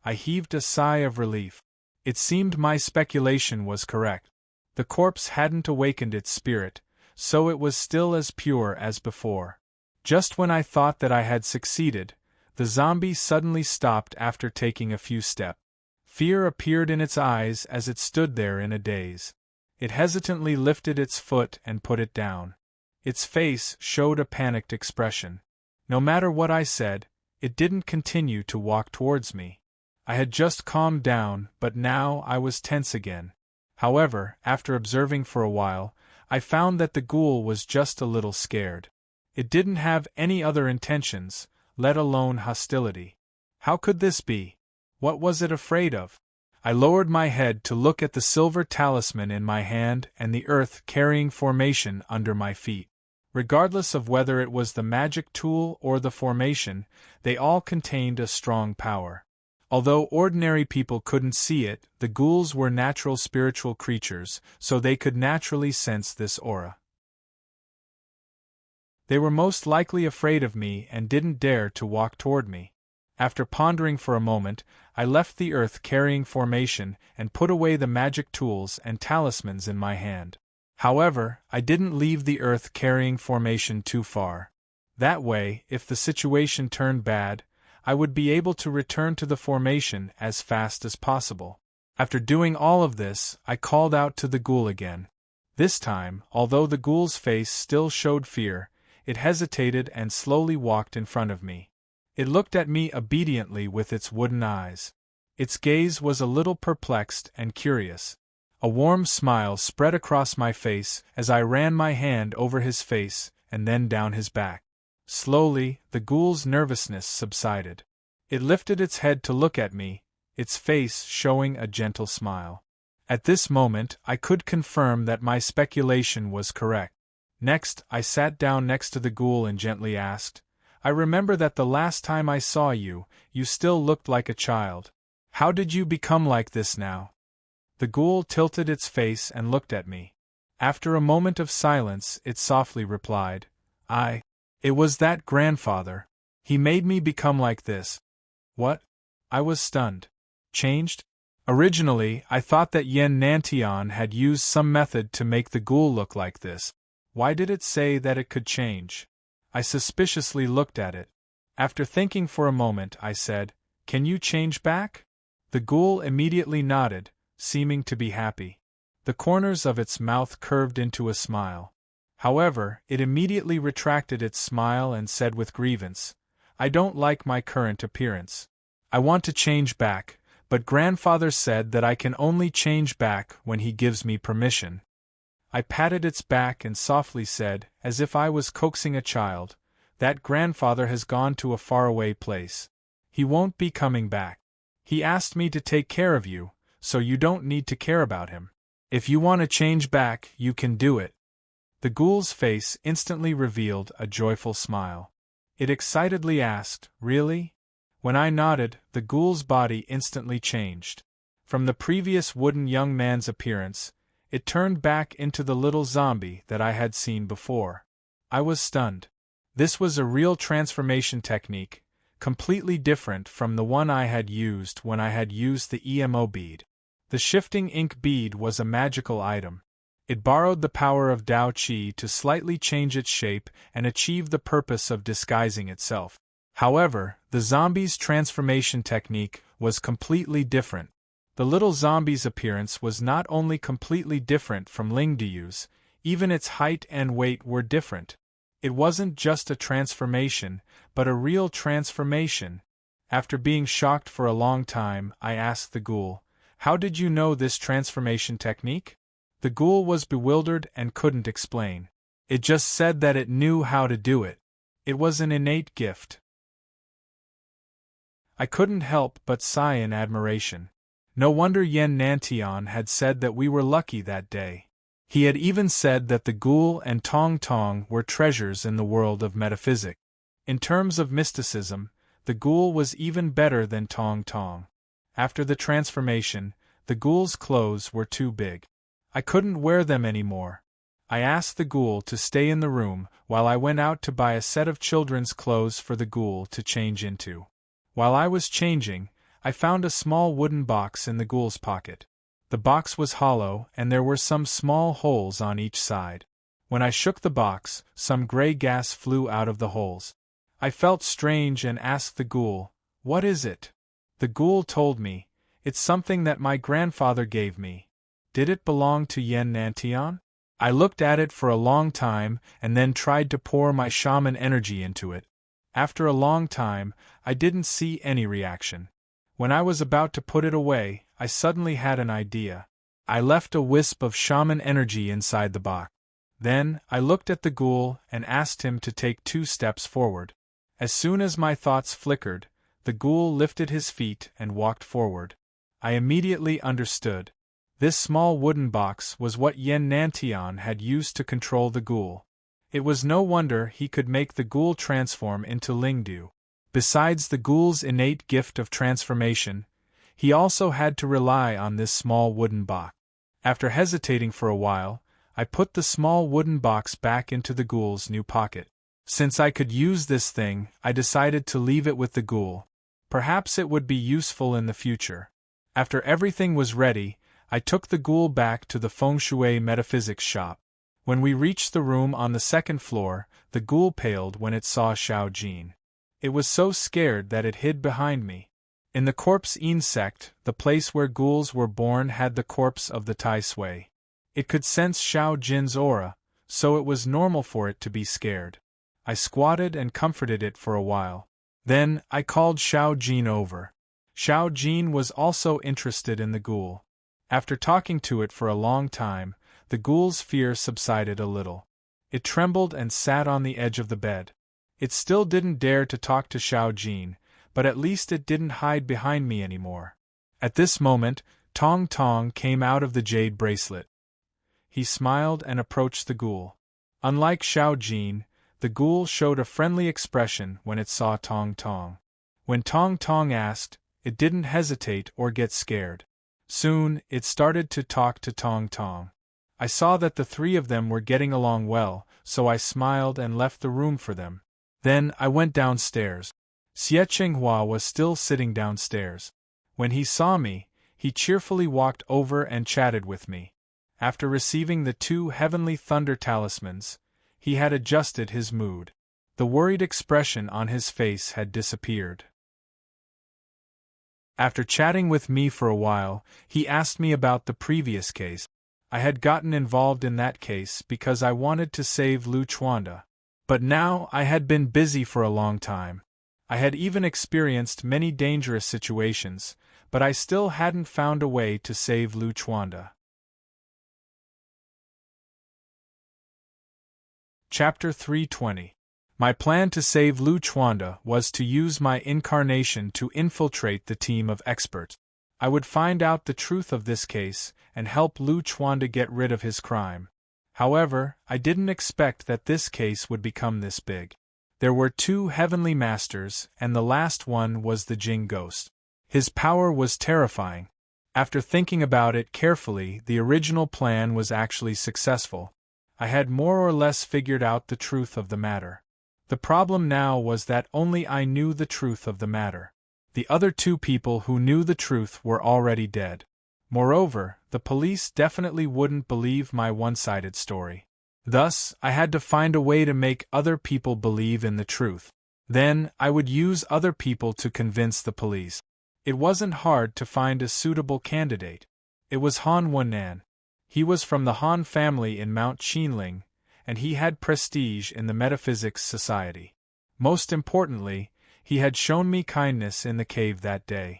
I heaved a sigh of relief. It seemed my speculation was correct. The corpse hadn't awakened its spirit, so it was still as pure as before. Just when I thought that I had succeeded, the zombie suddenly stopped after taking a few steps. Fear appeared in its eyes as it stood there in a daze. It hesitantly lifted its foot and put it down. Its face showed a panicked expression. No matter what I said, it didn't continue to walk towards me. I had just calmed down, but now I was tense again. However, after observing for a while, I found that the ghoul was just a little scared. It didn't have any other intentions, let alone hostility. How could this be? What was it afraid of? I lowered my head to look at the silver talisman in my hand and the earth-carrying formation under my feet. Regardless of whether it was the magic tool or the formation, they all contained a strong power. Although ordinary people couldn't see it, the ghouls were natural spiritual creatures, so they could naturally sense this aura. They were most likely afraid of me and didn't dare to walk toward me. After pondering for a moment, I left the earth-carrying formation and put away the magic tools and talismans in my hand. However, I didn't leave the earth-carrying formation too far. That way, if the situation turned bad, I would be able to return to the formation as fast as possible. After doing all of this, I called out to the ghoul again. This time, although the ghoul's face still showed fear, it hesitated and slowly walked in front of me. It looked at me obediently with its wooden eyes. Its gaze was a little perplexed and curious. A warm smile spread across my face as I ran my hand over his face and then down his back. Slowly, the ghoul's nervousness subsided. It lifted its head to look at me, its face showing a gentle smile. At this moment, I could confirm that my speculation was correct. Next, I sat down next to the ghoul and gently asked, "I remember that the last time I saw you, you still looked like a child. How did you become like this now?" The ghoul tilted its face and looked at me. After a moment of silence, it softly replied, It was that grandfather. He made me become like this. What? I was stunned. Changed? Originally, I thought that Yen Nantian had used some method to make the ghoul look like this. Why did it say that it could change? I suspiciously looked at it. After thinking for a moment, I said, Can you change back? The ghoul immediately nodded, seeming to be happy. The corners of its mouth curved into a smile. However, it immediately retracted its smile and said with grievance, I don't like my current appearance. I want to change back, but grandfather said that I can only change back when he gives me permission. I patted its back and softly said, as if I was coaxing a child, that grandfather has gone to a faraway place. He won't be coming back. He asked me to take care of you, so you don't need to care about him. If you want to change back, you can do it. The ghoul's face instantly revealed a joyful smile. It excitedly asked, Really? When I nodded, the ghoul's body instantly changed. From the previous wooden young man's appearance, it turned back into the little zombie that I had seen before. I was stunned. This was a real transformation technique, completely different from the one I had used when I had used the EMO bead. The shifting ink bead was a magical item. It borrowed the power of Dao Qi to slightly change its shape and achieve the purpose of disguising itself. However, the zombie's transformation technique was completely different. The little zombie's appearance was not only completely different from Lingdiu's, even its height and weight were different. It wasn't just a transformation, but a real transformation. After being shocked for a long time, I asked the ghoul, How did you know this transformation technique? The ghoul was bewildered and couldn't explain. It just said that it knew how to do it. It was an innate gift. I couldn't help but sigh in admiration. No wonder Yen Nantian had said that we were lucky that day. He had even said that the ghoul and Tong Tong were treasures in the world of metaphysics. In terms of mysticism, the ghoul was even better than Tong Tong. After the transformation, the ghoul's clothes were too big. I couldn't wear them anymore. I asked the ghoul to stay in the room while I went out to buy a set of children's clothes for the ghoul to change into. While I was changing, I found a small wooden box in the ghoul's pocket. The box was hollow and there were some small holes on each side. When I shook the box, some gray gas flew out of the holes. I felt strange and asked the ghoul, What is it? The ghoul told me, It's something that my grandfather gave me. Did it belong to Yen Nantian? I looked at it for a long time and then tried to pour my shaman energy into it. After a long time, I didn't see any reaction. When I was about to put it away, I suddenly had an idea. I left a wisp of shaman energy inside the box. Then, I looked at the ghoul and asked him to take 2 steps forward. As soon as my thoughts flickered, the ghoul lifted his feet and walked forward. I immediately understood. This small wooden box was what Yen Nantian had used to control the ghoul. It was no wonder he could make the ghoul transform into Lingdu. Besides the ghoul's innate gift of transformation, he also had to rely on this small wooden box. After hesitating for a while, I put the small wooden box back into the ghoul's new pocket. Since I could use this thing, I decided to leave it with the ghoul. Perhaps it would be useful in the future. After everything was ready, I took the ghoul back to the feng shui metaphysics shop. When we reached the room on the 2nd floor, the ghoul paled when it saw Xiao Jin. It was so scared that it hid behind me. In the corpse insect, the place where ghouls were born had the corpse of the Tai Sui. It could sense Xiao Jin's aura, so it was normal for it to be scared. I squatted and comforted it for a while. Then, I called Xiao Jin over. Xiao Jin was also interested in the ghoul. After talking to it for a long time, the ghoul's fear subsided a little. It trembled and sat on the edge of the bed. It still didn't dare to talk to Xiao Jin, but at least it didn't hide behind me anymore. At this moment, Tong Tong came out of the jade bracelet. He smiled and approached the ghoul. Unlike Xiao Jin, the ghoul showed a friendly expression when it saw Tong Tong. When Tong Tong asked, it didn't hesitate or get scared. Soon, it started to talk to Tong Tong. I saw that the three of them were getting along well, so I smiled and left the room for them. Then I went downstairs. Xie Qinghua was still sitting downstairs. When he saw me, he cheerfully walked over and chatted with me. After receiving the 2 heavenly thunder talismans, he had adjusted his mood. The worried expression on his face had disappeared. After chatting with me for a while, he asked me about the previous case. I had gotten involved in that case because I wanted to save Lu Chuanda. But now I had been busy for a long time. I had even experienced many dangerous situations, but I still hadn't found a way to save Lu Chuanda. Chapter 320. My plan to save Lu Chuanda was to use my incarnation to infiltrate the team of experts. I would find out the truth of this case and help Lu Chuanda get rid of his crime. However, I didn't expect that this case would become this big. There were 2 heavenly masters, and the last one was the Jing ghost. His power was terrifying. After thinking about it carefully, the original plan was actually successful. I had more or less figured out the truth of the matter. The problem now was that only I knew the truth of the matter. The other 2 people who knew the truth were already dead. Moreover, the police definitely wouldn't believe my one-sided story. Thus, I had to find a way to make other people believe in the truth. Then, I would use other people to convince the police. It wasn't hard to find a suitable candidate. It was Han Wennan. He was from the Han family in Mount Qinling, and he had prestige in the Metaphysics Society. Most importantly, he had shown me kindness in the cave that day.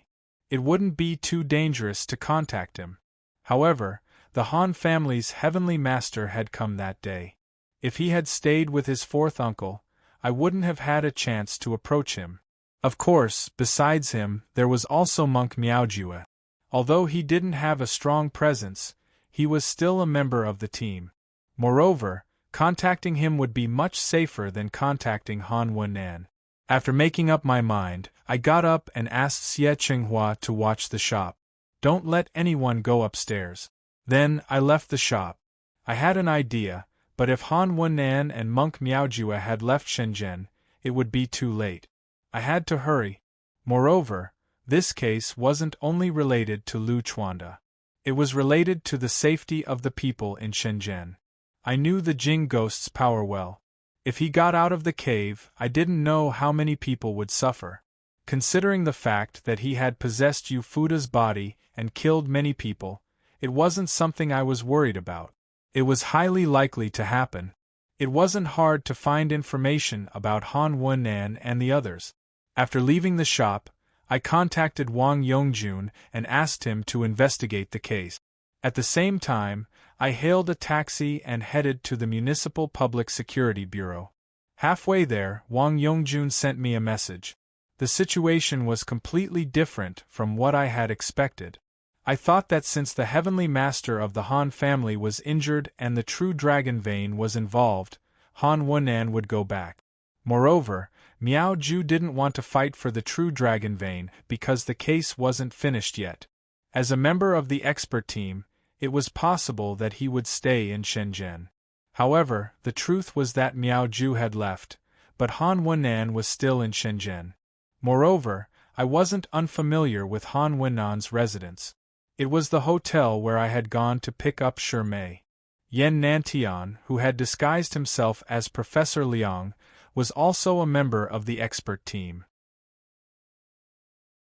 It wouldn't be too dangerous to contact him. However, the Han family's heavenly master had come that day. If he had stayed with his 4th uncle, I wouldn't have had a chance to approach him. Of course, besides him, there was also monk Miaojue. Although he didn't have a strong presence, he was still a member of the team. Moreover, contacting him would be much safer than contacting Han Wennan. After making up my mind, I got up and asked Xie Qinghua to watch the shop. Don't let anyone go upstairs. Then I left the shop. I had an idea, but if Han Wennan and monk Miaojue had left Shenzhen, it would be too late. I had to hurry. Moreover, this case wasn't only related to Lu Chuanda. It was related to the safety of the people in Shenzhen. I knew the Jing ghost's power well. If he got out of the cave, I didn't know how many people would suffer. Considering the fact that he had possessed Yu Fuda's body and killed many people, it wasn't something I was worried about. It was highly likely to happen. It wasn't hard to find information about Han Wennan and the others. After leaving the shop, I contacted Wang Yongjun and asked him to investigate the case. At the same time, I hailed a taxi and headed to the Municipal Public Security Bureau. Halfway there, Wang Yongjun sent me a message. The situation was completely different from what I had expected. I thought that since the heavenly master of the Han family was injured and the true dragon vein was involved, Han Wennan would go back. Moreover, Miao Ju didn't want to fight for the true dragon vein because the case wasn't finished yet. As a member of the expert team, it was possible that he would stay in Shenzhen. However, the truth was that Miao Ju had left, but Han Wennan was still in Shenzhen. Moreover, I wasn't unfamiliar with Han Wennan's residence. It was the hotel where I had gone to pick up Shirmei. Yan Nantian, who had disguised himself as Professor Liang, was also a member of the expert team.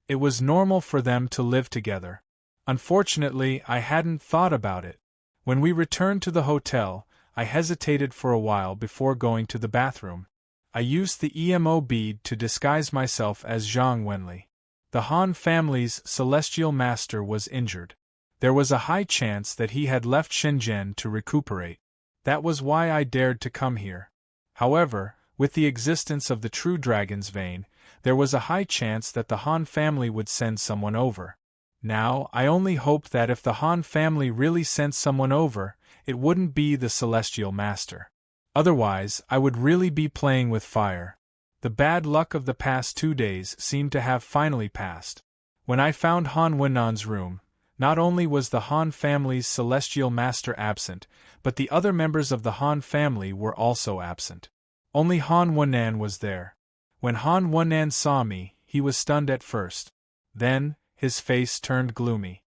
It was normal for them to live together. Unfortunately, I hadn't thought about it. When we returned to the hotel, I hesitated for a while before going to the bathroom. I used the EMO bead to disguise myself as Zhang Wenli. The Han family's celestial master was injured. There was a high chance that he had left Shenzhen to recuperate. That was why I dared to come here. However, with the existence of the true dragon's vein, there was a high chance that the Han family would send someone over. Now, I only hoped that if the Han family really sent someone over, it wouldn't be the celestial master. Otherwise, I would really be playing with fire. The bad luck of the past 2 days seemed to have finally passed. When I found Han Wennan's room, Not only was the Han family's celestial master absent, but the other members of the Han family were also absent. Only Han Wennan was there. When Han Wennan saw me, he was stunned at first. Then, his face turned gloomy.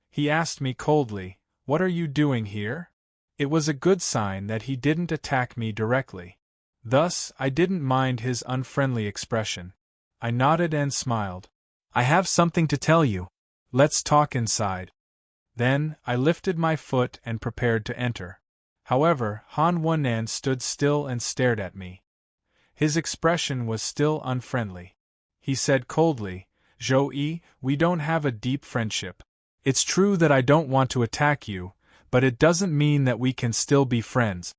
He asked me coldly, "What are you doing here?" It was a good sign that he didn't attack me directly. Thus, I didn't mind his unfriendly expression. I nodded and smiled. "I have something to tell you. Let's talk inside." Then, I lifted my foot and prepared to enter. However, Han Wennan stood still and stared at me. His expression was still unfriendly. He said coldly, "Zhou-yi, we don't have a deep friendship. It's true that I don't want to attack you, but it doesn't mean that we can still be friends."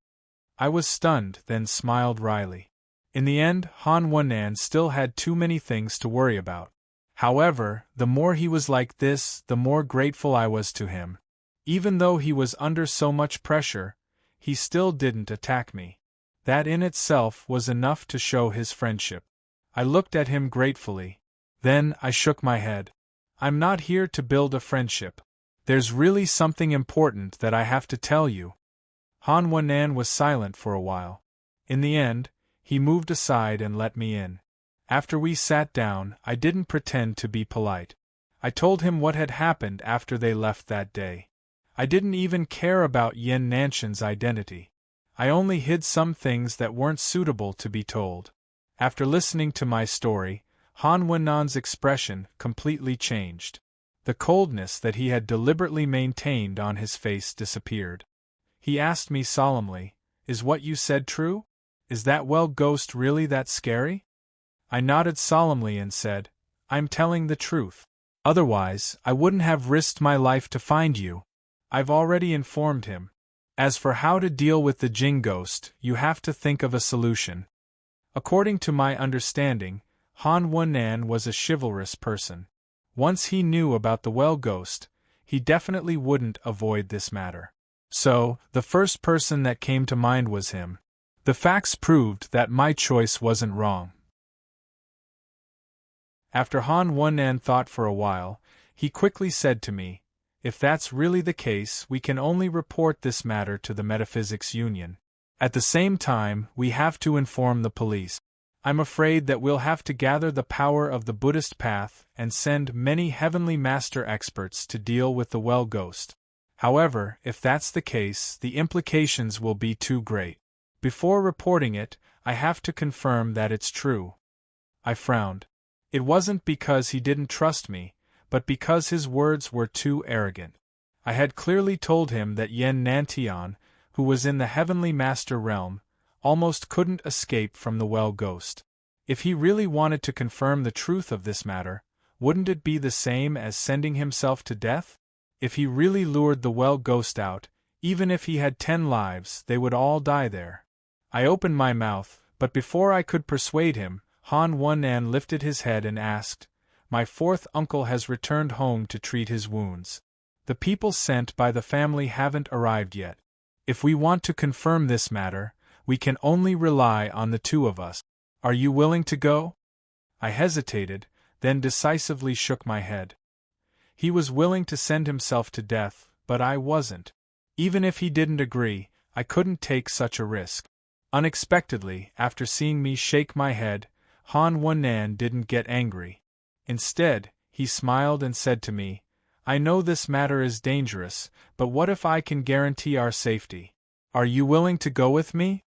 I was stunned, then smiled wryly. In the end, Han Wennan still had too many things to worry about. However, the more he was like this, the more grateful I was to him. Even though he was under so much pressure, he still didn't attack me. That in itself was enough to show his friendship. I looked at him gratefully. Then I shook my head. "I'm not here to build a friendship. There's really something important that I have to tell you." Han Wennan was silent for a while. In the end, he moved aside and let me in. After we sat down, I didn't pretend to be polite. I told him what had happened after they left that day. I didn't even care about Yin Nanshan's identity. I only hid some things that weren't suitable to be told. After listening to my story, Han Wennan's expression completely changed. The coldness that he had deliberately maintained on his face disappeared. He asked me solemnly, "Is what you said true? Is that well ghost really that scary?" I nodded solemnly and said, "I'm telling the truth. Otherwise, I wouldn't have risked my life to find you." I've already informed him. As for how to deal with the Jing ghost, you have to think of a solution. According to my understanding, Han Wennan was a chivalrous person. Once he knew about the well ghost, he definitely wouldn't avoid this matter. So, the first person that came to mind was him. The facts proved that my choice wasn't wrong. After Han Wennan thought for a while, he quickly said to me, "If that's really the case, we can only report this matter to the Metaphysics Union. At the same time, we have to inform the police. I'm afraid that we'll have to gather the power of the Buddhist path and send many heavenly master experts to deal with the well ghost. However, if that's the case, the implications will be too great. Before reporting it, I have to confirm that it's true." I frowned. It wasn't because he didn't trust me, but because his words were too arrogant. I had clearly told him that Yen Nantian, who was in the Heavenly Master realm, almost couldn't escape from the well ghost. If he really wanted to confirm the truth of this matter, wouldn't it be the same as sending himself to death? If he really lured the well ghost out, even if he had 10 lives, they would all die there. I opened my mouth, but before I could persuade him, Han Wennan lifted his head and asked, "My fourth uncle has returned home to treat his wounds. The people sent by the family haven't arrived yet. If we want to confirm this matter, we can only rely on the two of us. Are you willing to go?" I hesitated, then decisively shook my head. He was willing to send himself to death, but I wasn't. Even if he didn't agree, I couldn't take such a risk. Unexpectedly, after seeing me shake my head, Han Wennan didn't get angry. Instead, he smiled and said to me, "I know this matter is dangerous, but what if I can guarantee our safety? Are you willing to go with me?"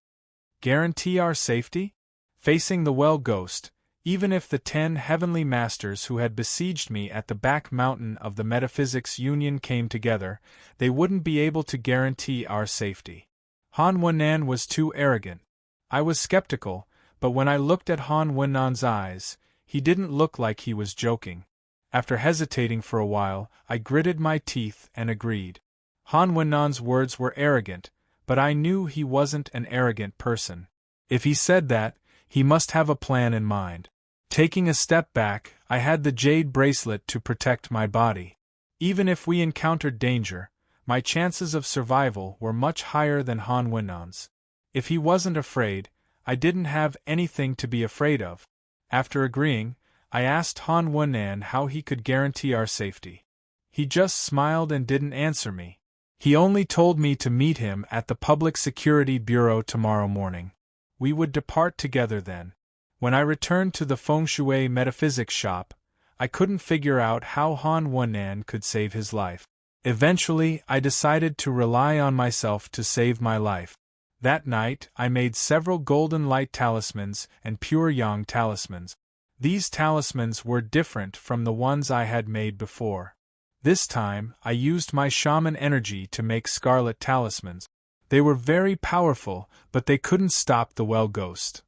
Guarantee our safety? Facing the well ghost, even if the 10 heavenly masters who had besieged me at the back mountain of the Metaphysics Union came together, they wouldn't be able to guarantee our safety. Han Wennan was too arrogant. I was skeptical, but when I looked at Han Wennan's eyes, he didn't look like he was joking. After hesitating for a while, I gritted my teeth and agreed. Han Wennan's words were arrogant, but I knew he wasn't an arrogant person. If he said that, he must have a plan in mind. Taking a step back, I had the jade bracelet to protect my body. Even if we encountered danger, my chances of survival were much higher than Han Wennan's. If he wasn't afraid, I didn't have anything to be afraid of. After agreeing, I asked Han Wennan how he could guarantee our safety. He just smiled and didn't answer me. He only told me to meet him at the Public Security Bureau tomorrow morning. We would depart together then. When I returned to the feng shui metaphysics shop, I couldn't figure out how Han Wennan could save his life. Eventually, I decided to rely on myself to save my life. That night, I made several golden light talismans and pure yang talismans. These talismans were different from the ones I had made before. This time, I used my shaman energy to make scarlet talismans. They were very powerful, but they couldn't stop the well ghost.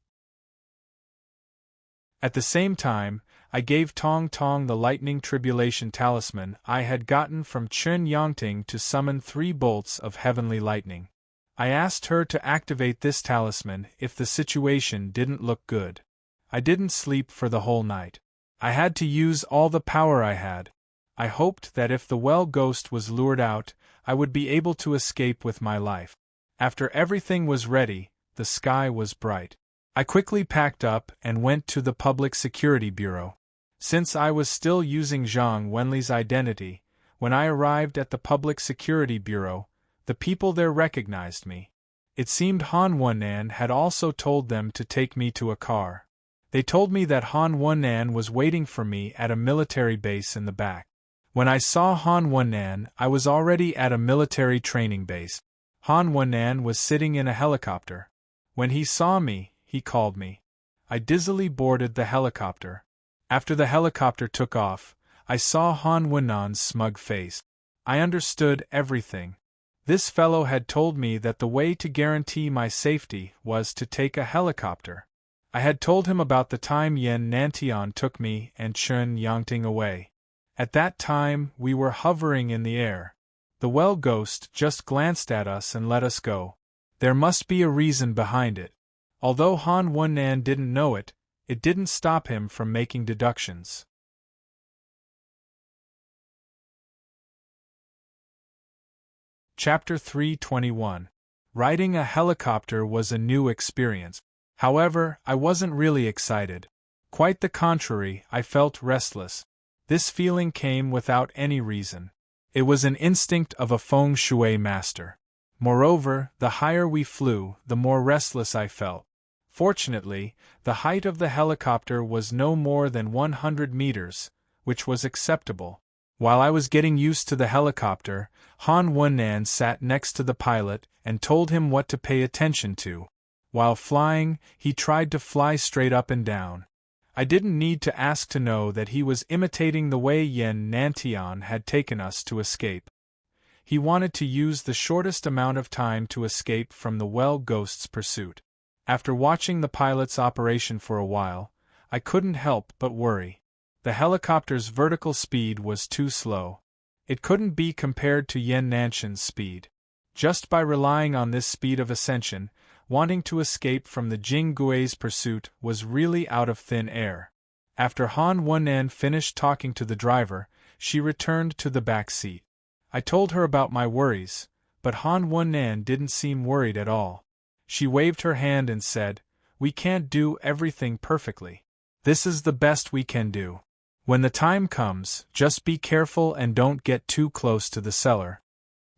At the same time, I gave Tong Tong the lightning tribulation talisman I had gotten from Chen Yangting to summon 3 bolts of heavenly lightning. I asked her to activate this talisman if the situation didn't look good. I didn't sleep for the whole night. I had to use all the power I had. I hoped that if the well ghost was lured out, I would be able to escape with my life. After everything was ready, the sky was bright. I quickly packed up and went to the Public Security Bureau. Since I was still using Zhang Wenli's identity, when I arrived at the Public Security Bureau, the people there recognized me. It seemed Han Wennan had also told them to take me to a car. They told me that Han Wennan was waiting for me at a military base in the back. When I saw Han Wennan, I was already at a military training base. Han Wennan was sitting in a helicopter. When he saw me, he called me. I dizzily boarded the helicopter. After the helicopter took off, I saw Han Wennan's smug face. I understood everything. This fellow had told me that the way to guarantee my safety was to take a helicopter. I had told him about the time Yen Nantian took me and Chen Yangting away. At that time, we were hovering in the air. The well ghost just glanced at us and let us go. There must be a reason behind it. Although Han Wennan didn't know it, it didn't stop him from making deductions. Chapter 321. Riding a helicopter was a new experience. However, I wasn't really excited. Quite the contrary, I felt restless. This feeling came without any reason. It was an instinct of a feng shui master. Moreover, the higher we flew, the more restless I felt. Fortunately, the height of the helicopter was no more than 100 meters, which was acceptable. While I was getting used to the helicopter, Han Wennan sat next to the pilot and told him what to pay attention to. While flying, he tried to fly straight up and down. I didn't need to ask to know that he was imitating the way Yen Nantian had taken us to escape. He wanted to use the shortest amount of time to escape from the well ghost's pursuit. After watching the pilot's operation for a while, I couldn't help but worry. The helicopter's vertical speed was too slow. It couldn't be compared to Yen Nantian's speed. Just by relying on this speed of ascension, wanting to escape from the Jing Gui's pursuit was really out of thin air. After Han Wennan finished talking to the driver, she returned to the back seat. I told her about my worries, but Han Wennan didn't seem worried at all. She waved her hand and said, "We can't do everything perfectly. This is the best we can do. When the time comes, just be careful and don't get too close to the cellar."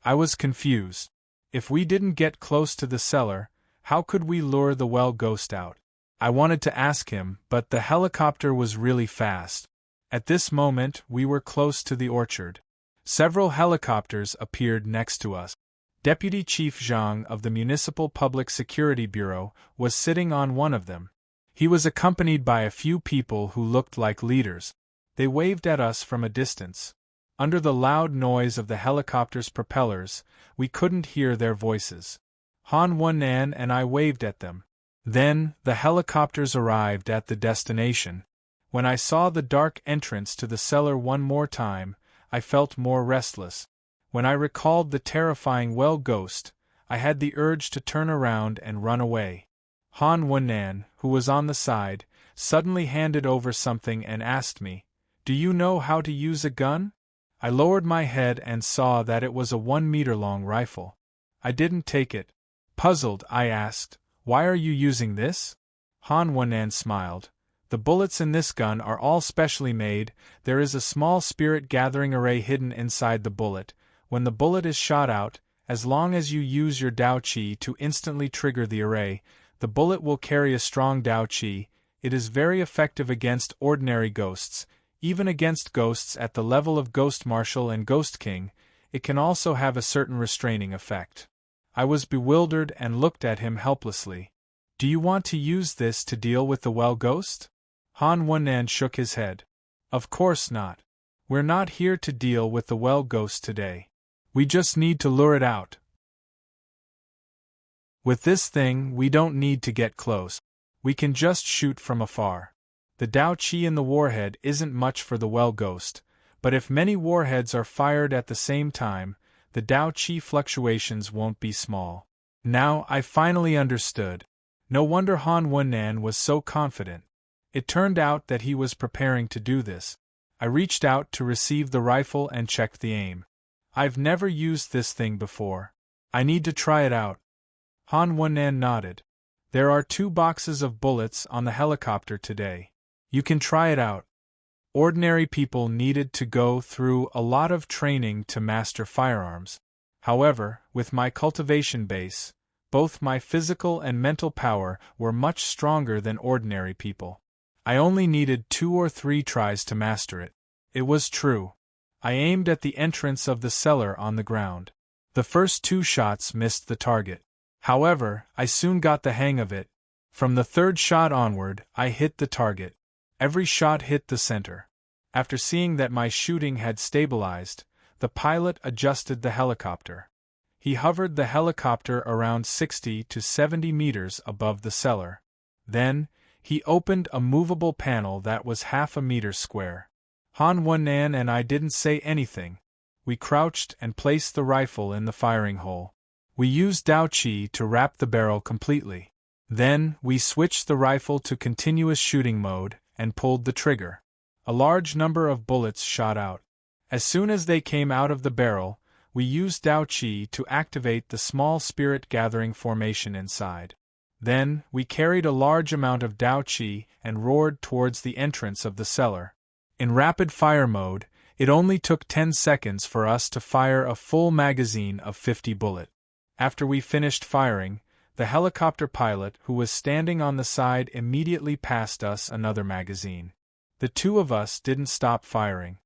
I was confused. If we didn't get close to the cellar, how could we lure the well ghost out? I wanted to ask him, but the helicopter was really fast. At this moment, we were close to the orchard. Several helicopters appeared next to us. Deputy Chief Zhang of the Municipal Public Security Bureau was sitting on one of them. He was accompanied by a few people who looked like leaders. They waved at us from a distance. Under the loud noise of the helicopter's propellers, we couldn't hear their voices. Han Wennan and I waved at them. Then, the helicopters arrived at the destination. When I saw the dark entrance to the cellar one more time, I felt more restless. When I recalled the terrifying well ghost, I had the urge to turn around and run away. Han Wennan, who was on the side, suddenly handed over something and asked me, "Do you know how to use a gun?" I lowered my head and saw that it was a 1-meter-long rifle. I didn't take it. Puzzled, I asked, "Why are you using this?" Han Wennan smiled, The bullets in this gun are all specially made. There is a small spirit-gathering array hidden inside the bullet. When the bullet is shot out, as long as you use your Dao Qi to instantly trigger the array, the bullet will carry a strong Dao Qi. It is very effective against ordinary ghosts, even against ghosts at the level of Ghost Marshal and Ghost King. It can also have a certain restraining effect. I was bewildered and looked at him helplessly. Do you want to use this to deal with the well ghost? Han Wennan shook his head. Of course not. We're not here to deal with the well ghost today. We just need to lure it out. With this thing, we don't need to get close. We can just shoot from afar. The Dao Qi in the warhead isn't much for the well ghost, but if many warheads are fired at the same time, the Dao Qi fluctuations won't be small. Now I finally understood. No wonder Han Wennan was so confident. It turned out that he was preparing to do this. I reached out to receive the rifle and checked the aim. I've never used this thing before. I need to try it out. Han Wennan nodded. There are 2 boxes of bullets on the helicopter today. You can try it out. Ordinary people needed to go through a lot of training to master firearms. However, with my cultivation base, both my physical and mental power were much stronger than ordinary people. I only needed 2 or 3 tries to master it. It was true. I aimed at the entrance of the cellar on the ground. The first 2 shots missed the target. However, I soon got the hang of it. From the 3rd shot onward, I hit the target. Every shot hit the center. After seeing that my shooting had stabilized, the pilot adjusted the helicopter. He hovered the helicopter around 60 to 70 meters above the cellar. Then, he opened a movable panel that was half a meter square. Han Wennan and I didn't say anything. We crouched and placed the rifle in the firing hole. We used Dao Qi to wrap the barrel completely. Then, we switched the rifle to continuous shooting mode and pulled the trigger. A large number of bullets shot out. As soon as they came out of the barrel, we used Dao Qi to activate the small spirit-gathering formation inside. Then, we carried a large amount of Dao Qi and roared towards the entrance of the cellar. In rapid-fire mode, it only took 10 seconds for us to fire a full magazine of 50 bullets. After we finished firing, the helicopter pilot who was standing on the side immediately passed us another magazine. The 2 of us didn't stop firing.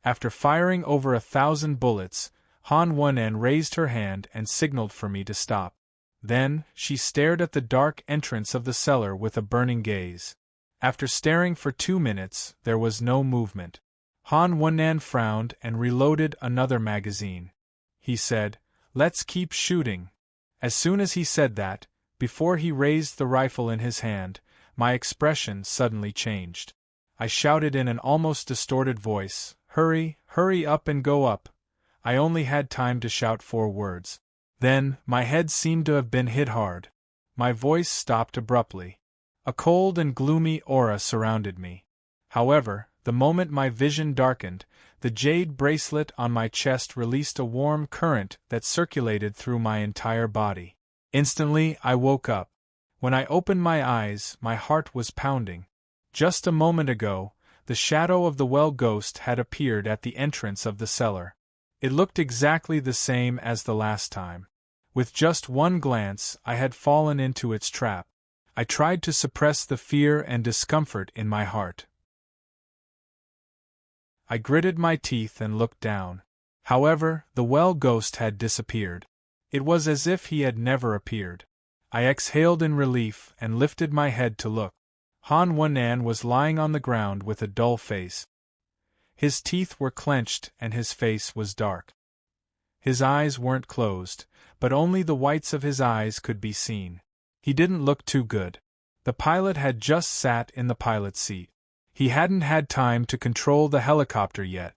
After firing over 1,000 bullets, Han Wennan raised her hand and signaled for me to stop. Then, she stared at the dark entrance of the cellar with a burning gaze. After staring for 2 minutes, there was no movement. Han Wennan frowned and reloaded another magazine. He said, "Let's keep shooting." As soon as he said that, before he raised the rifle in his hand, my expression suddenly changed. I shouted in an almost distorted voice, "Hurry, hurry up and go up." I only had time to shout 4 words. Then, my head seemed to have been hit hard. My voice stopped abruptly. A cold and gloomy aura surrounded me. However, the moment my vision darkened, the jade bracelet on my chest released a warm current that circulated through my entire body. Instantly, I woke up. When I opened my eyes, my heart was pounding. Just a moment ago, the shadow of the well ghost had appeared at the entrance of the cellar. It looked exactly the same as the last time. With just one glance, I had fallen into its trap. I tried to suppress the fear and discomfort in my heart. I gritted my teeth and looked down. However, the well ghost had disappeared. It was as if he had never appeared. I exhaled in relief and lifted my head to look. Han Wennan was lying on the ground with a dull face. His teeth were clenched and his face was dark. His eyes weren't closed, but only the whites of his eyes could be seen. He didn't look too good. The pilot had just sat in the pilot's seat. He hadn't had time to control the helicopter yet.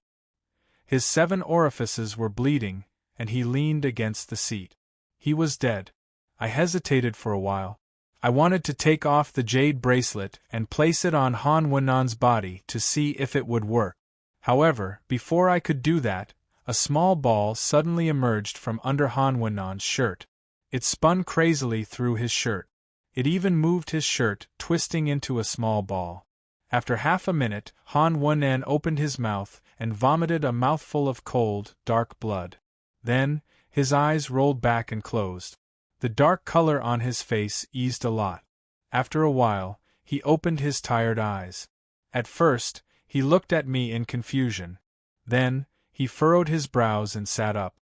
His 7 orifices were bleeding, and he leaned against the seat. He was dead. I hesitated for a while. I wanted to take off the jade bracelet and place it on Han Wennan's body to see if it would work. However, before I could do that, a small ball suddenly emerged from under Han Wennan's shirt. It spun crazily through his shirt. It even moved his shirt, twisting into a small ball. After half a minute, Han Wen'an opened his mouth and vomited a mouthful of cold, dark blood. Then, his eyes rolled back and closed. The dark color on his face eased a lot. After a while, he opened his tired eyes. At first, he looked at me in confusion. Then, he furrowed his brows and sat up.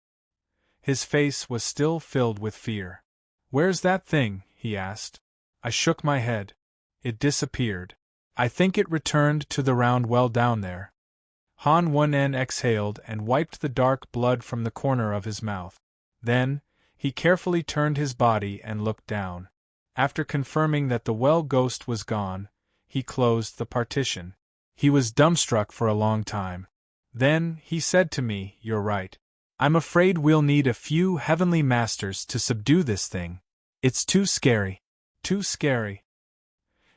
His face was still filled with fear. "Where's that thing?" he asked. I shook my head. It disappeared. "I think it returned to the round well down there." Han Wen'an exhaled and wiped the dark blood from the corner of his mouth. Then, he carefully turned his body and looked down. After confirming that the well ghost was gone, he closed the partition. He was dumbstruck for a long time. Then, he said to me, "You're right. I'm afraid we'll need a few heavenly masters to subdue this thing. It's too scary. Too scary."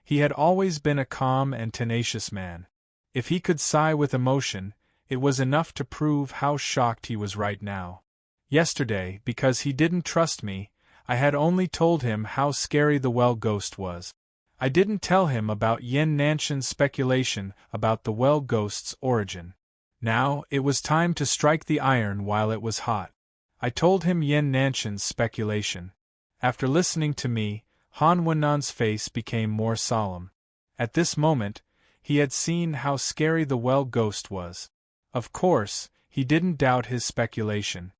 He had always been a calm and tenacious man. If he could sigh with emotion, it was enough to prove how shocked he was right now. Yesterday, because he didn't trust me, I had only told him how scary the well ghost was. I didn't tell him about Yin Nanshan's speculation about the well ghost's origin. Now, it was time to strike the iron while it was hot. I told him Yin Nanshan's speculation. After listening to me, Han Wen'an's face became more solemn. At this moment, he had seen how scary the well ghost was. Of course, he didn't doubt his speculation.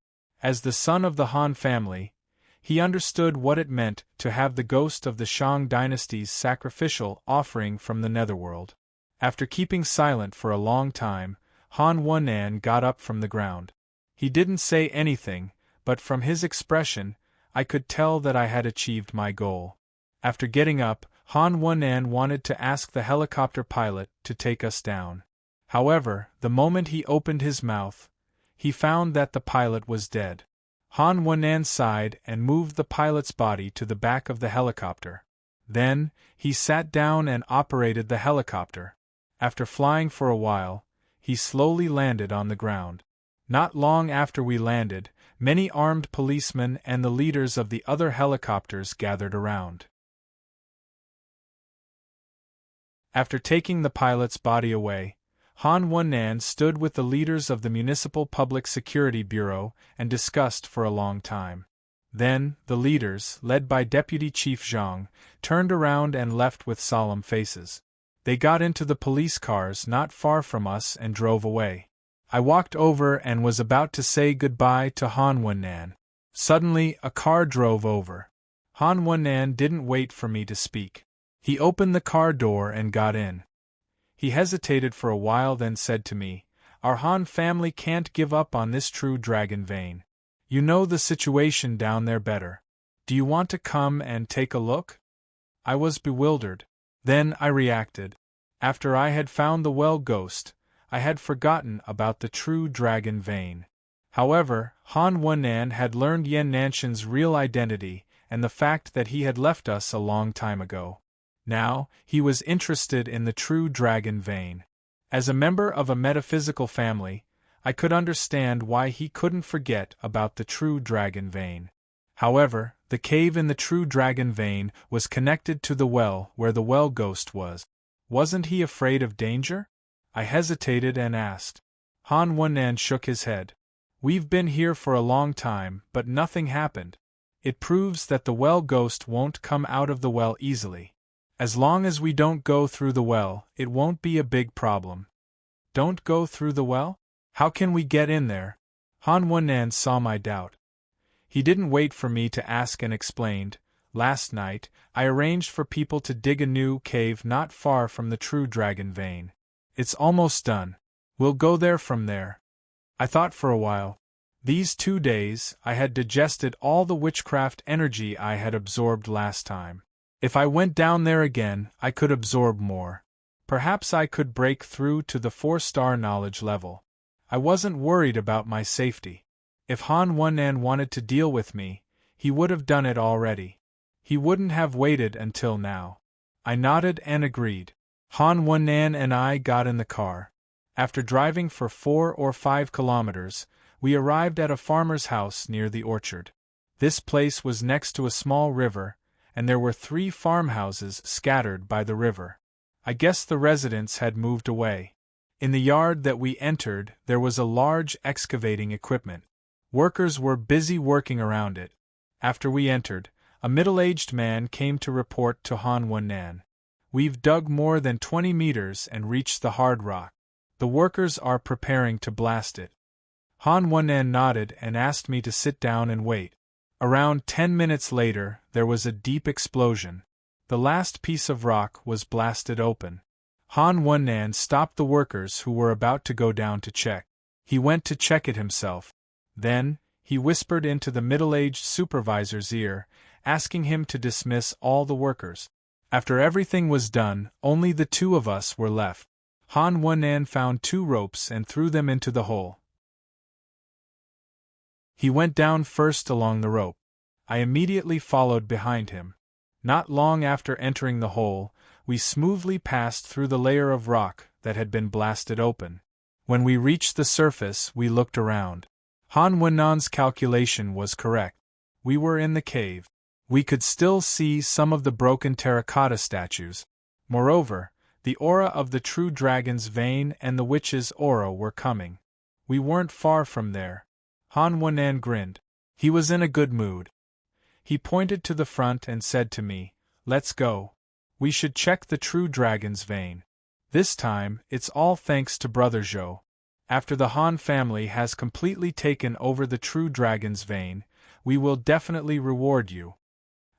As the son of the Han family, he understood what it meant to have the ghost of the Shang dynasty's sacrificial offering from the netherworld. After keeping silent for a long time, Han Wen'an got up from the ground. He didn't say anything, but from his expression, I could tell that I had achieved my goal. After getting up, Han Wen'an wanted to ask the helicopter pilot to take us down. However, the moment he opened his mouth, he found that the pilot was dead. Han Wen'an sighed and moved the pilot's body to the back of the helicopter. Then, he sat down and operated the helicopter. After flying for a while, he slowly landed on the ground. Not long after we landed, many armed policemen and the leaders of the other helicopters gathered around. After taking the pilot's body away, Han Wen'an stood with the leaders of the Municipal Public Security Bureau and discussed for a long time. Then, the leaders, led by Deputy Chief Zhang, turned around and left with solemn faces. They got into the police cars not far from us and drove away. I walked over and was about to say goodbye to Han Wen'an. Suddenly, a car drove over. Han Wen'an didn't wait for me to speak. He opened the car door and got in. He hesitated for a while, then said to me, "Our Han family can't give up on this true dragon vein. You know the situation down there better. Do you want to come and take a look?" I was bewildered. Then I reacted. After I had found the well ghost, I had forgotten about the true dragon vein. However, Han Wen'an had learned Yin Nanshan's real identity and the fact that he had left us a long time ago. Now, he was interested in the true dragon vein. As a member of a metaphysical family, I could understand why he couldn't forget about the true dragon vein. However, the cave in the true dragon vein was connected to the well where the well ghost was. Wasn't he afraid of danger? I hesitated and asked. Han Wen'an shook his head. "We've been here for a long time, but nothing happened. It proves that the well ghost won't come out of the well easily. As long as we don't go through the well, it won't be a big problem." "Don't go through the well? How can we get in there?" Han Wen'an saw my doubt. He didn't wait for me to ask and explained. "Last night, I arranged for people to dig a new cave not far from the true dragon vein. It's almost done. We'll go there from there." I thought for a while. These 2 days, I had digested all the witchcraft energy I had absorbed last time. If I went down there again, I could absorb more. Perhaps I could break through to the 4-star knowledge level. I wasn't worried about my safety. If Han Wen'an wanted to deal with me, he would have done it already. He wouldn't have waited until now. I nodded and agreed. Han Wen'an and I got in the car. After driving for 4 or 5 kilometers, we arrived at a farmer's house near the orchard. This place was next to a small river, and there were 3 farmhouses scattered by the river. I guess the residents had moved away. In the yard that we entered, there was a large excavating equipment. Workers were busy working around it. After we entered, a middle-aged man came to report to Han Wennan. We've dug more than 20 meters and reached the hard rock. The workers are preparing to blast it. Han Wennan nodded and asked me to sit down and wait. Around 10 minutes later, there was a deep explosion. The last piece of rock was blasted open. Han Wennan stopped the workers who were about to go down to check. He went to check it himself. Then, he whispered into the middle-aged supervisor's ear, asking him to dismiss all the workers. After everything was done, only the two of us were left. Han Wennan found 2 ropes and threw them into the hole. He went down first along the rope. I immediately followed behind him. Not long after entering the hole, we smoothly passed through the layer of rock that had been blasted open. When we reached the surface, we looked around. Han Wennan's calculation was correct. We were in the cave. We could still see some of the broken terracotta statues. Moreover, the aura of the true dragon's vein and the witch's aura were coming. We weren't far from there. Han Wennan grinned. He was in a good mood. He pointed to the front and said to me, "Let's go. We should check the true dragon's vein. This time, it's all thanks to Brother Zhou. After the Han family has completely taken over the true dragon's vein, we will definitely reward you."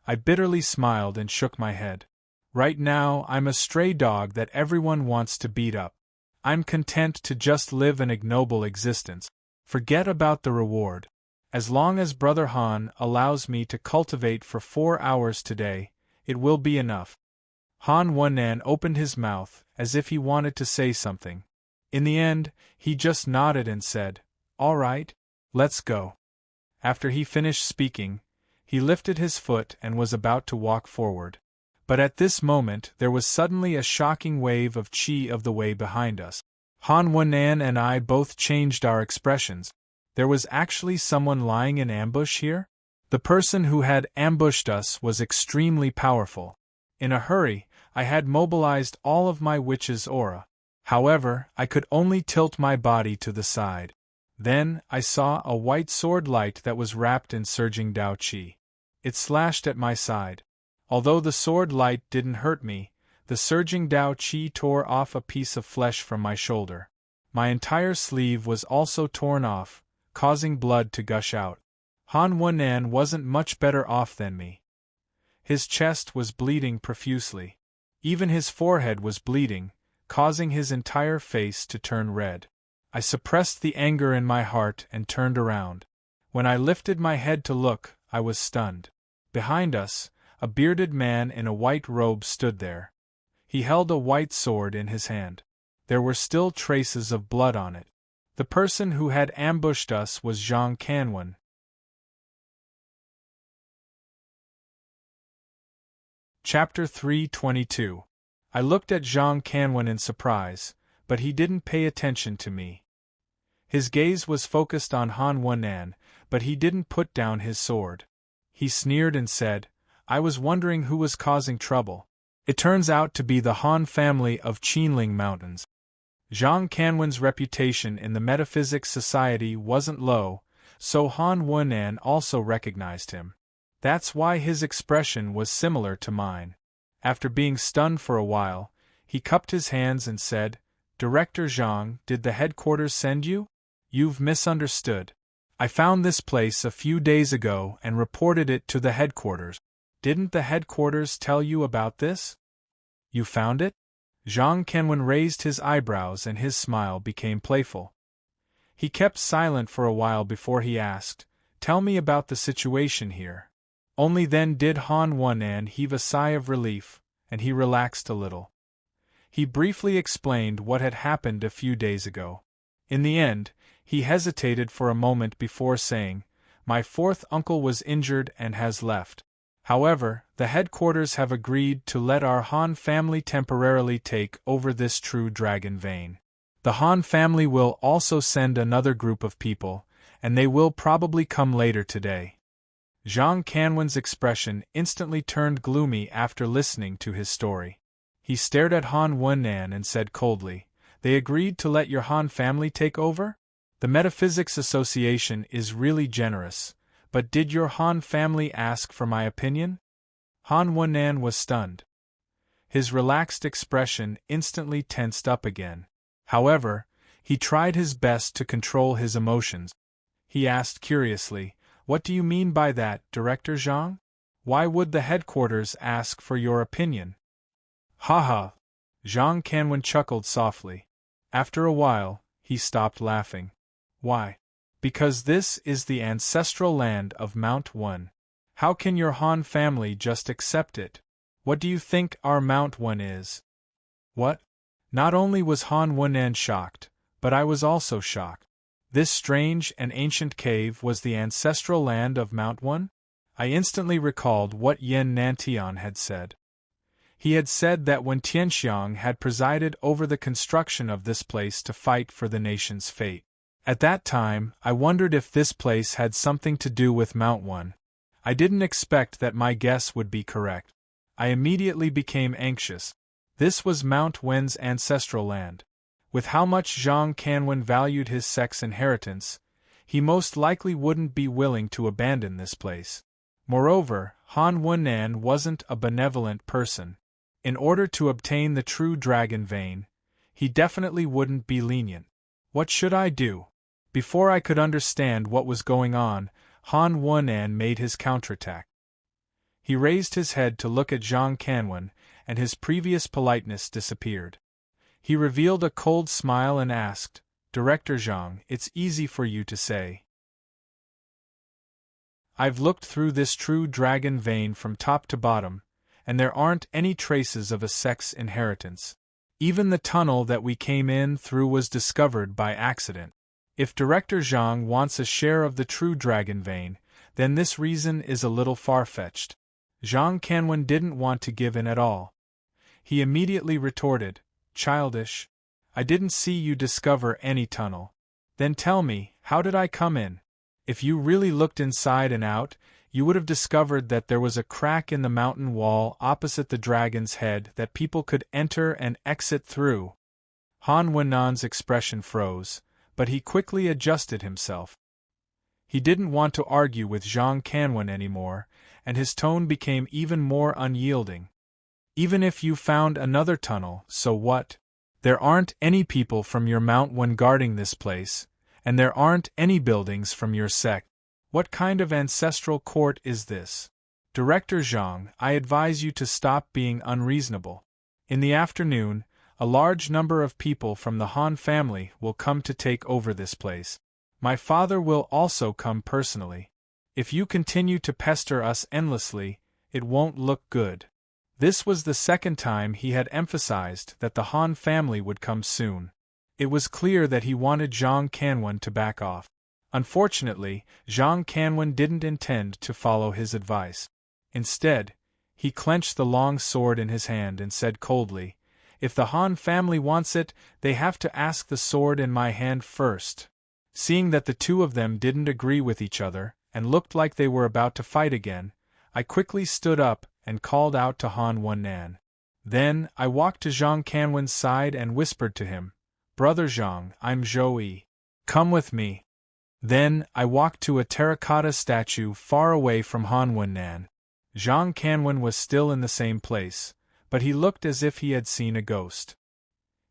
I bitterly smiled and shook my head. Right now, I'm a stray dog that everyone wants to beat up. I'm content to just live an ignoble existence. Forget about the reward. As long as Brother Han allows me to cultivate for 4 hours today, it will be enough. Han Wennan opened his mouth, as if he wanted to say something. In the end, he just nodded and said, "All right, let's go." After he finished speaking, he lifted his foot and was about to walk forward. But at this moment there was suddenly a shocking wave of chi of the way behind us. Han Wennan and I both changed our expressions. There was actually someone lying in ambush here? The person who had ambushed us was extremely powerful. In a hurry, I had mobilized all of my witch's aura. However, I could only tilt my body to the side. Then, I saw a white sword light that was wrapped in surging Dao Qi. It slashed at my side. Although the sword light didn't hurt me, the surging Dao Qi tore off a piece of flesh from my shoulder. My entire sleeve was also torn off, causing blood to gush out. Han Wennan wasn't much better off than me. His chest was bleeding profusely. Even his forehead was bleeding, causing his entire face to turn red. I suppressed the anger in my heart and turned around. When I lifted my head to look, I was stunned. Behind us, a bearded man in a white robe stood there. He held a white sword in his hand. There were still traces of blood on it. The person who had ambushed us was Zhang Canwen. Chapter 322. I looked at Zhang Canwen in surprise, but he didn't pay attention to me. His gaze was focused on Han Wennan, but he didn't put down his sword. He sneered and said, "I was wondering who was causing trouble. It turns out to be the Han family of Qinling Mountains." Zhang Canwen's reputation in the Metaphysics Society wasn't low, so Han Wennan also recognized him. That's why his expression was similar to mine. After being stunned for a while, he cupped his hands and said, "Director Zhang, did the headquarters send you? You've misunderstood. I found this place a few days ago and reported it to the headquarters. Didn't the headquarters tell you about this? You found it?" Zhang Canwen raised his eyebrows and his smile became playful. He kept silent for a while before he asked, "Tell me about the situation here." Only then did Han Wennan heave a sigh of relief, and he relaxed a little. He briefly explained what had happened a few days ago. In the end, he hesitated for a moment before saying, "My fourth uncle was injured and has left. However, the headquarters have agreed to let our Han family temporarily take over this true dragon vein. The Han family will also send another group of people, and they will probably come later today." Zhang Canwen's expression instantly turned gloomy after listening to his story. He stared at Han Wennan and said coldly, "They agreed to let your Han family take over? The Metaphysics Association is really generous, but did your Han family ask for my opinion?" Han Wennan was stunned. His relaxed expression instantly tensed up again. However, he tried his best to control his emotions. He asked curiously, "What do you mean by that, Director Zhang? Why would the headquarters ask for your opinion?" "Ha ha!" Zhang Kanwen chuckled softly. After a while, he stopped laughing. "Why? Because this is the ancestral land of Mount One. How can your Han family just accept it? What do you think our Mount One is?" "What?" Not only was Han Wennan shocked, but I was also shocked. This strange and ancient cave was the ancestral land of Mount One? I instantly recalled what Yen Nantian had said. He had said that when Tianxiang had presided over the construction of this place to fight for the nation's fate. At that time, I wondered if this place had something to do with Mount One. I didn't expect that my guess would be correct. I immediately became anxious. This was Mount Wen's ancestral land. With how much Zhang Kanwen valued his sex inheritance, he most likely wouldn't be willing to abandon this place. Moreover, Han Wennan wasn't a benevolent person. In order to obtain the true dragon vein, he definitely wouldn't be lenient. What should I do? Before I could understand what was going on, Han Wennan made his counterattack. He raised his head to look at Zhang Kanwen, and his previous politeness disappeared. He revealed a cold smile and asked, "Director Zhang, it's easy for you to say. I've looked through this true dragon vein from top to bottom, and there aren't any traces of a sex inheritance. Even the tunnel that we came in through was discovered by accident. If Director Zhang wants a share of the true dragon vein, then this reason is a little far-fetched." Zhang Kanwen didn't want to give in at all. He immediately retorted, "Childish. I didn't see you discover any tunnel. Then tell me, how did I come in? If you really looked inside and out, you would have discovered that there was a crack in the mountain wall opposite the dragon's head that people could enter and exit through." Han Wennan's expression froze, but he quickly adjusted himself. He didn't want to argue with Zhang Kanwen anymore, and his tone became even more unyielding. "Even if you found another tunnel, so what? There aren't any people from your Mount One guarding this place, and there aren't any buildings from your sect. What kind of ancestral court is this? Director Zhang, I advise you to stop being unreasonable. In the afternoon, a large number of people from the Han family will come to take over this place. My father will also come personally. If you continue to pester us endlessly, it won't look good." This was the second time he had emphasized that the Han family would come soon. It was clear that he wanted Zhang Kanwen to back off. Unfortunately, Zhang Kanwen didn't intend to follow his advice. Instead, he clenched the long sword in his hand and said coldly, "If the Han family wants it, they have to ask the sword in my hand first." Seeing that the two of them didn't agree with each other, and looked like they were about to fight again, I quickly stood up and called out to Han Wennan. Then, I walked to Zhang Kanwen's side and whispered to him, "Brother Zhang, I'm Zhou Yi. Come with me." Then, I walked to a terracotta statue far away from Han Wennan. Zhang Kanwen was still in the same place, but he looked as if he had seen a ghost.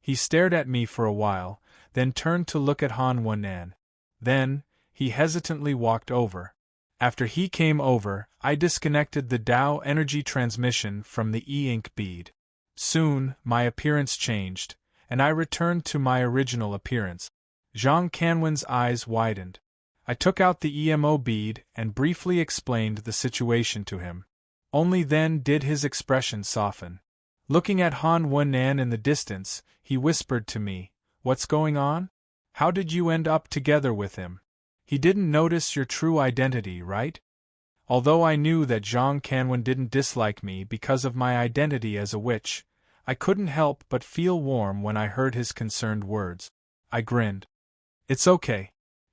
He stared at me for a while, then turned to look at Han Wennan. Then, he hesitantly walked over. After he came over, I disconnected the Tao energy transmission from the e-ink bead. Soon, my appearance changed, and I returned to my original appearance. Zhang Kanwen's eyes widened. I took out the EMO bead and briefly explained the situation to him. Only then did his expression soften. Looking at Han Wennan in the distance, he whispered to me, "What's going on? How did you end up together with him? He didn't notice your true identity, right?" Although I knew that Zhang Kanwen didn't dislike me because of my identity as a witch, I couldn't help but feel warm when I heard his concerned words. I grinned. "It's okay.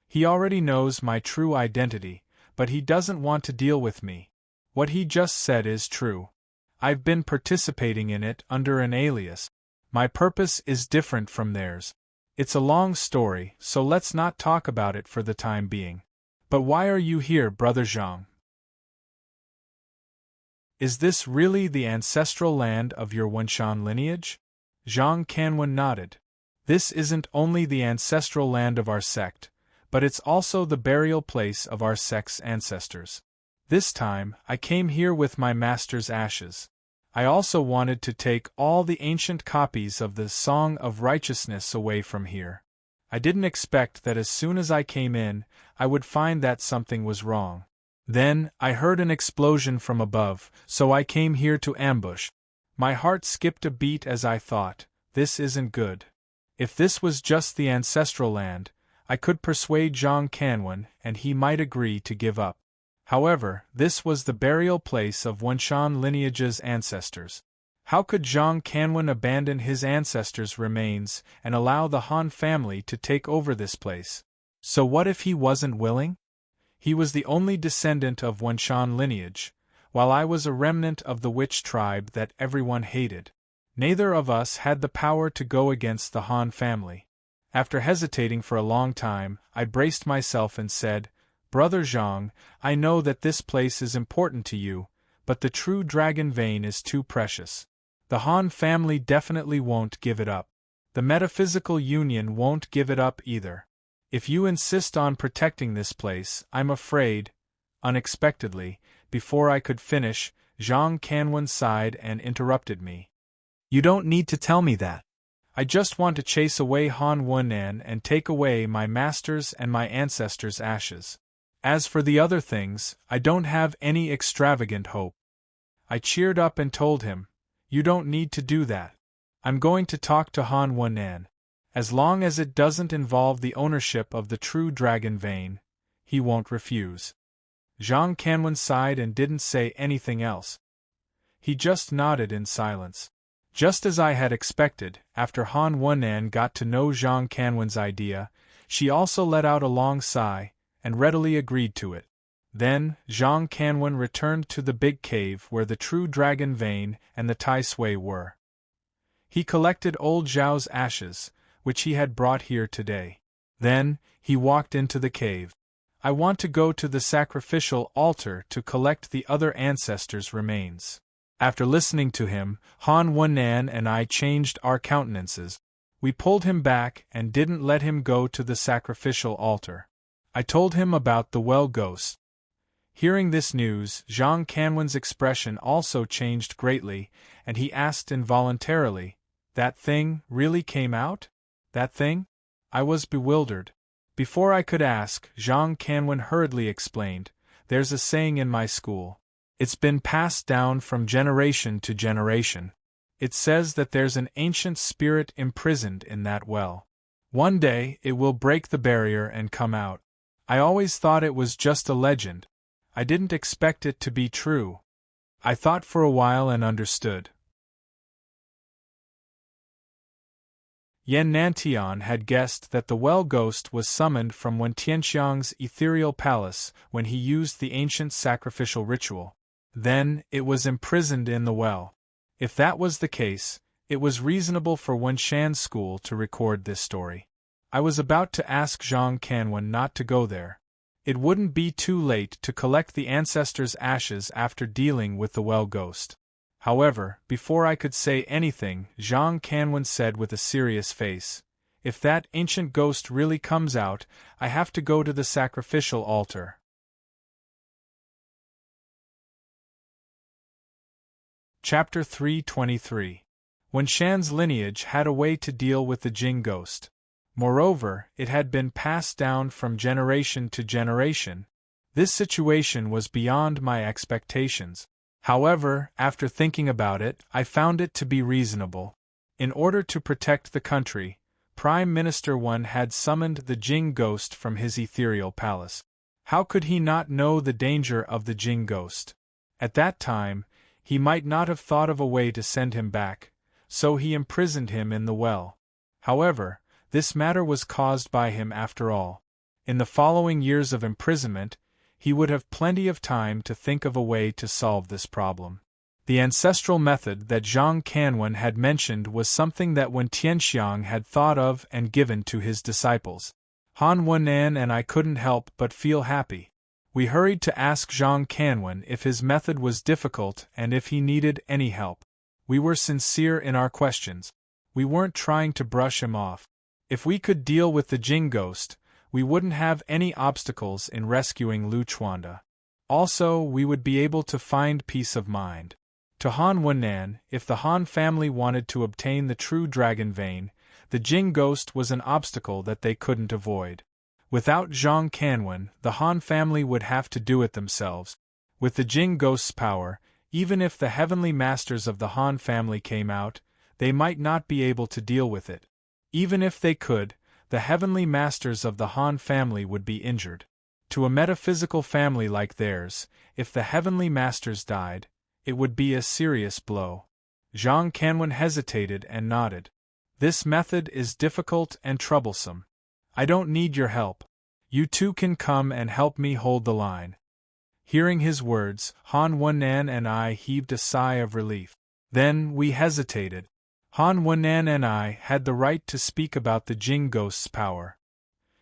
He already knows my true identity, but he doesn't want to deal with me. What he just said is true. I've been participating in it under an alias. My purpose is different from theirs. It's a long story, so let's not talk about it for the time being. But why are you here, Brother Zhang? Is this really the ancestral land of your Wenshan lineage? Zhang Kanwen nodded. This isn't only the ancestral land of our sect, but it's also the burial place of our sect's ancestors. This time, I came here with my master's ashes. I also wanted to take all the ancient copies of the Song of Righteousness away from here. I didn't expect that as soon as I came in, I would find that something was wrong. Then, I heard an explosion from above, so I came here to ambush. My heart skipped a beat as I thought, this isn't good. If this was just the ancestral land, I could persuade Zhang Kanwen and he might agree to give up. However, this was the burial place of Wenshan lineage's ancestors. How could Zhang Kanwen abandon his ancestors' remains and allow the Han family to take over this place? So what if he wasn't willing? He was the only descendant of Wenshan lineage, while I was a remnant of the witch tribe that everyone hated. Neither of us had the power to go against the Han family. After hesitating for a long time, I braced myself and said, Brother Zhang, I know that this place is important to you, but the true dragon vein is too precious. The Han family definitely won't give it up. The metaphysical union won't give it up either. If you insist on protecting this place, I'm afraid. Unexpectedly, before I could finish, Zhang Kanwen sighed and interrupted me. You don't need to tell me that. I just want to chase away Han Wennan and take away my master's and my ancestors' ashes. As for the other things, I don't have any extravagant hope. I cheered up and told him, You don't need to do that. I'm going to talk to Han Wennan. As long as it doesn't involve the ownership of the true dragon vein, he won't refuse. Zhang Kanwen sighed and didn't say anything else. He just nodded in silence. Just as I had expected, after Han Wennan got to know Zhang Kanwen's idea, she also let out a long sigh, and readily agreed to it. Then, Zhang Kanwen returned to the big cave where the true dragon vein and the Tai Sui were. He collected old Zhao's ashes, which he had brought here today. Then, he walked into the cave. I want to go to the sacrificial altar to collect the other ancestors' remains. After listening to him, Han Wennan and I changed our countenances. We pulled him back and didn't let him go to the sacrificial altar. I told him about the well ghost. Hearing this news, Zhang Kanwen's expression also changed greatly, and he asked involuntarily, That thing really came out? That thing? I was bewildered. Before I could ask, Zhang Kanwen hurriedly explained, There's a saying in my school. It's been passed down from generation to generation. It says that there's an ancient spirit imprisoned in that well. One day, it will break the barrier and come out. I always thought it was just a legend. I didn't expect it to be true. I thought for a while and understood. Yan Nantian had guessed that the well ghost was summoned from Wen Tianxiang's ethereal palace when he used the ancient sacrificial ritual. Then, it was imprisoned in the well. If that was the case, it was reasonable for Wenshan's school to record this story. I was about to ask Zhang Kanwen not to go there. It wouldn't be too late to collect the ancestors' ashes after dealing with the well ghost. However, before I could say anything, Zhang Kanwen said with a serious face, If that ancient ghost really comes out, I have to go to the sacrificial altar. Chapter 323. Wenshan's lineage had a way to deal with the Jing ghost. Moreover, it had been passed down from generation to generation. This situation was beyond my expectations. However, after thinking about it, I found it to be reasonable. In order to protect the country, Prime Minister Wen had summoned the Jing ghost from his ethereal palace. How could he not know the danger of the Jing ghost? At that time, he might not have thought of a way to send him back, so he imprisoned him in the well. However, this matter was caused by him after all. In the following years of imprisonment, he would have plenty of time to think of a way to solve this problem. The ancestral method that Zhang Kanwen had mentioned was something that Wen Tianxiang had thought of and given to his disciples. Han Wen'an and I couldn't help but feel happy. We hurried to ask Zhang Kanwen if his method was difficult and if he needed any help. We were sincere in our questions. We weren't trying to brush him off. If we could deal with the Jing ghost, we wouldn't have any obstacles in rescuing Lu Chuanda. Also, we would be able to find peace of mind. To Han Wen'an, if the Han family wanted to obtain the true dragon vein, the Jing ghost was an obstacle that they couldn't avoid. Without Zhang Kanwen, the Han family would have to do it themselves. With the Jing ghost's power, even if the heavenly masters of the Han family came out, they might not be able to deal with it. Even if they could, the heavenly masters of the Han family would be injured. To a metaphysical family like theirs, if the heavenly masters died, it would be a serious blow. Zhang Kanwen hesitated and nodded. This method is difficult and troublesome. I don't need your help. You two can come and help me hold the line. Hearing his words, Han Wen'an and I heaved a sigh of relief. Then we hesitated. Han Wen'an and I had the right to speak about the Jing ghost's power.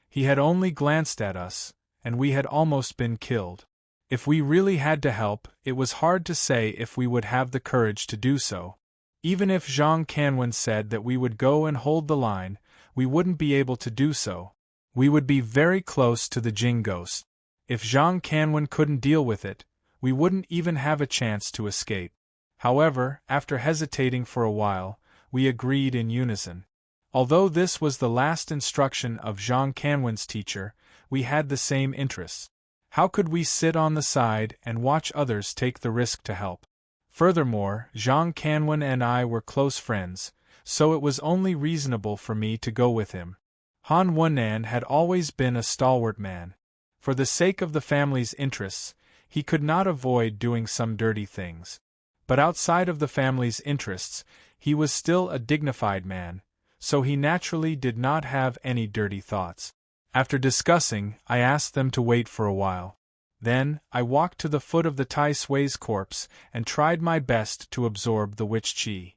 He had only glanced at us, and we had almost been killed. If we really had to help, it was hard to say if we would have the courage to do so. Even if Zhang Kanwen said that we would go and hold the line, we wouldn't be able to do so. We would be very close to the Jing ghost. If Zhang Kanwen couldn't deal with it, we wouldn't even have a chance to escape. However, after hesitating for a while, we agreed in unison. Although this was the last instruction of Zhang Kanwen's teacher, we had the same interests. How could we sit on the side and watch others take the risk to help? Furthermore, Zhang Kanwen and I were close friends, so it was only reasonable for me to go with him. Han Wen'an had always been a stalwart man. For the sake of the family's interests, he could not avoid doing some dirty things. But outside of the family's interests, he was still a dignified man, so he naturally did not have any dirty thoughts. After discussing, I asked them to wait for a while. Then, I walked to the foot of the Tai Sui's corpse and tried my best to absorb the witch qi.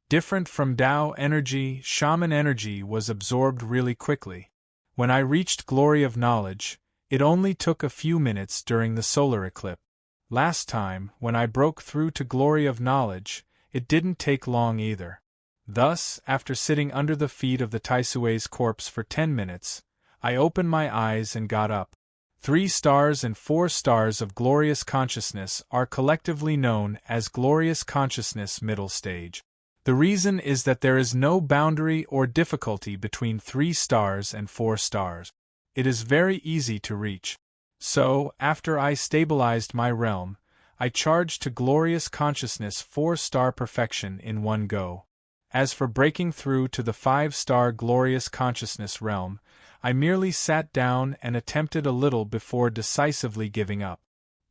Different from Tao energy, shaman energy was absorbed really quickly. When I reached Glory of Knowledge, it only took a few minutes during the solar eclipse. Last time, when I broke through to Glory of Knowledge, it didn't take long either. Thus, after sitting under the feet of the Tai Sui's corpse for 10 minutes, I opened my eyes and got up. 3 stars and 4 stars of glorious consciousness are collectively known as glorious consciousness middle stage. The reason is that there is no boundary or difficulty between 3 stars and 4 stars. It is very easy to reach. So, after I stabilized my realm, I charged to glorious consciousness 4-star perfection in one go. As for breaking through to the 5-star glorious consciousness realm, I merely sat down and attempted a little before decisively giving up.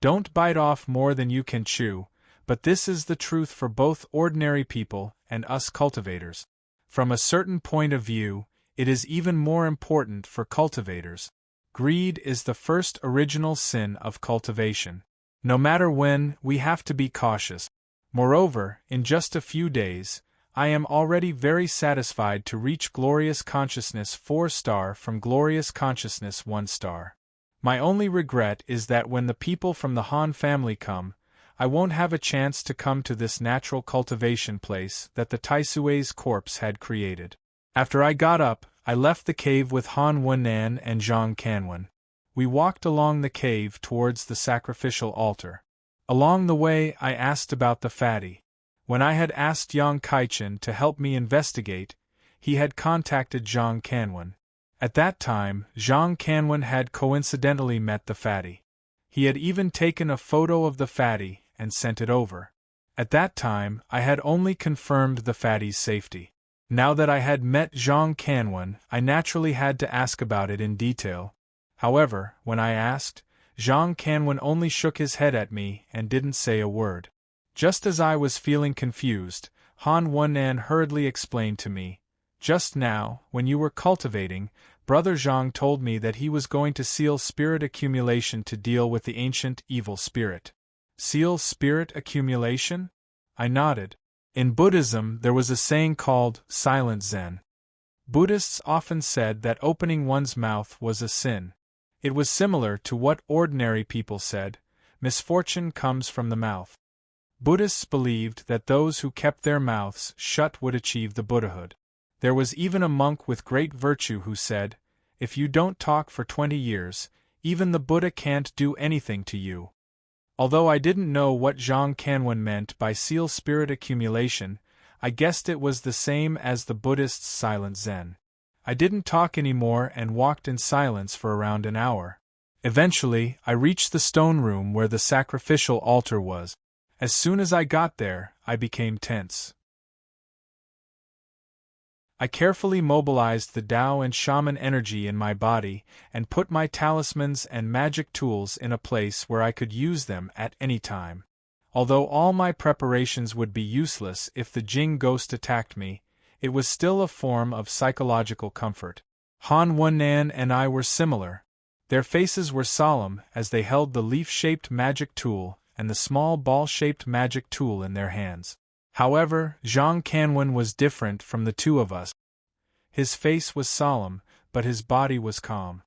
Don't bite off more than you can chew, but this is the truth for both ordinary people and us cultivators. From a certain point of view, it is even more important for cultivators. Greed is the first original sin of cultivation. No matter when, we have to be cautious. Moreover, in just a few days, I am already very satisfied to reach glorious consciousness 4-star from glorious consciousness 1-star. My only regret is that when the people from the Han family come, I won't have a chance to come to this natural cultivation place that the Tai Sui's corpse had created. After I got up, I left the cave with Han Wen'an and Zhang Kanwen. We walked along the cave towards the sacrificial altar. Along the way, I asked about the fatty. When I had asked Yang Kaichen to help me investigate, he had contacted Zhang Kanwen. At that time, Zhang Kanwen had coincidentally met the fatty. He had even taken a photo of the fatty and sent it over. At that time, I had only confirmed the fatty's safety. Now that I had met Zhang Kanwen, I naturally had to ask about it in detail. However, when I asked, Zhang Kanwen only shook his head at me and didn't say a word. Just as I was feeling confused, Han Wen'an hurriedly explained to me, "Just now, when you were cultivating, Brother Zhang told me that he was going to seal spirit accumulation to deal with the ancient evil spirit. Seal spirit accumulation? I nodded. In Buddhism, there was a saying called silent Zen. Buddhists often said that opening one's mouth was a sin. It was similar to what ordinary people said: misfortune comes from the mouth. Buddhists believed that those who kept their mouths shut would achieve the Buddhahood. There was even a monk with great virtue who said, "If you don't talk for 20 years, even the Buddha can't do anything to you." Although I didn't know what Zhang Kanwen meant by seal spirit accumulation, I guessed it was the same as the Buddhists' silent Zen. I didn't talk anymore and walked in silence for around an hour. Eventually, I reached the stone room where the sacrificial altar was. As soon as I got there, I became tense. I carefully mobilized the Tao and shaman energy in my body and put my talismans and magic tools in a place where I could use them at any time. Although all my preparations would be useless if the Jing ghost attacked me, it was still a form of psychological comfort. Han Wennan and I were similar. Their faces were solemn as they held the leaf-shaped magic tool and the small ball-shaped magic tool in their hands. However, Zhang Kanwen was different from the two of us. His face was solemn, but his body was calm.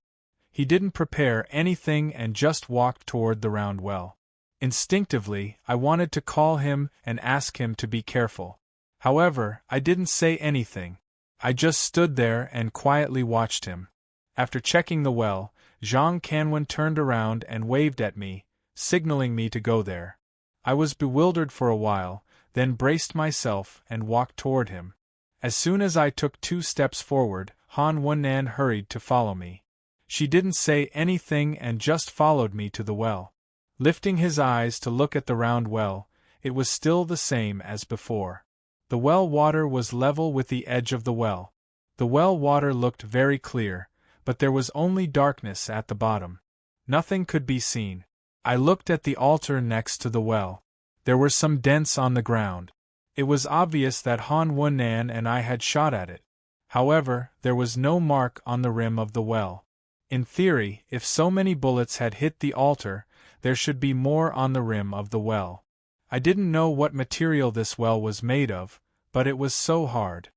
He didn't prepare anything and just walked toward the round well. Instinctively, I wanted to call him and ask him to be careful. However, I didn't say anything. I just stood there and quietly watched him. After checking the well, Zhang Kanwen turned around and waved at me, signaling me to go there. I was bewildered for a while, then braced myself and walked toward him. As soon as I took 2 steps forward, Han Wennan hurried to follow me. She didn't say anything and just followed me to the well. Lifting his eyes to look at the round well, it was still the same as before. The well water was level with the edge of the well. The well water looked very clear, but there was only darkness at the bottom. Nothing could be seen. I looked at the altar next to the well. There were some dents on the ground. It was obvious that Han Wennan and I had shot at it. However, there was no mark on the rim of the well. In theory, if so many bullets had hit the altar, there should be more on the rim of the well. I didn't know what material this well was made of, but it was so hard.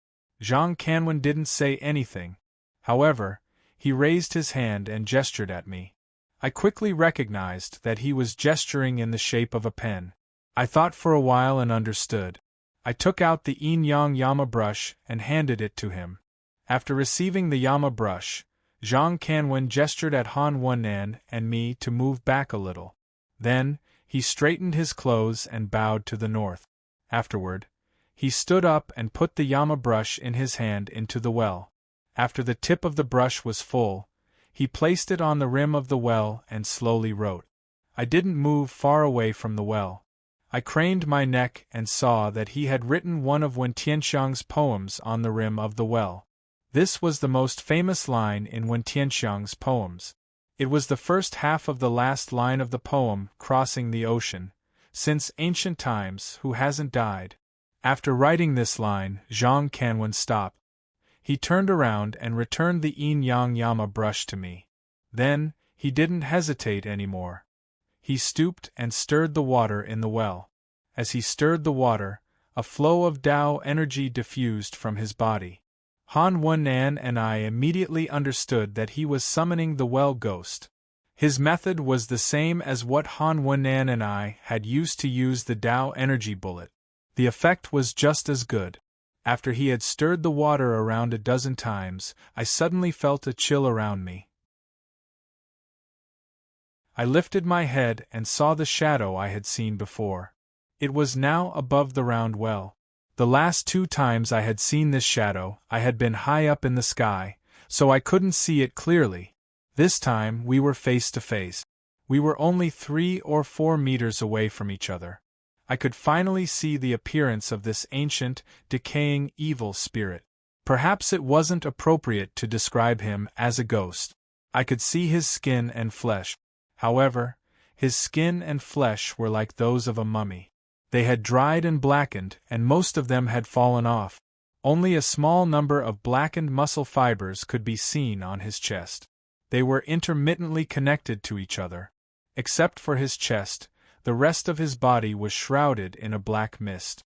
Zhang Kanwen didn't say anything. However, he raised his hand and gestured at me. I quickly recognized that he was gesturing in the shape of a pen. I thought for a while and understood. I took out the yin-yang Yama brush and handed it to him. After receiving the Yama brush, Zhang Kanwen gestured at Han Wennan and me to move back a little. Then, he straightened his clothes and bowed to the north. Afterward, he stood up and put the Yama brush in his hand into the well. After the tip of the brush was full, he placed it on the rim of the well and slowly wrote. I didn't move far away from the well. I craned my neck and saw that he had written one of Wen Tianxiang's poems on the rim of the well. This was the most famous line in Wen Tianxiang's poems. It was the first half of the last line of the poem, "Crossing the Ocean, since ancient times, who hasn't died?" After writing this line, Zhang Kanwen stopped. He turned around and returned the yin-yang Yama brush to me. Then, he didn't hesitate anymore. He stooped and stirred the water in the well. As he stirred the water, a flow of Tao energy diffused from his body. Han Wennan and I immediately understood that he was summoning the well ghost. His method was the same as what Han Wennan and I had used to use the Tao energy bullet. The effect was just as good. After he had stirred the water around a dozen times, I suddenly felt a chill around me. I lifted my head and saw the shadow I had seen before. It was now above the round well. The last 2 times I had seen this shadow, I had been high up in the sky, so I couldn't see it clearly. This time we were face to face. We were only 3 or 4 meters away from each other. I could finally see the appearance of this ancient, decaying, evil spirit. Perhaps it wasn't appropriate to describe him as a ghost. I could see his skin and flesh. However, his skin and flesh were like those of a mummy. They had dried and blackened, and most of them had fallen off. Only a small number of blackened muscle fibers could be seen on his chest. They were intermittently connected to each other. Except for his chest, The rest of his body was shrouded in a black mist.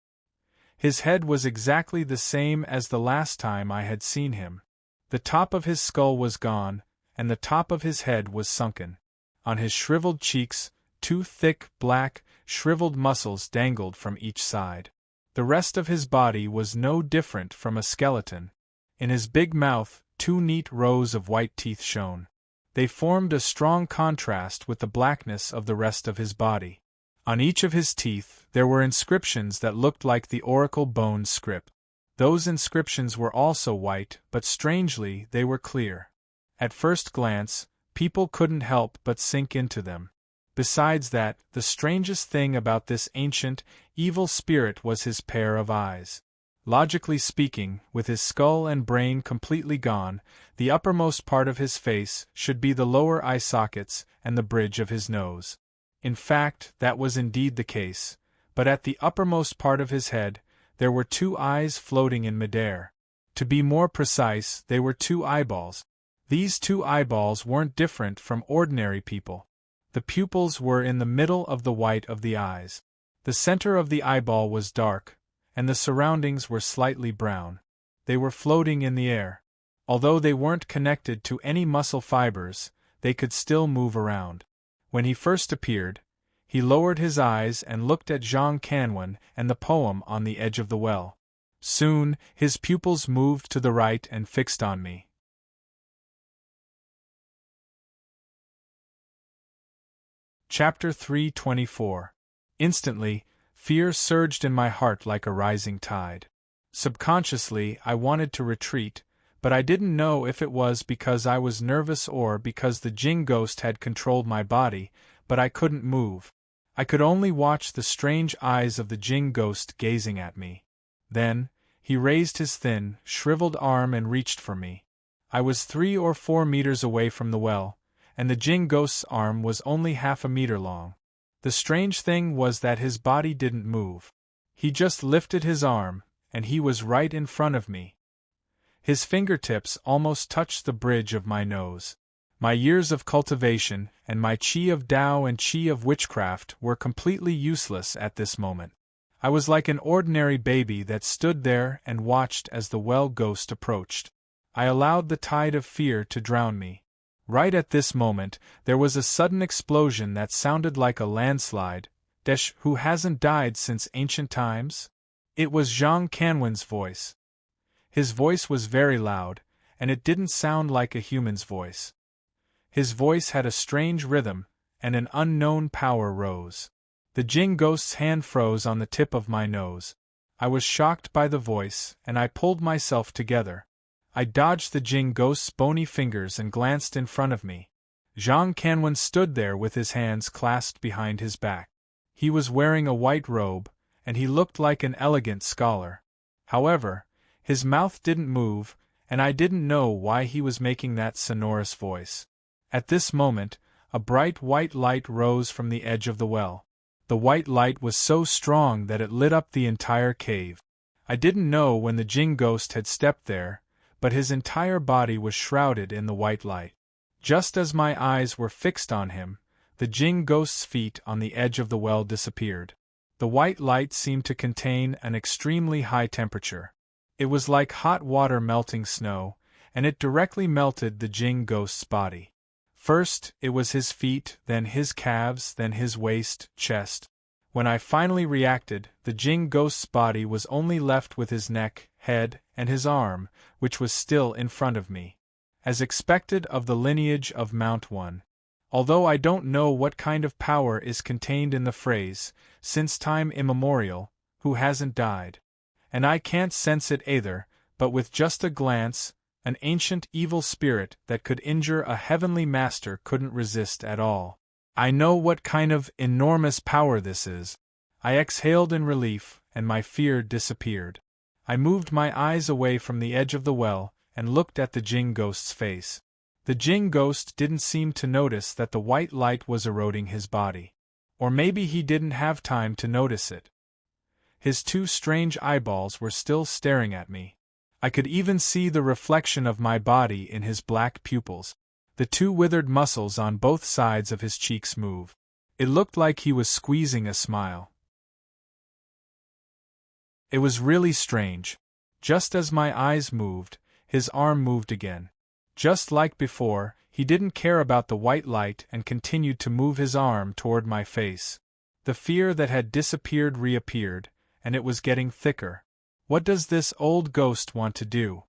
His head was exactly the same as the last time I had seen him. The top of his skull was gone, and the top of his head was sunken. On his shriveled cheeks, two thick, black, shriveled muscles dangled from each side. The rest of his body was no different from a skeleton. In his big mouth, two neat rows of white teeth shone. They formed a strong contrast with the blackness of the rest of his body. On each of his teeth there were inscriptions that looked like the oracle bone script. Those inscriptions were also white, but strangely they were clear. At first glance, people couldn't help but sink into them. Besides that, the strangest thing about this ancient, evil spirit was his pair of eyes. Logically speaking, with his skull and brain completely gone, the uppermost part of his face should be the lower eye sockets and the bridge of his nose. In fact, that was indeed the case, but at the uppermost part of his head, there were two eyes floating in midair. To be more precise, they were two eyeballs. These two eyeballs weren't different from ordinary people. The pupils were in the middle of the white of the eyes. The center of the eyeball was dark, and the surroundings were slightly brown. They were floating in the air. Although they weren't connected to any muscle fibers, they could still move around. When he first appeared, he lowered his eyes and looked at Jean Canouin and the poem on the edge of the well. Soon, his pupils moved to the right and fixed on me. Chapter 324. Instantly, fear surged in my heart like a rising tide. Subconsciously, I wanted to retreat, but I didn't know if it was because I was nervous or because the Jinn ghost had controlled my body, but I couldn't move. I could only watch the strange eyes of the Jinn ghost gazing at me. Then, he raised his thin, shriveled arm and reached for me. I was 3 or 4 meters away from the well, and the Jinn ghost's arm was only half a meter long. The strange thing was that his body didn't move. He just lifted his arm, and he was right in front of me. His fingertips almost touched the bridge of my nose. My years of cultivation, and my chi of Tao and chi of witchcraft were completely useless at this moment. I was like an ordinary baby that stood there and watched as the well ghost approached. I allowed the tide of fear to drown me. Right at this moment, there was a sudden explosion that sounded like a landslide. Desh, who hasn't died since ancient times? It was Jean Canouin's voice. His voice was very loud, and it didn't sound like a human's voice. His voice had a strange rhythm, and an unknown power rose. The Jinn ghost's hand froze on the tip of my nose. I was shocked by the voice, and I pulled myself together. I dodged the Jinn ghost's bony fingers and glanced in front of me. Jean Canouin stood there with his hands clasped behind his back. He was wearing a white robe, and he looked like an elegant scholar. However, his mouth didn't move, and I didn't know why he was making that sonorous voice. At this moment, a bright white light rose from the edge of the well. The white light was so strong that it lit up the entire cave. I didn't know when the Jinn ghost had stepped there, but his entire body was shrouded in the white light. Just as my eyes were fixed on him, the Jinn ghost's feet on the edge of the well disappeared. The white light seemed to contain an extremely high temperature. It was like hot water melting snow, and it directly melted the Jinn ghost's body. First, it was his feet, then his calves, then his waist, chest. When I finally reacted, the Jinn ghost's body was only left with his neck, head, and his arm, which was still in front of me. As expected of the lineage of Mount One. Although I don't know what kind of power is contained in the phrase, since time immemorial, who hasn't died. And I can't sense it either, but with just a glance, an ancient evil spirit that could injure a heavenly master couldn't resist at all. I know what kind of enormous power this is. I exhaled in relief, and my fear disappeared. I moved my eyes away from the edge of the well, and looked at the Jinn ghost's face. The Jinn ghost didn't seem to notice that the white light was eroding his body. Or maybe he didn't have time to notice it. His two strange eyeballs were still staring at me. I could even see the reflection of my body in his black pupils. The two withered muscles on both sides of his cheeks moved. It looked like he was squeezing a smile. It was really strange. Just as my eyes moved, his arm moved again. Just like before, he didn't care about the white light and continued to move his arm toward my face. The fear that had disappeared reappeared, and it was getting thicker. What does this old ghost want to do?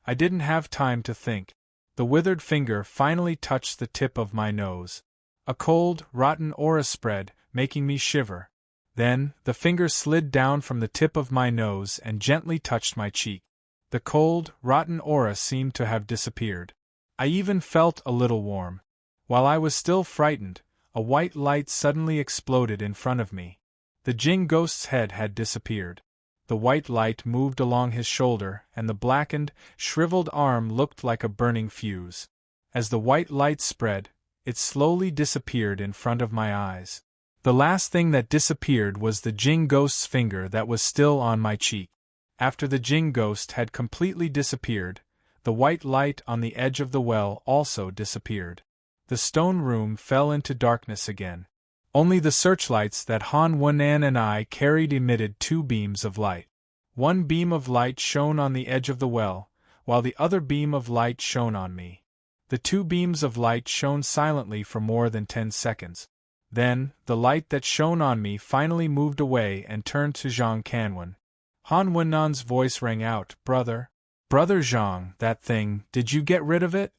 I didn't have time to think. The withered finger finally touched the tip of my nose. A cold, rotten aura spread, making me shiver. Then, the finger slid down from the tip of my nose and gently touched my cheek. The cold, rotten aura seemed to have disappeared. I even felt a little warm. While I was still frightened, a white light suddenly exploded in front of me. The Jing ghost's head had disappeared. The white light moved along his shoulder, and the blackened, shriveled arm looked like a burning fuse. As the white light spread, it slowly disappeared in front of my eyes. The last thing that disappeared was the Jing ghost's finger that was still on my cheek. After the Jing ghost had completely disappeared, the white light on the edge of the well also disappeared. The stone room fell into darkness again. Only the searchlights that Han Wen'an and I carried emitted 2 beams of light. One beam of light shone on the edge of the well, while the other beam of light shone on me. The 2 beams of light shone silently for more than 10 seconds. Then, the light that shone on me finally moved away and turned to Zhang Kanwen. Han Wen'an's voice rang out, "Brother. Brother Zhang, that thing, did you get rid of it?"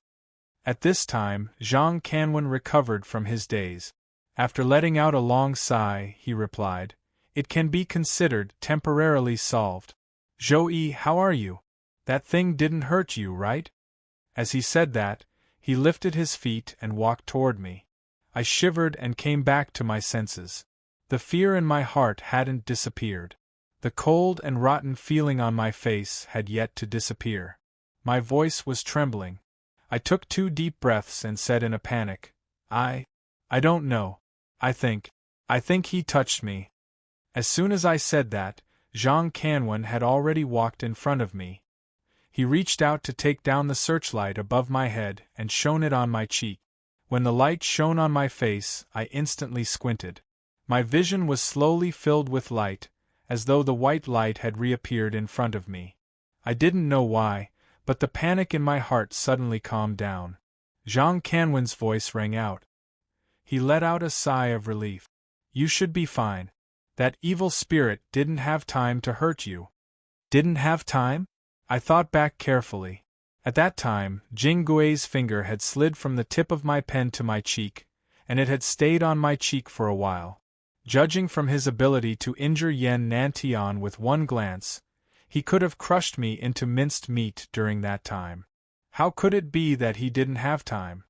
At this time, Zhang Kanwen recovered from his daze. After letting out a long sigh, he replied, "It can be considered temporarily solved. Zhou, how are you? That thing didn't hurt you, right?" As he said that, he lifted his feet and walked toward me. I shivered and came back to my senses. The fear in my heart hadn't disappeared. The cold and rotten feeling on my face had yet to disappear. My voice was trembling. I took 2 deep breaths and said in a panic, I don't know. I think he touched me." As soon as I said that, Zhang Kanwen had already walked in front of me. He reached out to take down the searchlight above my head and shone it on my cheek. When the light shone on my face, I instantly squinted. My vision was slowly filled with light, as though the white light had reappeared in front of me. I didn't know why, but the panic in my heart suddenly calmed down. Zhang Kanwen's voice rang out. He let out a sigh of relief. "You should be fine. That evil spirit didn't have time to hurt you." "Didn't have time?" I thought back carefully. At that time, Jing Gui's finger had slid from the tip of my pen to my cheek, and it had stayed on my cheek for a while. Judging from his ability to injure Yan Nantian with one glance, he could have crushed me into minced meat during that time. How could it be that he didn't have time?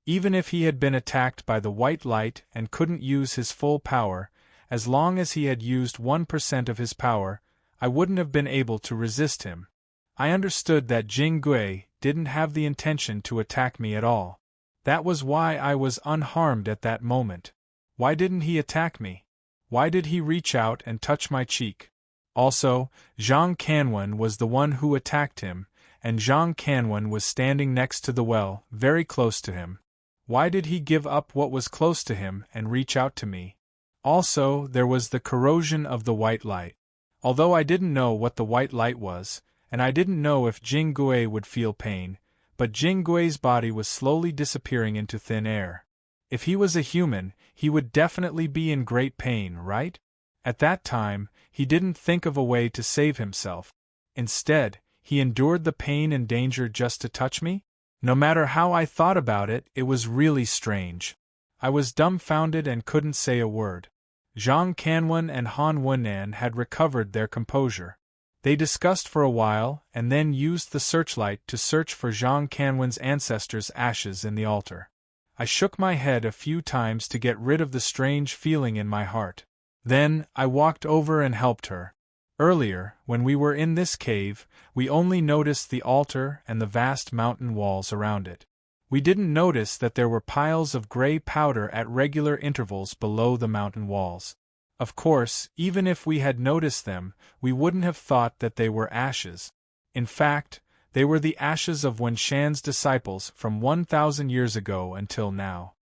Even if he had been attacked by the white light and couldn't use his full power, as long as he had used 1% of his power, I wouldn't have been able to resist him. I understood that Jing Gui didn't have the intention to attack me at all. That was why I was unharmed at that moment. Why didn't he attack me? Why did he reach out and touch my cheek? Also, Zhang Kanwen was the one who attacked him, and Zhang Kanwen was standing next to the well, very close to him. Why did he give up what was close to him and reach out to me? Also, there was the corrosion of the white light. Although I didn't know what the white light was, and I didn't know if Jing Gui would feel pain, but Jing Gui's body was slowly disappearing into thin air. If he was a human, he would definitely be in great pain, right? At that time, he didn't think of a way to save himself. Instead, he endured the pain and danger just to touch me? No matter how I thought about it, it was really strange. I was dumbfounded and couldn't say a word. Zhang Kanwen and Han Wen'an had recovered their composure. They discussed for a while and then used the searchlight to search for Zhang Kanwen's ancestors' ashes in the altar. I shook my head a few times to get rid of the strange feeling in my heart. Then, I walked over and helped her. Earlier, when we were in this cave, we only noticed the altar and the vast mountain walls around it. We didn't notice that there were piles of gray powder at regular intervals below the mountain walls. Of course, even if we had noticed them, we wouldn't have thought that they were ashes. In fact, they were the ashes of Wenshan's disciples from 1,000 years ago until now.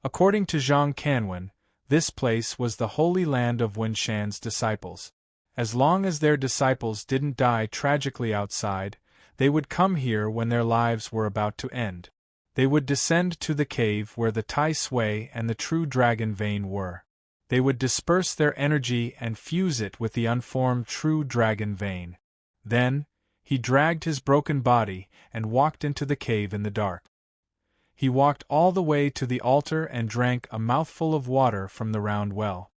According to Zhang Kanwen, this place was the holy land of Wenshan's disciples. As long as their disciples didn't die tragically outside, they would come here when their lives were about to end. They would descend to the cave where the Tai Sui and the true dragon vein were. They would disperse their energy and fuse it with the unformed true dragon vein. Then, he dragged his broken body and walked into the cave in the dark. He walked all the way to the altar and drank a mouthful of water from the round well.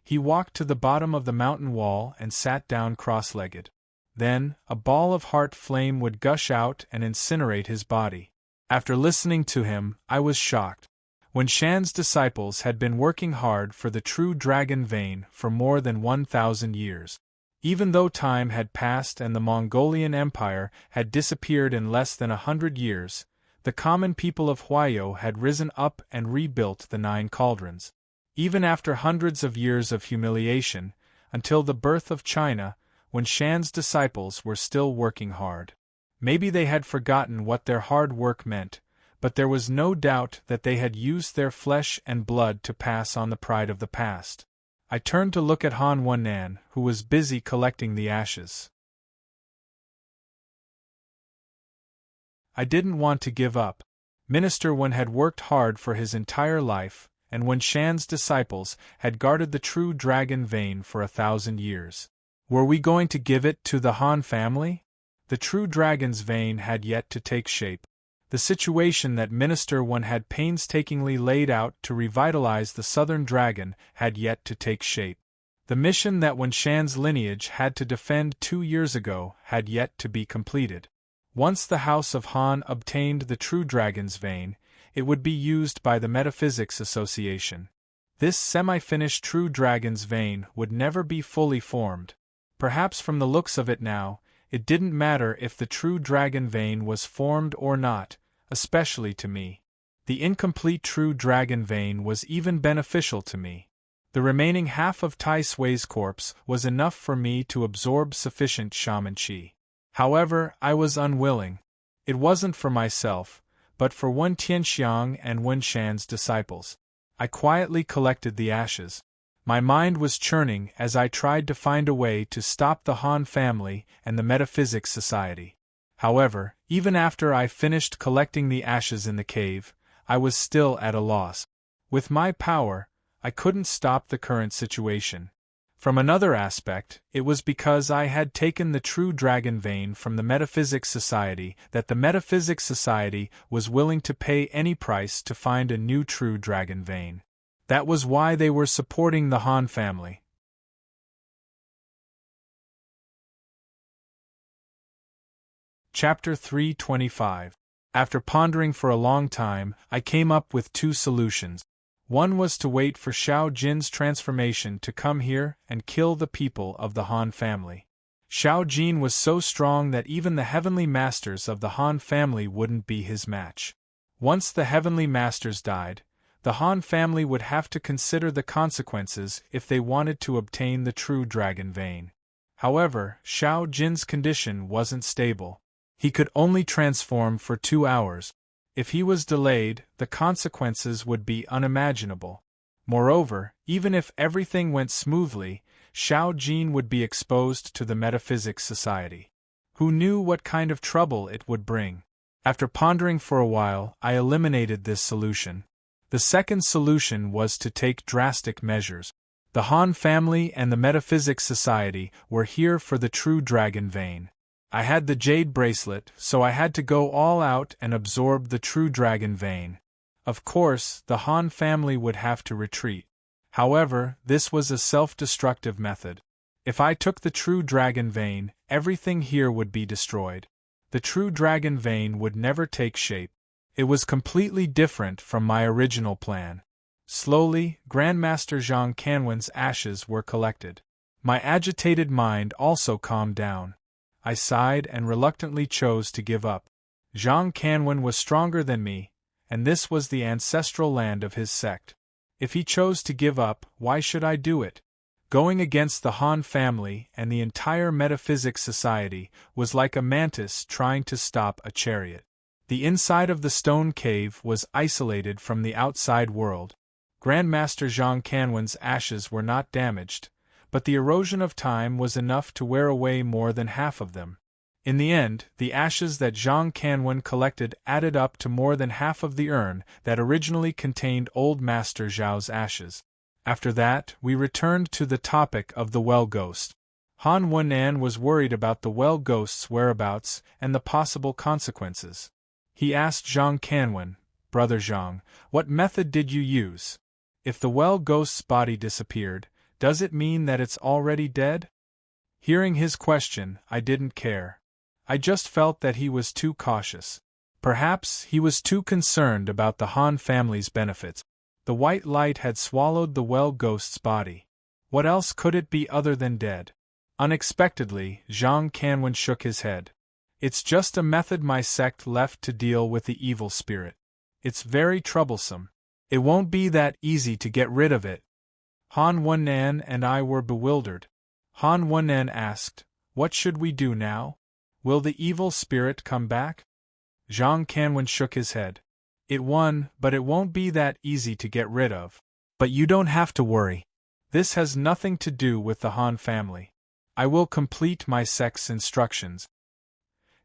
He walked to the bottom of the mountain wall and sat down cross-legged. Then, a ball of heart flame would gush out and incinerate his body. After listening to him, I was shocked. Wenshan's disciples had been working hard for the true dragon vein for more than 1,000 years. Even though time had passed and the Mongolian Empire had disappeared in less than 100 years, the common people of Huaiyou had risen up and rebuilt the 9 cauldrons. Even after hundreds of years of humiliation, until the birth of China, Wenshan's disciples were still working hard. Maybe they had forgotten what their hard work meant, but there was no doubt that they had used their flesh and blood to pass on the pride of the past. I turned to look at Han Wennan, who was busy collecting the ashes. I didn't want to give up. Minister Wen had worked hard for his entire life, and Wenshan's disciples had guarded the true dragon vein for 1,000 years. Were we going to give it to the Han family? The true dragon's vein had yet to take shape. The situation that Minister Wen had painstakingly laid out to revitalize the southern dragon had yet to take shape. The mission that Wenshan's lineage had to defend 2 years ago had yet to be completed. Once the House of Han obtained the true dragon's vein, it would be used by the Metaphysics Association. This semi-finished true dragon's vein would never be fully formed. Perhaps from the looks of it now, it didn't matter if the true dragon vein was formed or not, especially to me. The incomplete true dragon vein was even beneficial to me. The remaining half of Tai Sui's corpse was enough for me to absorb sufficient shaman qi. However, I was unwilling. It wasn't for myself, but for Wen Tianxiang and Wenshan's disciples. I quietly collected the ashes. My mind was churning as I tried to find a way to stop the Han family and the Metaphysics Society. However, even after I finished collecting the ashes in the cave, I was still at a loss. With my power, I couldn't stop the current situation. From another aspect, it was because I had taken the true dragon vein from the Metaphysics Society that the Metaphysics Society was willing to pay any price to find a new true dragon vein. That was why they were supporting the Han family. Chapter 325. After pondering for a long time, I came up with 2 solutions. One was to wait for Xiao Jin's transformation to come here and kill the people of the Han family. Xiao Jin was so strong that even the heavenly masters of the Han family wouldn't be his match. Once the heavenly masters died, the Han family would have to consider the consequences if they wanted to obtain the true dragon vein. However, Xiao Jin's condition wasn't stable. He could only transform for 2 hours. If he was delayed, the consequences would be unimaginable. Moreover, even if everything went smoothly, Xiao Jin would be exposed to the Metaphysics Society. Who knew what kind of trouble it would bring? After pondering for a while, I eliminated this solution. The second solution was to take drastic measures. The Han family and the Metaphysics Society were here for the true dragon vein. I had the jade bracelet, so I had to go all out and absorb the true dragon vein. Of course, the Han family would have to retreat. However, this was a self-destructive method. If I took the true dragon vein, everything here would be destroyed. The true dragon vein would never take shape. It was completely different from my original plan. Slowly, Grandmaster Zhang Kanwen's ashes were collected. My agitated mind also calmed down. I sighed and reluctantly chose to give up. Zhang Kanwen was stronger than me, and this was the ancestral land of his sect. If he chose to give up, why should I do it? Going against the Han family and the entire Metaphysics Society was like a mantis trying to stop a chariot. The inside of the stone cave was isolated from the outside world. Grandmaster Zhang Canwen's ashes were not damaged, but the erosion of time was enough to wear away more than half of them. In the end, the ashes that Zhang Canwen collected added up to more than half of the urn that originally contained Old Master Zhao's ashes. After that, we returned to the topic of the well ghost. Han Wen'an was worried about the well ghost's whereabouts and the possible consequences. He asked Zhang Canwen, "Brother Zhang, what method did you use? If the well ghost's body disappeared, does it mean that it's already dead?" Hearing his question, I didn't care. I just felt that he was too cautious. Perhaps he was too concerned about the Han family's benefits. The white light had swallowed the well ghost's body. What else could it be other than dead? Unexpectedly, Zhang Canwen shook his head. "It's just a method my sect left to deal with the evil spirit. It's very troublesome. It won't be that easy to get rid of it." Han Wen'an and I were bewildered. Han Wen'an asked, "What should we do now? Will the evil spirit come back?" Zhang Canwen shook his head. But it won't be that easy to get rid of. But you don't have to worry. This has nothing to do with the Han family. I will complete my sect's instructions."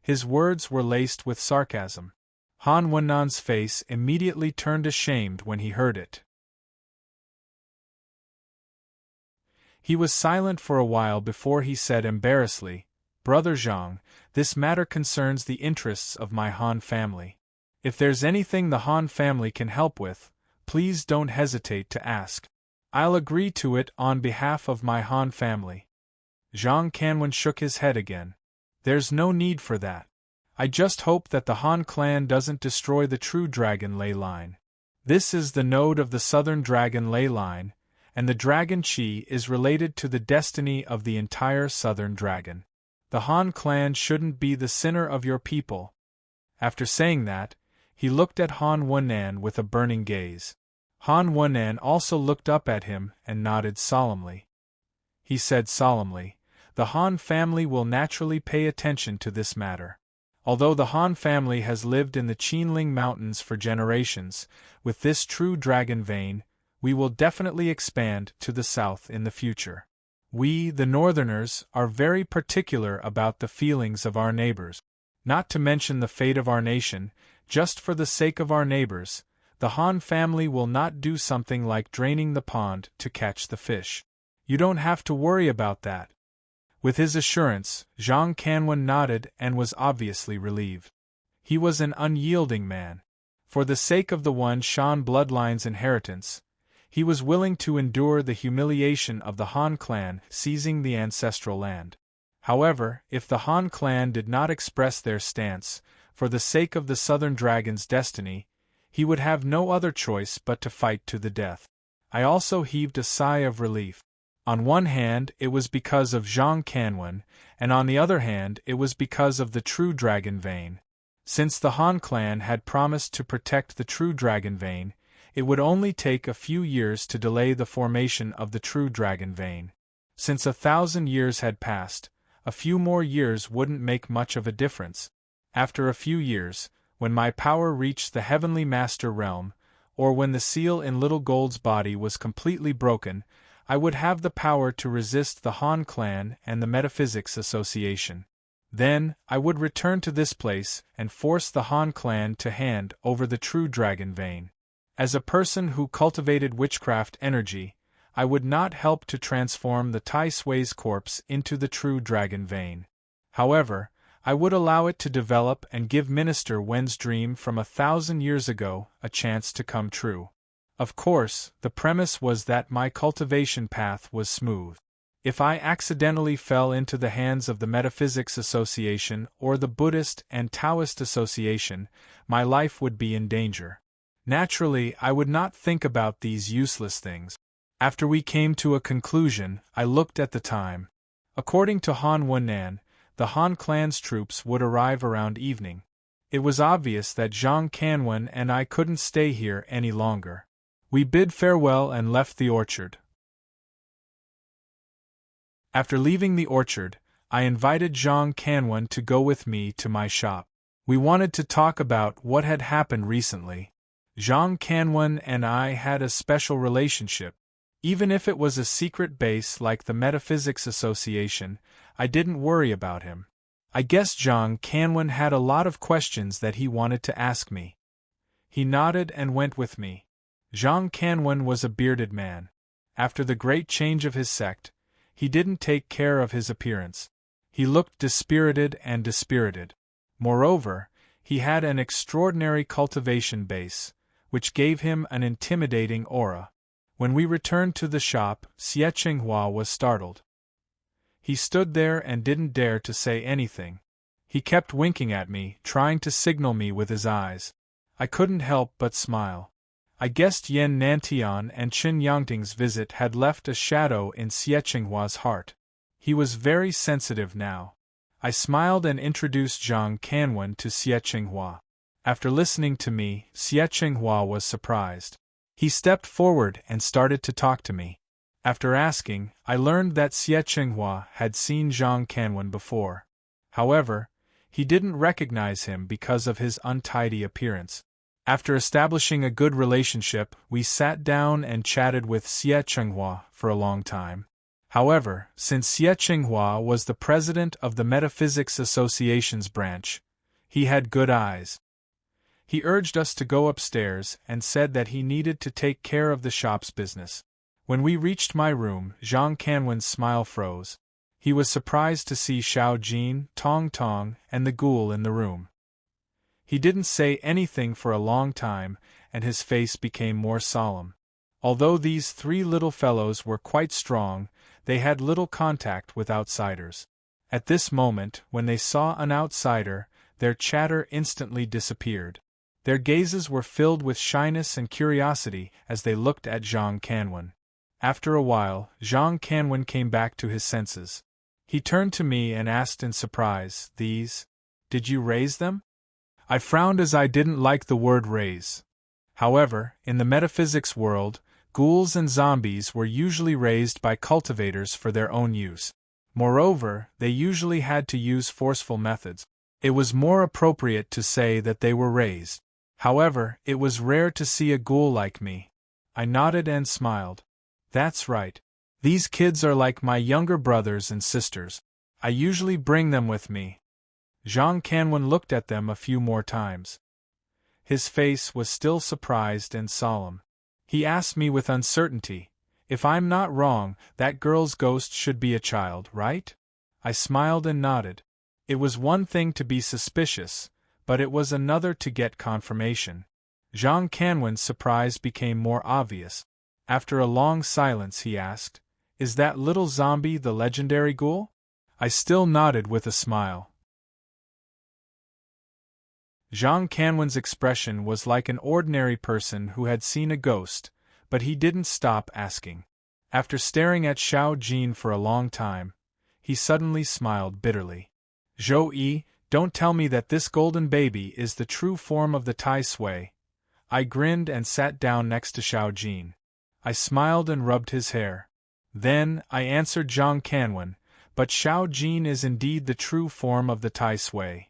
His words were laced with sarcasm. Han Wen'an's face immediately turned ashamed when he heard it. He was silent for a while before he said embarrassedly, "Brother Zhang, this matter concerns the interests of my Han family. If there's anything the Han family can help with, please don't hesitate to ask. I'll agree to it on behalf of my Han family." Zhang Canwen shook his head again. "There's no need for that. I just hope that the Han clan doesn't destroy the true dragon ley line. This is the node of the southern dragon ley line, and the dragon chi is related to the destiny of the entire southern dragon. The Han clan shouldn't be the sinner of your people." After saying that, he looked at Han Wen'an with a burning gaze. Han Wen'an also looked up at him and nodded solemnly. He said solemnly, "The Han family will naturally pay attention to this matter. Although the Han family has lived in the Qinling Mountains for generations, with this true dragon vein, we will definitely expand to the south in the future. We, the Northerners, are very particular about the feelings of our neighbors. Not to mention the fate of our nation, just for the sake of our neighbors, the Han family will not do something like draining the pond to catch the fish. You don't have to worry about that." With his assurance, Zhang Canwen nodded and was obviously relieved. He was an unyielding man. For the sake of the One Shan bloodline's inheritance, he was willing to endure the humiliation of the Han clan seizing the ancestral land. However, if the Han clan did not express their stance, for the sake of the Southern Dragon's destiny, he would have no other choice but to fight to the death. I also heaved a sigh of relief. On one hand, it was because of Zhang Canwen, and on the other hand, it was because of the true dragon vein. Since the Han clan had promised to protect the true dragon vein, it would only take a few years to delay the formation of the true dragon vein. Since 1,000 years had passed, a few more years wouldn't make much of a difference. After a few years, when my power reached the Heavenly Master realm, or when the seal in Little Gold's body was completely broken, I would have the power to resist the Han clan and the Metaphysics Association. Then, I would return to this place and force the Han clan to hand over the true dragon vein. As a person who cultivated witchcraft energy, I would not help to transform the Tai Sui's corpse into the true dragon vein. However, I would allow it to develop and give Minister Wen's dream from 1,000 years ago a chance to come true. Of course, the premise was that my cultivation path was smooth. If I accidentally fell into the hands of the Metaphysics Association or the Buddhist and Taoist Association, my life would be in danger. Naturally, I would not think about these useless things. After we came to a conclusion, I looked at the time. According to Han Wen'an, the Han clan's troops would arrive around evening. It was obvious that Zhang Canwen and I couldn't stay here any longer. We bid farewell and left the orchard. After leaving the orchard, I invited Zhang Canwen to go with me to my shop. We wanted to talk about what had happened recently. Zhang Kanwen and I had a special relationship. Even if it was a secret base like the Metaphysics Association, I didn't worry about him. I guess Zhang Kanwen had a lot of questions that he wanted to ask me. He nodded and went with me. Zhang Kanwen was a bearded man. After the great change of his sect, he didn't take care of his appearance. He looked dispirited and dispirited. Moreover, he had an extraordinary cultivation base, which gave him an intimidating aura. When we returned to the shop, Xie Qinghua was startled. He stood there and didn't dare to say anything. He kept winking at me, trying to signal me with his eyes. I couldn't help but smile. I guessed Yan Nantian and Qin Yangting's visit had left a shadow in Xie Qinghua's heart. He was very sensitive now. I smiled and introduced Zhang Kanwen to Xie Qinghua. After listening to me, Xie Qinghua was surprised. He stepped forward and started to talk to me. After asking, I learned that Xie Qinghua had seen Zhang Kanwen before. However, he didn't recognize him because of his untidy appearance. After establishing a good relationship, we sat down and chatted with Xie Qinghua for a long time. However, since Xie Qinghua was the president of the Metaphysics Association's branch, he had good eyes. He urged us to go upstairs and said that he needed to take care of the shop's business. When we reached my room, Zhang Kanwen's smile froze. He was surprised to see Xiao Jin, Tong Tong, and the ghoul in the room. He didn't say anything for a long time, and his face became more solemn. Although these three little fellows were quite strong, they had little contact with outsiders. At this moment, when they saw an outsider, their chatter instantly disappeared. Their gazes were filled with shyness and curiosity as they looked at Zhang Kanwen. After a while, Zhang Kanwen came back to his senses. He turned to me and asked in surprise, "These? Did you raise them?" I frowned as I didn't like the word raise. However, in the metaphysics world, ghouls and zombies were usually raised by cultivators for their own use. Moreover, they usually had to use forceful methods. It was more appropriate to say that they were raised. However, it was rare to see a ghoul like me. I nodded and smiled. That's right. These kids are like my younger brothers and sisters. I usually bring them with me. Zhang Kanwen looked at them a few more times. His face was still surprised and solemn. He asked me with uncertainty, "If I'm not wrong, that girl's ghost should be a child, right?" I smiled and nodded. It was one thing to be suspicious, but it was another to get confirmation. Zhang Kanwen's surprise became more obvious. After a long silence he asked, "Is that little zombie the legendary ghoul?" I still nodded with a smile. Zhang Kanwen's expression was like an ordinary person who had seen a ghost, but he didn't stop asking. After staring at Xiao Jin for a long time, he suddenly smiled bitterly. "Zhou Yi, don't tell me that this golden baby is the true form of the Tai Sui." I grinned and sat down next to Xiao Jin. I smiled and rubbed his hair. "Then," I answered Zhang Kanwen, "but Xiao Jin is indeed the true form of the Tai Sui."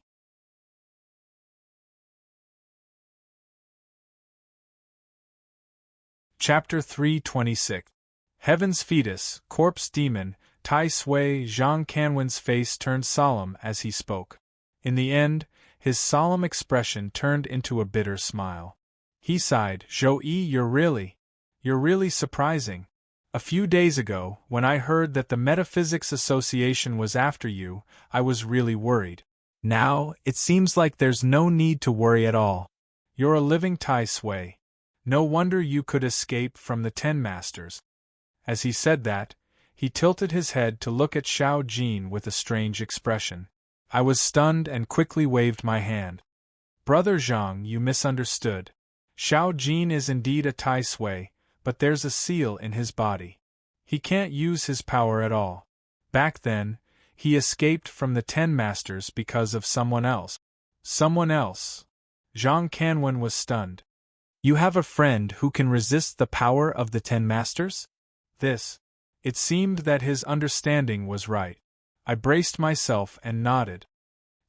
Chapter 326. Heaven's Fetus, Corpse Demon, Tai Sui. Zhang Kanwen's face turned solemn as he spoke. In the end, his solemn expression turned into a bitter smile. He sighed, "Zhou Yi, you're really surprising. A few days ago, when I heard that the Metaphysics Association was after you, I was really worried. Now, it seems like there's no need to worry at all. You're a living Tai Sui. No wonder you could escape from the 10 Masters." As he said that, he tilted his head to look at Xiao Jin with a strange expression. I was stunned and quickly waved my hand. "Brother Zhang, you misunderstood. Xiao Jin is indeed a Tai Sui, but there's a seal in his body. He can't use his power at all. Back then, he escaped from the 10 Masters because of someone else." "Someone else?" Zhang Kanwen was stunned. "You have a friend who can resist the power of the 10 Masters?" It seemed that his understanding was right. I braced myself and nodded.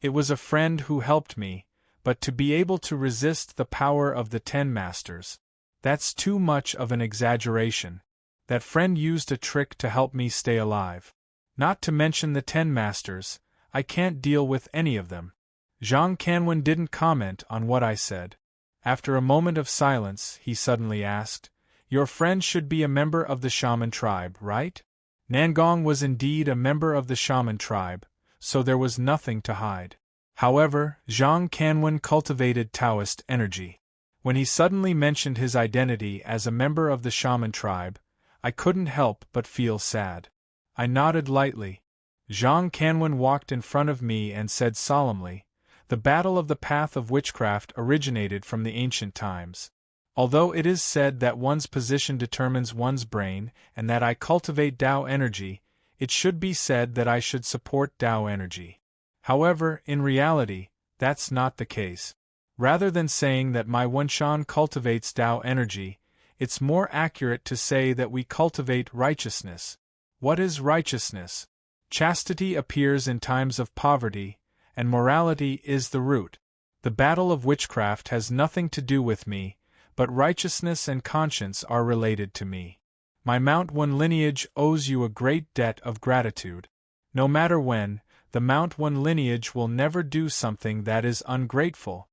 "It was a friend who helped me, but to be able to resist the power of the 10 masters. That's too much of an exaggeration. That friend used a trick to help me stay alive. Not to mention the 10 masters, I can't deal with any of them. Zhang Kanwen didn't comment on what I said. After a moment of silence, he suddenly asked, "Your friend should be a member of the shaman tribe, right?" Nangong was indeed a member of the shaman tribe, so there was nothing to hide. However, Zhang Kanwen cultivated Taoist energy. When he suddenly mentioned his identity as a member of the shaman tribe, I couldn't help but feel sad. I nodded lightly. Zhang Kanwen walked in front of me and said solemnly, "The battle of the path of witchcraft originated from the ancient times. Although it is said that one's position determines one's brain and that I cultivate Tao energy, it should be said that I should support Tao energy. However, in reality, that's not the case. Rather than saying that my Wenshan cultivates Tao energy, it's more accurate to say that we cultivate righteousness. What is righteousness? Chastity appears in times of poverty, and morality is the root. The battle of witchcraft has nothing to do with me, but righteousness and conscience are related to me. My Mount One lineage owes you a great debt of gratitude. No matter when, the Mount One lineage will never do something that is ungrateful."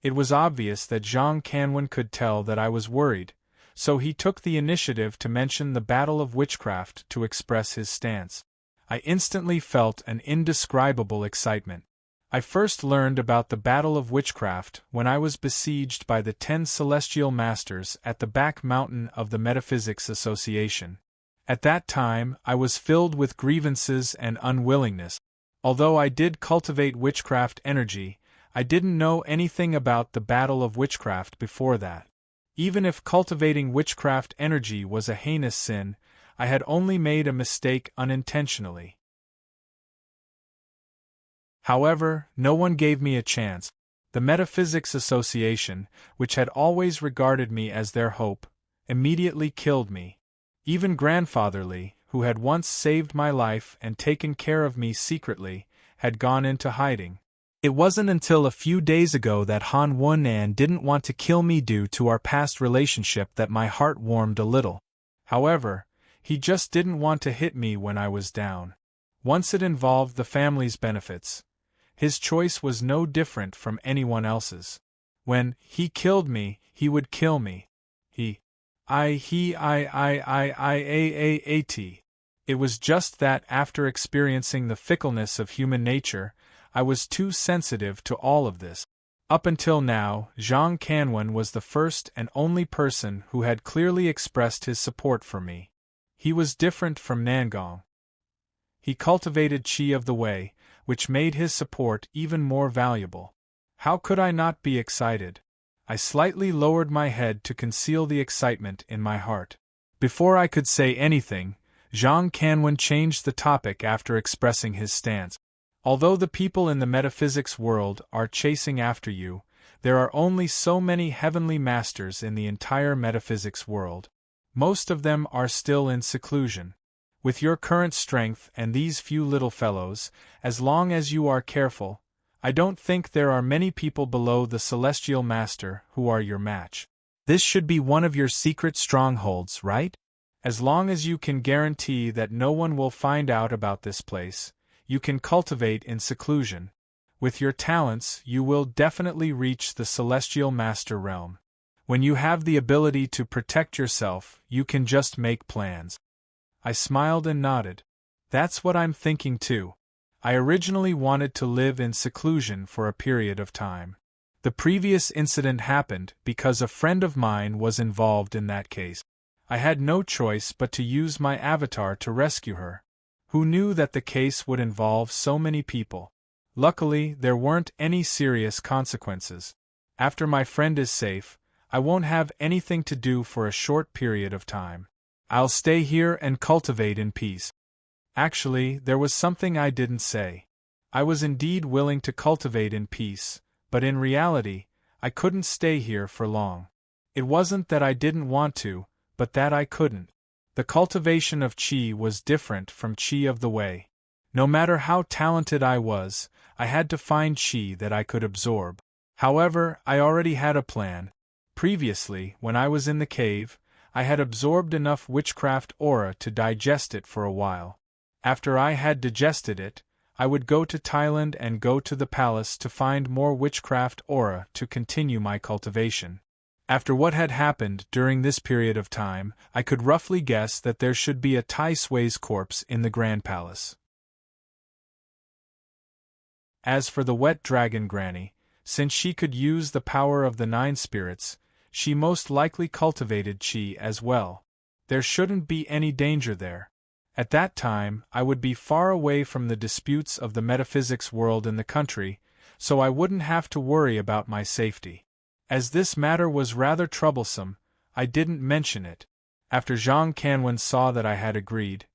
It was obvious that Zhang Kanwen could tell that I was worried, so he took the initiative to mention the battle of witchcraft to express his stance. I instantly felt an indescribable excitement. I first learned about the battle of witchcraft when I was besieged by the 10 celestial masters at the back mountain of the Metaphysics Association. At that time, I was filled with grievances and unwillingness. Although I did cultivate witchcraft energy, I didn't know anything about the battle of witchcraft before that. Even if cultivating witchcraft energy was a heinous sin, I had only made a mistake unintentionally. However, no one gave me a chance. The Metaphysics Association, which had always regarded me as their hope, immediately killed me. Even Grandfatherly, who had once saved my life and taken care of me secretly, had gone into hiding. It wasn't until a few days ago that Han Wunan didn't want to kill me due to our past relationship that my heart warmed a little. However, he just didn't want to hit me when I was down. Once it involved the family's benefits, his choice was no different from anyone else's. When he killed me, he would kill me. It was just that after experiencing the fickleness of human nature, I was too sensitive to all of this. Up until now, Zhang Kanwen was the first and only person who had clearly expressed his support for me. He was different from Nangong. He cultivated Qi of the Way, which made his support even more valuable. How could I not be excited? I slightly lowered my head to conceal the excitement in my heart. Before I could say anything, Zhang Kanwen changed the topic after expressing his stance. Although the people in the metaphysics world are chasing after you, there are only so many heavenly masters in the entire metaphysics world. Most of them are still in seclusion. With your current strength and these few little fellows, as long as you are careful, I don't think there are many people below the Celestial Master who are your match. This should be one of your secret strongholds, right? As long as you can guarantee that no one will find out about this place, you can cultivate in seclusion. With your talents, you will definitely reach the Celestial Master realm. When you have the ability to protect yourself, you can just make plans. I smiled and nodded. That's what I'm thinking too. I originally wanted to live in seclusion for a period of time. The previous incident happened because a friend of mine was involved in that case. I had no choice but to use my avatar to rescue her. Who knew that the case would involve so many people? Luckily, there weren't any serious consequences. After my friend is safe, I won't have anything to do for a short period of time. I'll stay here and cultivate in peace. Actually, there was something I didn't say. I was indeed willing to cultivate in peace, but in reality, I couldn't stay here for long. It wasn't that I didn't want to, but that I couldn't. The cultivation of Qi was different from Qi of the Way. No matter how talented I was, I had to find Qi that I could absorb. However, I already had a plan. Previously, when I was in the cave, I had absorbed enough witchcraft aura to digest it for a while. After I had digested it, I would go to Thailand and go to the palace to find more witchcraft aura to continue my cultivation. After what had happened during this period of time, I could roughly guess that there should be a Tai Sui's corpse in the Grand Palace. As for the wet dragon granny, since she could use the power of the 9 spirits, she most likely cultivated qi as well. There shouldn't be any danger there. At that time, I would be far away from the disputes of the metaphysics world in the country, so I wouldn't have to worry about my safety. As this matter was rather troublesome, I didn't mention it. After Zhang Kanwen saw that I had agreed,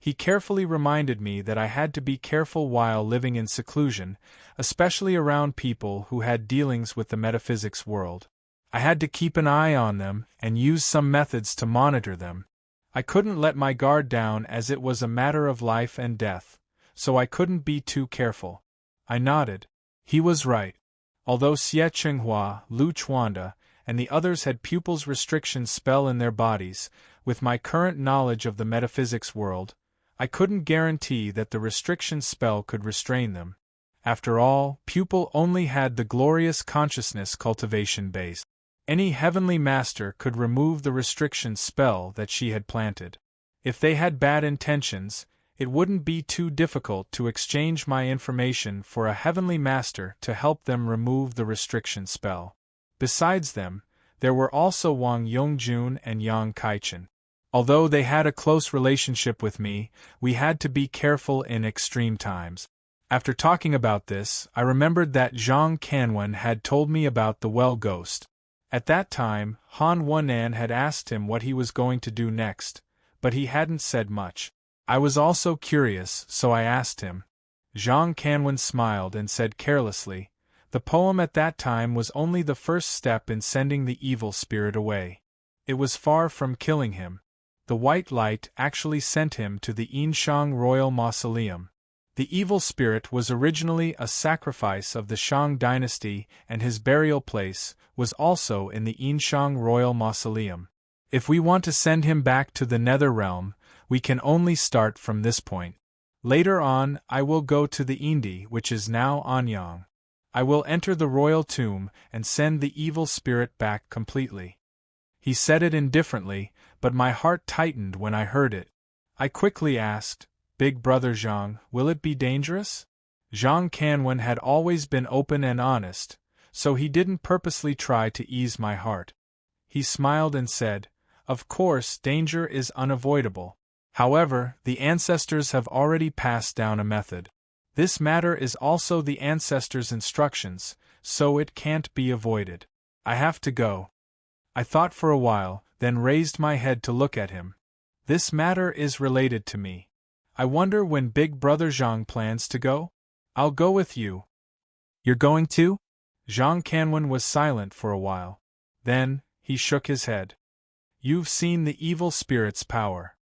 he carefully reminded me that I had to be careful while living in seclusion, especially around people who had dealings with the metaphysics world. I had to keep an eye on them and use some methods to monitor them. I couldn't let my guard down as it was a matter of life and death, so I couldn't be too careful. I nodded. He was right. Although Xie Chenghua, Lu Chuanda, and the others had pupils' restriction spell in their bodies, with my current knowledge of the metaphysics world, I couldn't guarantee that the restriction spell could restrain them. After all, pupil only had the glorious consciousness cultivation base. Any heavenly master could remove the restriction spell that she had planted. If they had bad intentions, it wouldn't be too difficult to exchange my information for a heavenly master to help them remove the restriction spell. Besides them, there were also Wang Yongjun and Yang Kaichen. Although they had a close relationship with me, we had to be careful in extreme times. After talking about this, I remembered that Zhang Kanwen had told me about the well ghost. At that time, Han Wunan had asked him what he was going to do next, but he hadn't said much. I was also curious, so I asked him. Zhang Kanwen smiled and said carelessly, "The poem at that time was only the first step in sending the evil spirit away. It was far from killing him. The white light actually sent him to the Yinshang Royal Mausoleum. The evil spirit was originally a sacrifice of the Shang dynasty, and his burial place was also in the Yinshang Royal Mausoleum. If we want to send him back to the Nether Realm, we can only start from this point. Later on, I will go to the Indi, which is now Anyang. I will enter the royal tomb and send the evil spirit back completely." He said it indifferently, but my heart tightened when I heard it. I quickly asked, "Big Brother Zhang, will it be dangerous?" Zhang Kanwen had always been open and honest, so he didn't purposely try to ease my heart. He smiled and said, "Of course, danger is unavoidable. However, the ancestors have already passed down a method. This matter is also the ancestors' instructions, so it can't be avoided. I have to go." I thought for a while, then raised my head to look at him. This matter is related to me. I wonder when Big Brother Zhang plans to go? "I'll go with you." "You're going too?" Zhang Kanwen was silent for a while. Then, he shook his head. "You've seen the evil spirit's power.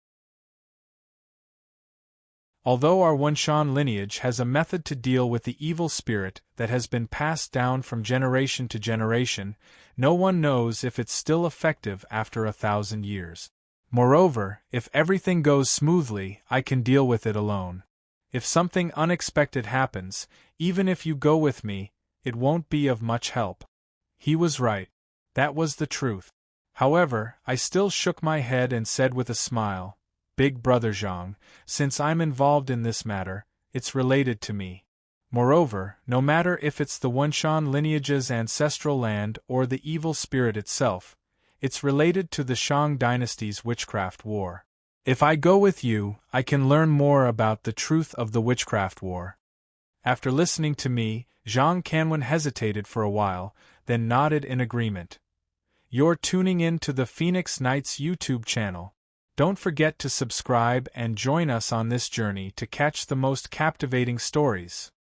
Although our Wenshan lineage has a method to deal with the evil spirit that has been passed down from generation to generation, no one knows if it's still effective after 1,000 years. Moreover, if everything goes smoothly, I can deal with it alone. If something unexpected happens, even if you go with me, it won't be of much help." He was right. That was the truth. However, I still shook my head and said with a smile, "Big Brother Zhang, since I'm involved in this matter, it's related to me. Moreover, no matter if it's the Wenshan lineage's ancestral land or the evil spirit itself, it's related to the Shang dynasty's witchcraft war. If I go with you, I can learn more about the truth of the witchcraft war." After listening to me, Zhang Kanwen hesitated for a while, then nodded in agreement. "You're tuning in to the Phoenix Knights YouTube channel. Don't forget to subscribe and join us on this journey to catch the most captivating stories.